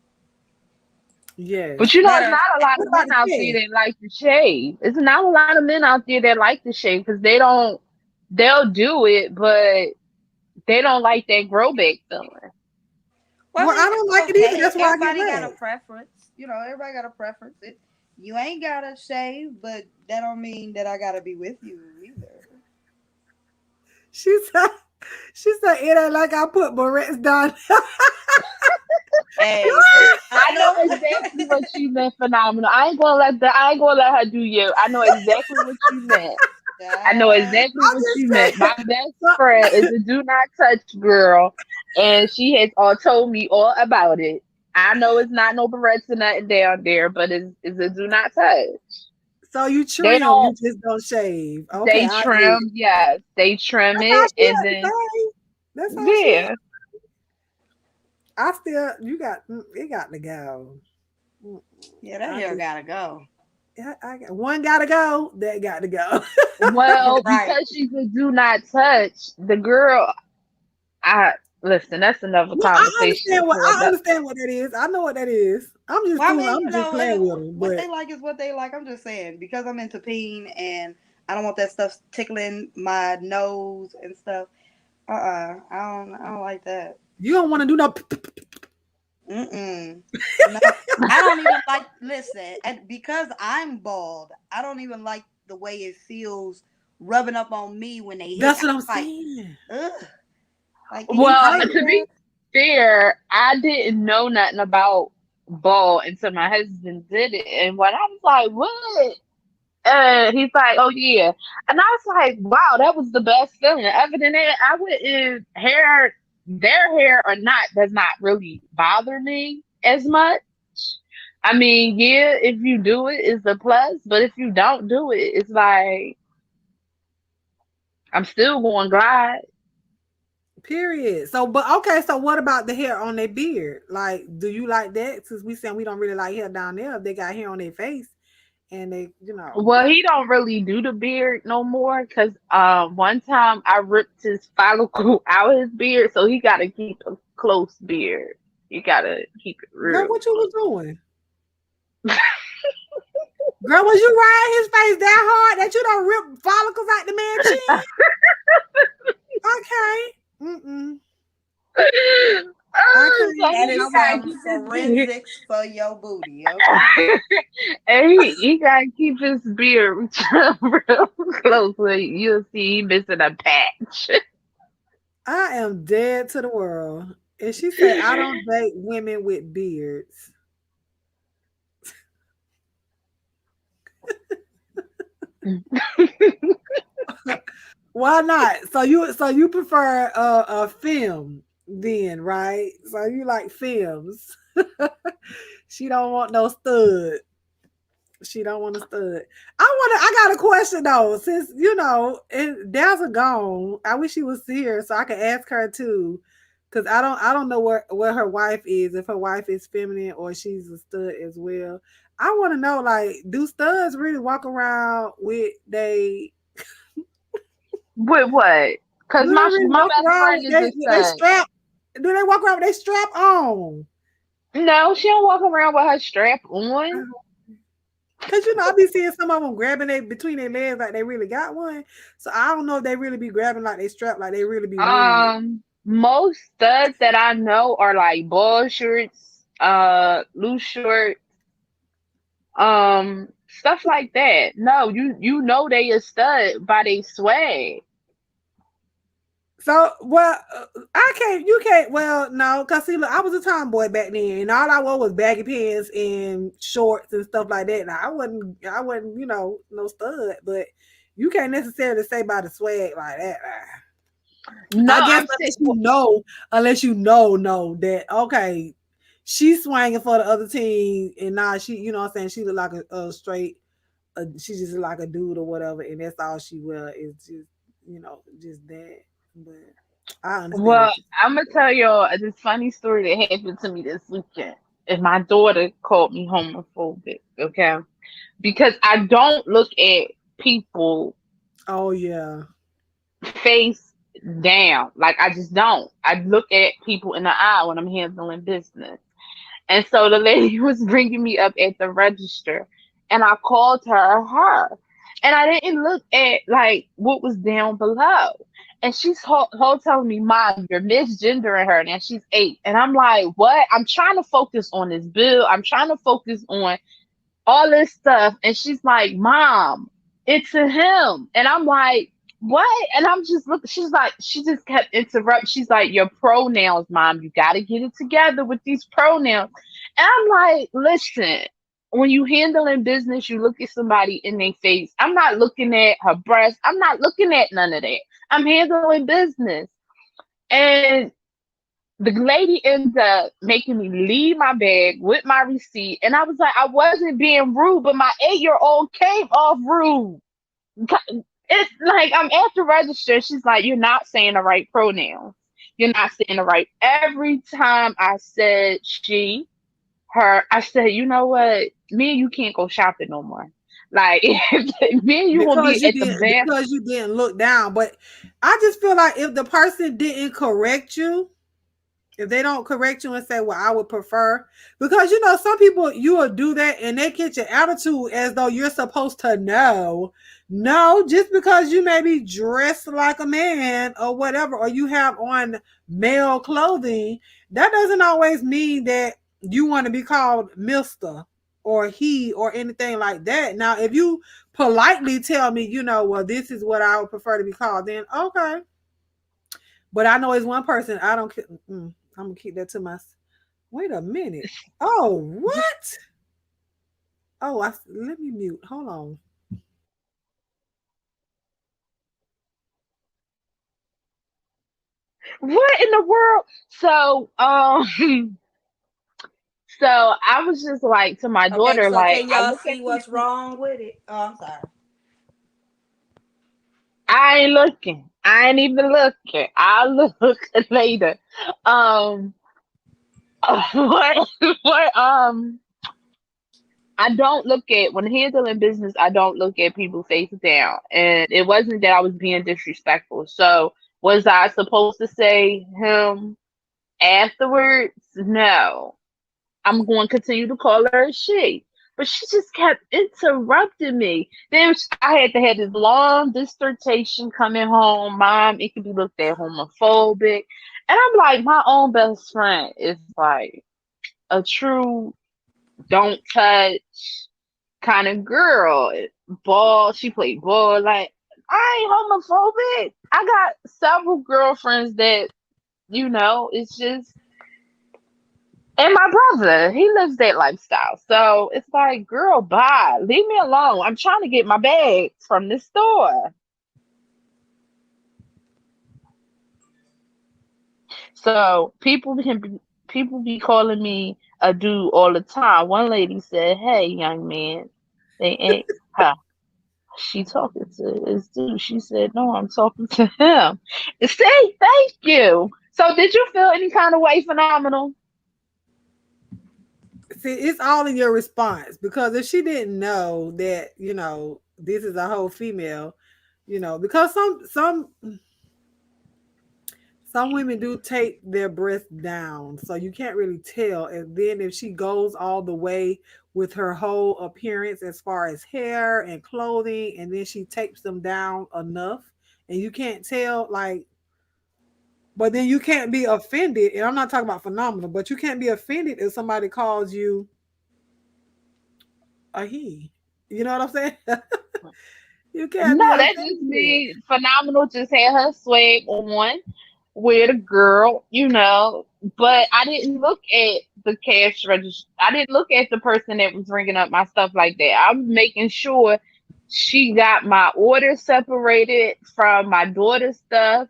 Yes. But you know, it's Better. not a lot What of about men the out there chest? that like to shave. It's not a lot of men out there that like to shave because they don't. They'll do it, but they don't like that grow back feeling. Well, Well, I I mean, don't it's like it either. okay. That's why I get Everybody got a mad. preference. You know, everybody got a preference. You ain't gotta shave, but that don't mean that I gotta be with you either. She said, she said, it ain't like I put barrettes down. Hey, I I know know. exactly what you meant, phenomenal. I ain't gonna let her do you. I know exactly what you meant. I know Child. exactly I'm what just you meant. My saying. best So, friend is a do not touch girl, and she has all told me all about it. I know it's not no barrettes or nothing down there, but it's a do not touch. so you They trim, you don't. just don't shave. Okay, They I get it. trim, yes, they trim That's how it, she and had to then say. That's how she had. yeah. I still, you got, it got to go. Mm, Yeah, that I hair just, gotta go. I got one got to go. That got to go. Well, Right. because she's a do not touch, the girl. I listen. That's another Well, I conversation understand what for I another. understand what that is. I know what that is. I'm just Well, I fooling. mean, I'm you just know, playing with them. what But they like is what they like. I'm just saying because I'm into peen and I don't want that stuff tickling my nose and stuff. I don't like that. you don't want to do no. Mm-mm. No, I don't even like. Listen, and because I'm bald, I don't even like the way it feels rubbing up on me when they hit. That's I'm what I'm like, saying. ugh. Like, can you I Well, take? to understand. be fair, I didn't know nothing about ball until my husband did it, and when I was like, "What?" He's like, "Oh yeah," and I was like, "Wow, that was the best feeling." Other than that, I wouldn't their hair or not does not really bother me as much. I mean, yeah, if you do it, it's a plus, but if you don't do it, it's like I'm still going to glide. Period. So, but okay. So, what about the hair on their beard? Like, do you like that? Since we saying we don't really like hair down there, if they got hair on their face and they, Well, he don't really do the beard no more because one time I ripped his follicle out his beard, so he got to keep a close beard. You got to keep it girl, real what you close. was doing? Girl, was you riding his face that hard that you don't rip follicles out the man chin? Okay. Mm-mm. I Oh, so can't. That he is I got to can't. some keep his beard. forensics for your booty, okay? And he got to keep his beard real close. So you'll see he missing a patch. I am dead to the world. And she said, I don't date women with beards. Why not? So you prefer a film then, right? So you like films. She don't want no stud. She don't want a stud. I got a question though, since and Dazzle gone. I wish she was here so I could ask her too. Cause I don't know where her wife is, if her wife is feminine or she's a stud as well. I want to know, like, do studs really walk around with they With what? Because do they really my walk best around friend with is a they stud. strap? Do they walk around with they strap on? No, she don't walk around with her strap on. Cause I be seeing some of them grabbing they between their legs like they really got one. So I don't know if they really be grabbing like they strap, like they really be wearing it. Most studs that I know are like ball shorts, loose shorts, stuff like that. No, you know they a stud by they swag. So, well, I can't. You can't. Well, no, cause see, look, I was a tomboy back then, and all I wore was baggy pants and shorts and stuff like that. Now, I wasn't, no stud, but you can't necessarily say by the swag like that. No, I guess I'm saying, unless you know that okay, she's swinging for the other team, and now she, what I'm saying, she look like a straight, she just look like a dude or whatever, and that's all she wear is just that. But I understand well, what you're I'm gonna tell y'all this funny story that happened to me this weekend. And my daughter called me homophobic, okay? Because I don't look at people Oh yeah. face down. Like I just don't. I look at people in the eye when I'm handling business. And so the lady was bringing me up at the register, and I called her, and I didn't look at like what was down below. And she's whole telling me, "Mom, you're misgendering her, and she's 8." And I'm like, "What?" I'm trying to focus on this bill. I'm trying to focus on all this stuff. And she's like, "Mom, it's a him." And I'm like, "What?" And I'm just looking. She's like, she just kept interrupting. She's like, "Your pronouns, Mom. You got to get it together with these pronouns." And I'm like, "Listen, when you handling business, you look at somebody in their face. I'm not looking at her breast. I'm not looking at none of that. I'm handling business." And the lady ended up making me leave my bag with my receipt. And I was like, I wasn't being rude, but my 8-year-old came off rude. It's like I'm at the register. She's like, "You're not saying the right pronouns. You're not saying the right." Every time I said she, her, I said, "You know what? Me and you can't go shopping no more. Like, me and you gonna be at the bath." because you didn't look down. But I just feel like if the person didn't correct you, if they don't correct you and say, "Well, I would prefer," because some people you will do that and they get your attitude as though you're supposed to know. No, just because you may be dressed like a man or whatever, or you have on male clothing, that doesn't always mean that you want to be called Mister or he or anything like that. Now, if you politely tell me, "Well, this is what I would prefer to be called," then okay. But I know it's one person I don't. I'm gonna keep that to myself. Wait a minute. Oh, what? Oh, let me mute. Hold on. What in the world? So, so I was just like to my Okay, daughter, so like, can I y'all look at see what's people. wrong with it? Oh, I'm sorry. I ain't looking. I ain't even looking. I'll look later. Um, what? What? I don't look at when handling business. I don't look at people face down, and it wasn't that I was being disrespectful. So, was I supposed to say him afterwards? No. I'm going to continue to call her a she. But she just kept interrupting me. Then I had to have this long dissertation coming home. Mom, it could be looked at homophobic. And I'm like, my own best friend is like a true don't touch kind of girl. Ball, she played ball. Like, I ain't homophobic. I got several girlfriends that, it's just, and my brother, he lives that lifestyle. So it's like, girl, bye. Leave me alone. I'm trying to get my bags from the store. So people be calling me a dude all the time. One lady said, "Hey, young man," they ain't huh. She talking to this dude. She said, "No, I'm talking to him." Say thank you. So did you feel any kind of way? Phenomenal. See, it's all in your response because if she didn't know that, this is a whole female, because some women do take their breasts down, so you can't really tell. And then if she goes all the way with her whole appearance as far as hair and clothing, and then she tapes them down enough, and you can't tell, like, but then you can't be offended. And I'm not talking about phenomenal, but you can't be offended if somebody calls you a he. You know what I'm saying? You can't No, be that just offended. me. Phenomenal just had her swag on with a girl, but I didn't look at the cash register. I didn't look at the person that was ringing up my stuff like that. I was making sure she got my order separated from my daughter's stuff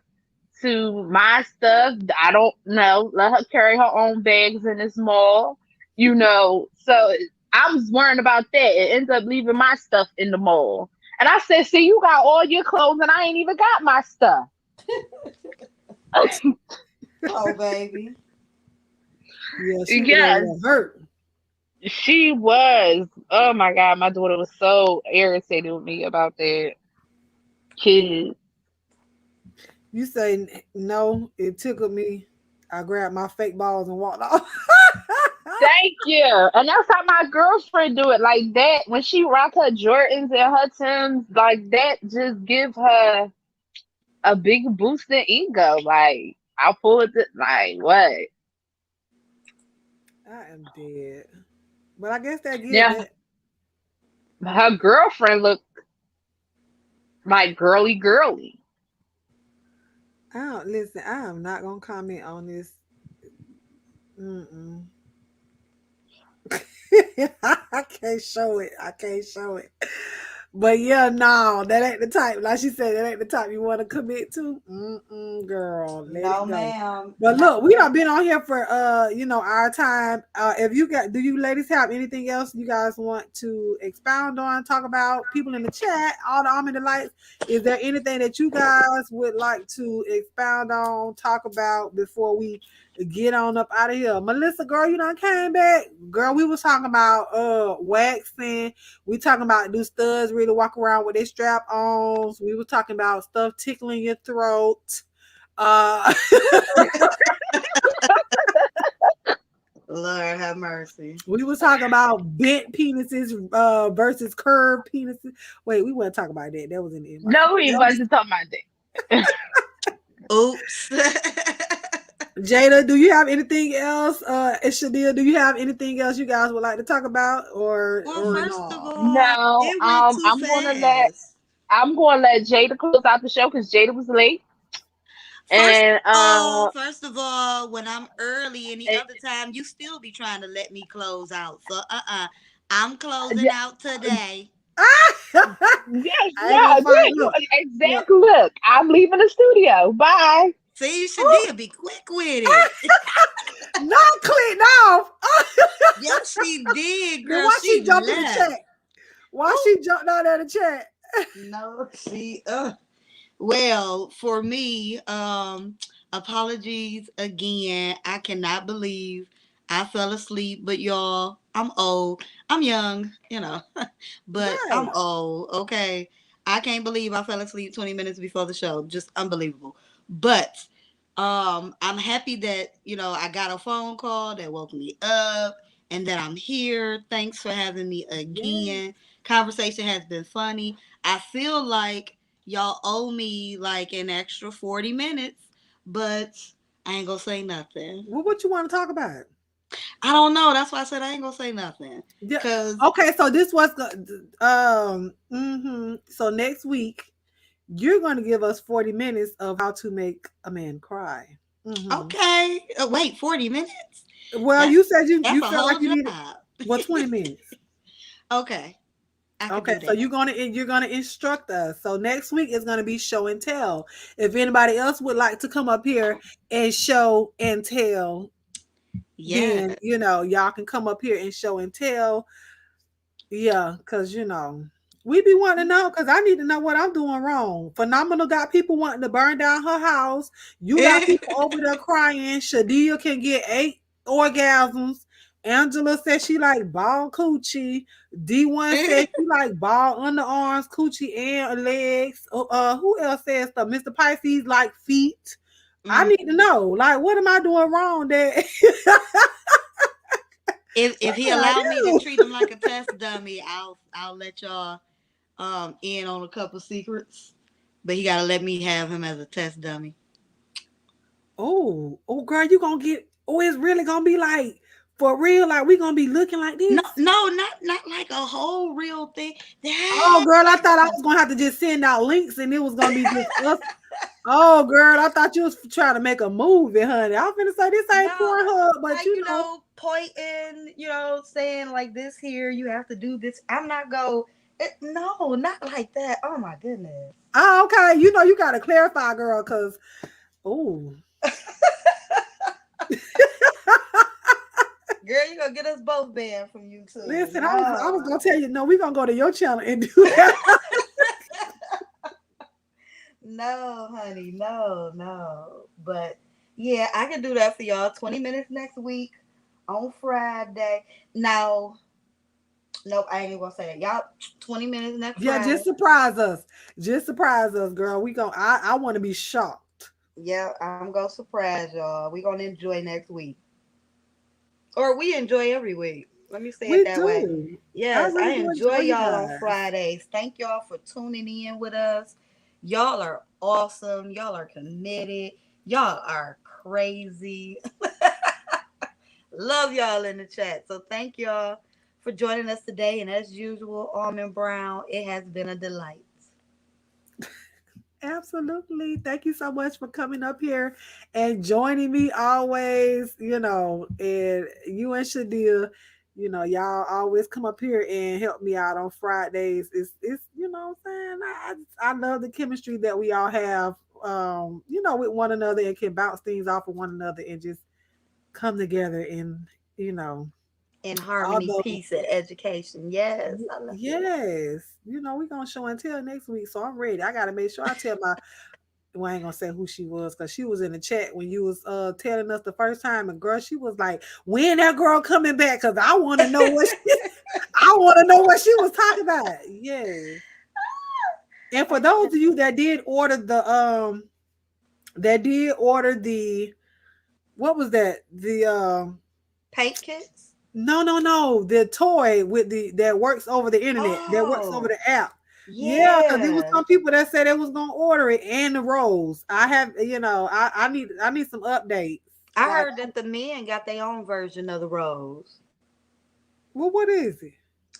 to my stuff. I don't know. Let her carry her own bags in this mall. So I was worrying about that. It ends up leaving my stuff in the mall. And I said, "See, you got all your clothes and I ain't even got my stuff." Oh, baby. Yeah, she was over Yes, there hurt. she was. Oh my God, my daughter was so irritated with me about that kid. You say no, it tickled me. I grabbed my fake balls and walked off. Thank you. And that's how my girlfriend do it. Like that, when she rock her Jordans and her Timbs, like that just give her a big boost in ego. Like I pulled it. Like what? I am dead. But I guess that get Now that. her girlfriend look like girly, girly. I don't listen. I am not gonna comment on this. Mm-mm. I can't show it. I can't show it. But yeah, no, that ain't the type. Like she said, that ain't the type you want to commit to. Mm-mm, girl, let No, it go. ma'am. But Not look, we yet. done been on here for our time. If you got, do you ladies have anything else you guys want to expound on, talk about? People in the chat, all the army delights. Is there anything that you guys would like to expound on, talk about before we get on up out of here? Melissa, girl, you done came back. Girl, we was talking about waxing. We talking about do studs really walk around with their strap ons. We were talking about stuff tickling your throat. Uh Lord have mercy. we was talking about bent penises versus curved penises. Wait, we weren't talking about that. That was in the invite. No, he wasn't talking about that. Oops. Jada, do you have anything else? Shadia, do you have anything else you guys would like to talk about Well, or first of no? all, No, it went too fast. I'm gonna let Jada close out the show because Jada was late. And First of all, when I'm early any and, other time, you still be trying to let me close out. So I'm closing yeah, out today. yes, I ain't no, gonna find yeah, look. Look. exactly. Look, I'm leaving the studio. Bye. See, Oh, Shadia be quick with it. not clicked off. Yes, she did, Then girl. why she She jump in the left. chat? Why Oh she jumped out of the chat? no, she. Well, for me, apologies again. I cannot believe I fell asleep, but y'all, I'm old. I'm young, but I'm Right. old, okay? I can't believe I fell asleep 20 minutes before the show. Just unbelievable. But I'm happy that, I got a phone call that woke me up and that I'm here. Thanks for having me Yeah. again. Conversation has been funny. I feel like y'all owe me like an extra 40 minutes, but I ain't gonna say nothing. What you want to talk about? I don't know. That's why I said I ain't gonna say nothing. Yeah. Cause Okay, so this was so next week you're going to give us 40 minutes of how to make a man cry. Hmm. okay, wait, 40 minutes? Well, That's you said you that's a felt like whole you needed job. 20 minutes. Okay, I could Okay, do so that. you're gonna instruct us. So next week is gonna be show and tell. If anybody else would like to come up here and show and tell, Yeah. then y'all can come up here and show and tell. Yeah, because we be wanting to know because I need to know what I'm doing wrong. Phenomenal got people wanting to burn down her house. You got people over there crying. Shadia can get 8 orgasms. Angela said she like ball coochie. D1 said she like ball underarms, coochie, and legs. Who else says stuff? Mr. Pisces like feet. I Mm. need to know, like, what am I doing wrong that If what he did I allowed me to do? treat him like a test dummy, I'll let y'all in on a couple secrets. But he gotta let me have him as a test dummy. Oh, girl, you gonna get? Oh, it's really gonna be like for real? Like we gonna be looking like No, this? no, not like a whole real thing. Oh, That girl, I thought I was gonna have to just send out links and it was gonna be just us. Oh, girl, I thought you was trying to make a movie, honey. I was gonna say this ain't no, Pornhub, but like pointing, saying like this here, you have to do this. I'm not go. No, not like that. Oh my goodness. Oh, okay. You gotta clarify, girl, because oh, Girl, you gonna get us both banned from YouTube. listen, I was No. gonna tell you, no, we gonna go to your channel and do that. No, honey, no, no. But yeah, I can do that for y'all. 20 minutes next week on Friday. Now, nope, I ain't even gonna say that. Y'all, 20 minutes next Yeah, just Friday. surprise us. Just surprise us, girl. I want to be shocked. Yeah, I'm gonna surprise y'all. We gonna enjoy next week. Or we enjoy every week. Let me say it We that way. do. I Yes, I really do enjoy enjoy you y'all on guys. Fridays. Thank y'all for tuning in with us. Y'all are awesome. Y'all are committed. Y'all are crazy. Love y'all in the chat. So thank y'all for joining us today. And as usual, Almond Brown, it has been a delight. Absolutely. Thank you so much for coming up here and joining me always, and you and Shadia, y'all always come up here and help me out on Fridays. It's what I'm saying? I love the chemistry that we all have, with one another and can bounce things off of one another and just come together and, you know, In harmony, although peace, and education. Yes, I love it. yes, we're gonna show and tell next week. So I'm ready. I gotta make sure I tell my well, I ain't gonna say who she was because she was in the chat when you was telling us the first time, and girl, she was like, "When that girl coming back?" Because I want to know what I want to know what she was talking about. Yes, and for those of you that did order the what was that Paint kits? no the toy with the that works over the internet that works over Oh, the app. Yeah, because there was yeah. some people that said they was gonna order it and the rolls. I have, I need some updates. I Like, heard that the men got their own version of the rose. well, what is it?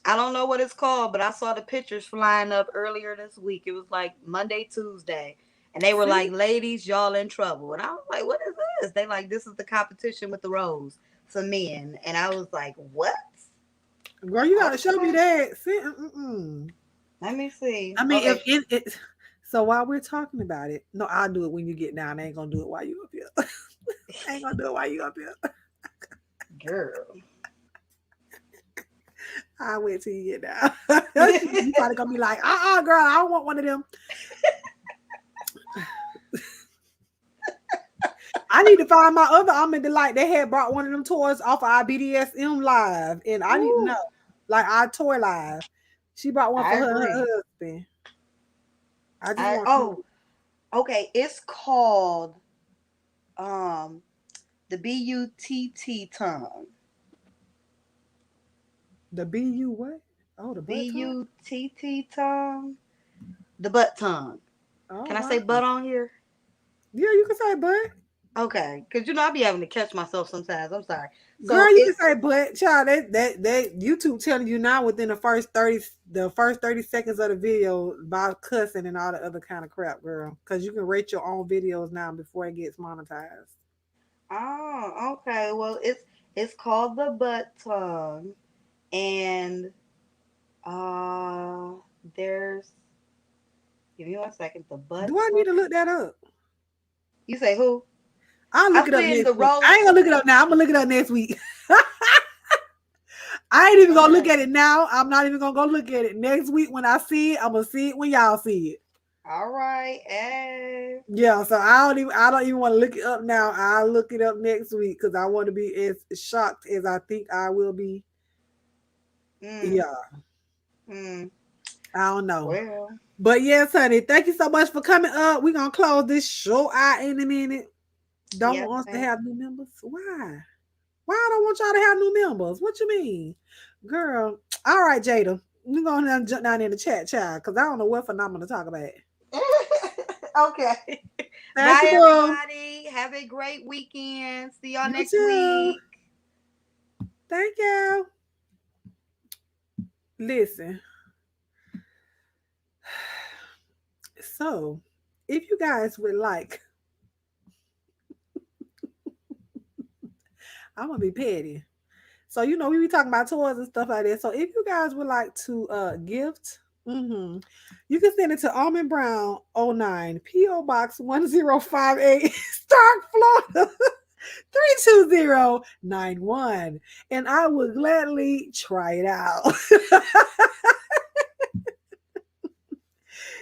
I don't know what it's called, but I saw the pictures flying up earlier this week. It was like Monday, Tuesday. And they were See, like, ladies, y'all in trouble. And I was like, what is this? They like, this is the competition with the rose for men. And I was like, what? girl, you gotta show me Okay. that. See, mm-mm. Let me see. I mean, if Okay. it. So while we're talking about it, no, I'll do it when you get down. I ain't gonna do it while you up here. I ain't gonna do it while you up here. Girl. I'll wait till you get down. You probably gonna be like, girl, I don't want one of them. I need to find my other almond delight. They had brought one of them toys off of our BDSM live, and I need to Ooh, know, like our toy live. She brought one I for her agree. husband. I just I want to know oh, okay. It's called um the BUTT tongue. the BU what? Oh, the butt tongue. BUTT tongue. The butt tongue. Oh Can I wow. say butt on here? Yeah, you can say butt. Okay, because I be having to catch myself sometimes. I'm sorry. Girl, So you can it's say butt. Child, that YouTube telling you now within the first 30 seconds of the video about cussing and all the other kind of crap, girl. Because you can rate your own videos now before it gets monetized. okay. Well, it's called the butt tongue, and uh, there's give me 1 second. The butt Do I need tongue. to look that up? You say who? I'll look I'm it up seeing next the week. I rose. ain't gonna look it up now. I'm gonna look it up next week. I ain't even gonna look Okay. at it now. I'm not even gonna go look at it next week when I see it. I'm gonna see it when y'all see it. All right. Hey. Yeah, so I don't even want to look it up now. I'll look it up next week because I want to be as shocked as I think I will be. Mm, Yeah, mm. I don't know. Well. But yes, honey, thank you so much for coming up. We're gonna close this show out in a minute. Don't Yes, want us to ma'am. have new members? Why? Why I don't want y'all to have new members? What you mean? Girl. All right, Jada. We're gonna jump down in the chat, child, because I don't know what phenomenon to talk about. Okay. Thank you, Bye, boo. everybody. Have a great weekend. See y'all You next too. week. Thank you. Listen. So, if you guys would like, I'm gonna be petty. So, we be talking about toys and stuff like that. So, if you guys would like to gift, you can send it to Almond Brown '09 PO Box 1058 Stark, Florida 32091, and I would gladly try it out.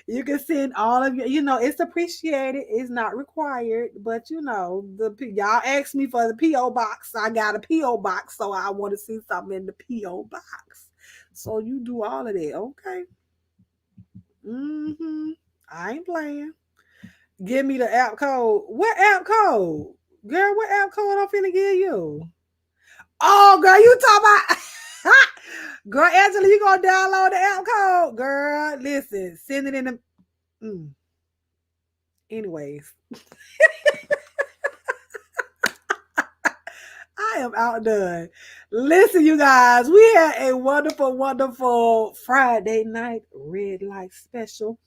You can send all of your, it's appreciated. It's not required, but y'all asked me for the PO box. I got a PO box, so I want to see something in the PO box. So you do all of that, okay? Mm-hmm. I ain't playing. Give me the app code. What app code? Girl, what app code I'm finna give you? Oh, girl, you talking about girl, Angela, you gonna download the app code? Girl, listen, send it in the anyways. I am outdone. Listen, you guys, we had a wonderful, wonderful Friday night red light special.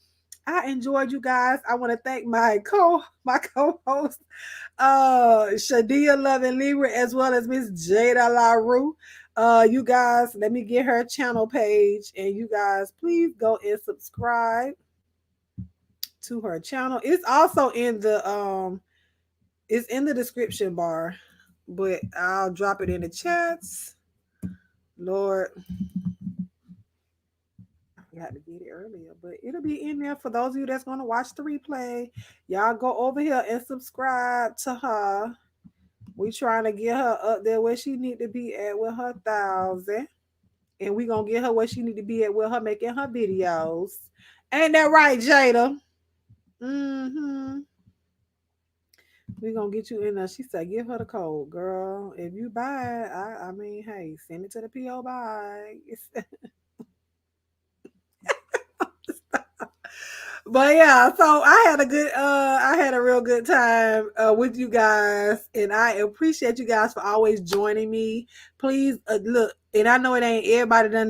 I enjoyed you guys. I want to thank my co-host, Shadia Loving Libra, as well as Miss Jada LaRue. You guys, let me get her channel page, and you guys, please go and subscribe to her channel. It's also in the description bar, but I'll drop it in the chats. Lord, I forgot to get it earlier, but it'll be in there for those of you that's going to watch the replay. Y'all go over here and subscribe to her. We trying to get her up there where she need to be at with her 1,000. And we going to get her where she need to be at with her making her videos. Ain't that right, Jada? Mm-hmm. We gonna get you in there. She said, give her the code, girl. If you buy it, I mean, hey, send it to the P.O. Box. But yeah, so I had a real good time with you guys, and I appreciate you guys for always joining me. Please look, and I know it ain't everybody they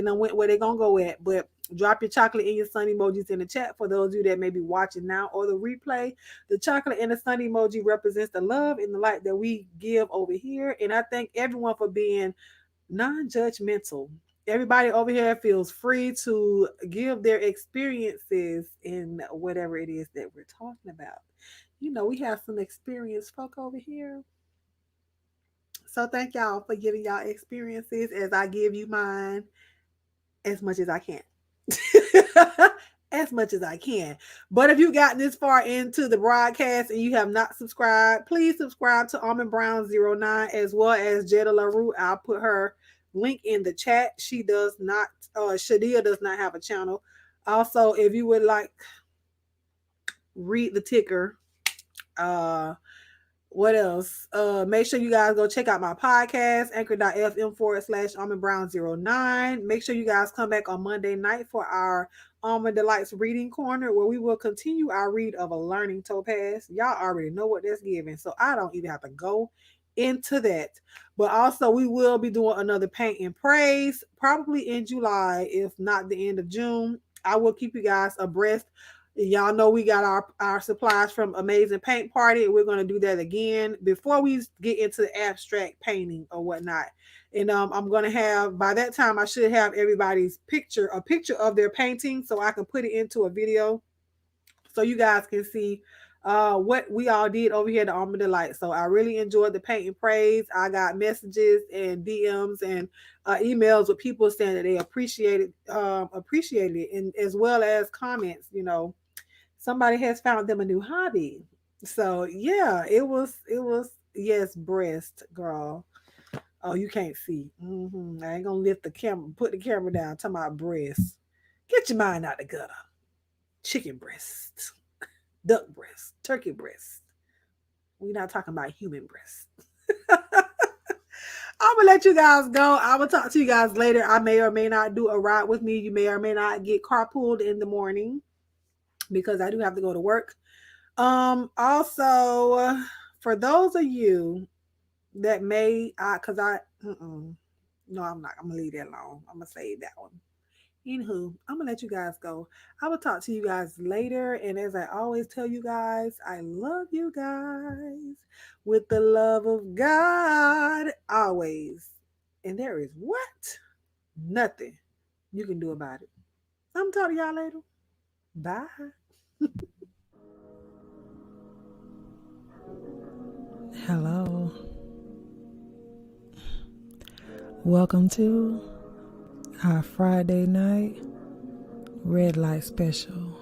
done went where they gonna go at, but drop your chocolate and your sun emojis in the chat for those of you that may be watching now or the replay. The chocolate and the sun emoji represents the love and the light that we give over here, and I thank everyone for being non-judgmental. Everybody over here feels free to give their experiences in whatever it is that we're talking about. You know, we have some experienced folk over here. So thank y'all for giving y'all experiences as I give you mine as much as I can. As much as I can. But if you've gotten this far into the broadcast and you have not subscribed, please subscribe to Almond Brown 09 as well as Jetta LaRue. I'll put her link in the chat. She does not, Shadia does not have a channel. Also, if you would like, read the ticker. What else? Make sure you guys go check out my podcast, anchor.fm/Almond Brown 09. Make sure you guys come back on Monday night for our Almond Delights reading corner, where we will continue our read of A Learning Topaz. Y'all already know what that's giving, so I don't even have to go into that. But also, we will be doing another paint and praise, probably in July, if not the end of June. I will keep you guys abreast. Y'all know we got our supplies from Amazing Paint Party. We're going to do that again before we get into the abstract painting or whatnot. And I'm going to have, by that time, I should have everybody's a picture of their painting, so I can put it into a video so you guys can see what we all did over here at the Almond Delight. So I really enjoyed the paint and praise. I got messages and DMs and emails with people saying that they appreciated it, and as well as comments, you know. Somebody has found them a new hobby. So yeah, it was yes, breast, girl. Oh, you can't see. I ain't gonna lift the camera, put the camera down, talking about breast. Get your mind out the gutter. Chicken breast, duck breast, turkey breast. We're not talking about human breast. I'm gonna let you guys go. I will talk to you guys later. I may or may not do a ride with me. You may or may not get carpooled in the morning, because I do have to go to work. Also, for those of you that may, no, I'm not. I'm gonna leave that alone. I'm gonna save that one. Anywho, I'm gonna let you guys go. I will talk to you guys later. And as I always tell you guys, I love you guys with the love of God always. And there is what? Nothing you can do about it. I'm talking to y'all later. Bye. Hello. Welcome to our Friday night red light special.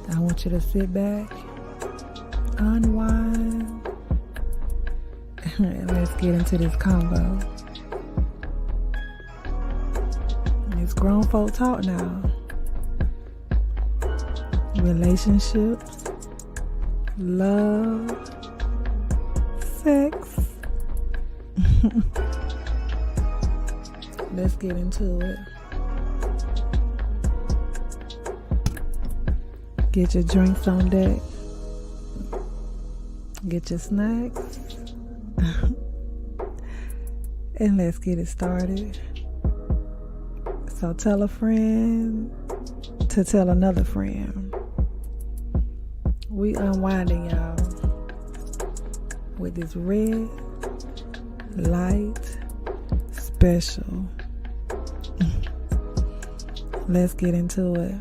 I want you to sit back, unwind, and let's get into this combo. It's grown folk talk now. Relationships, love, sex. Let's get into it. Get your drinks on deck. Get your snacks. And let's get it started. So tell a friend to tell another friend. We unwinding, y'all, with this red light special. Let's get into it.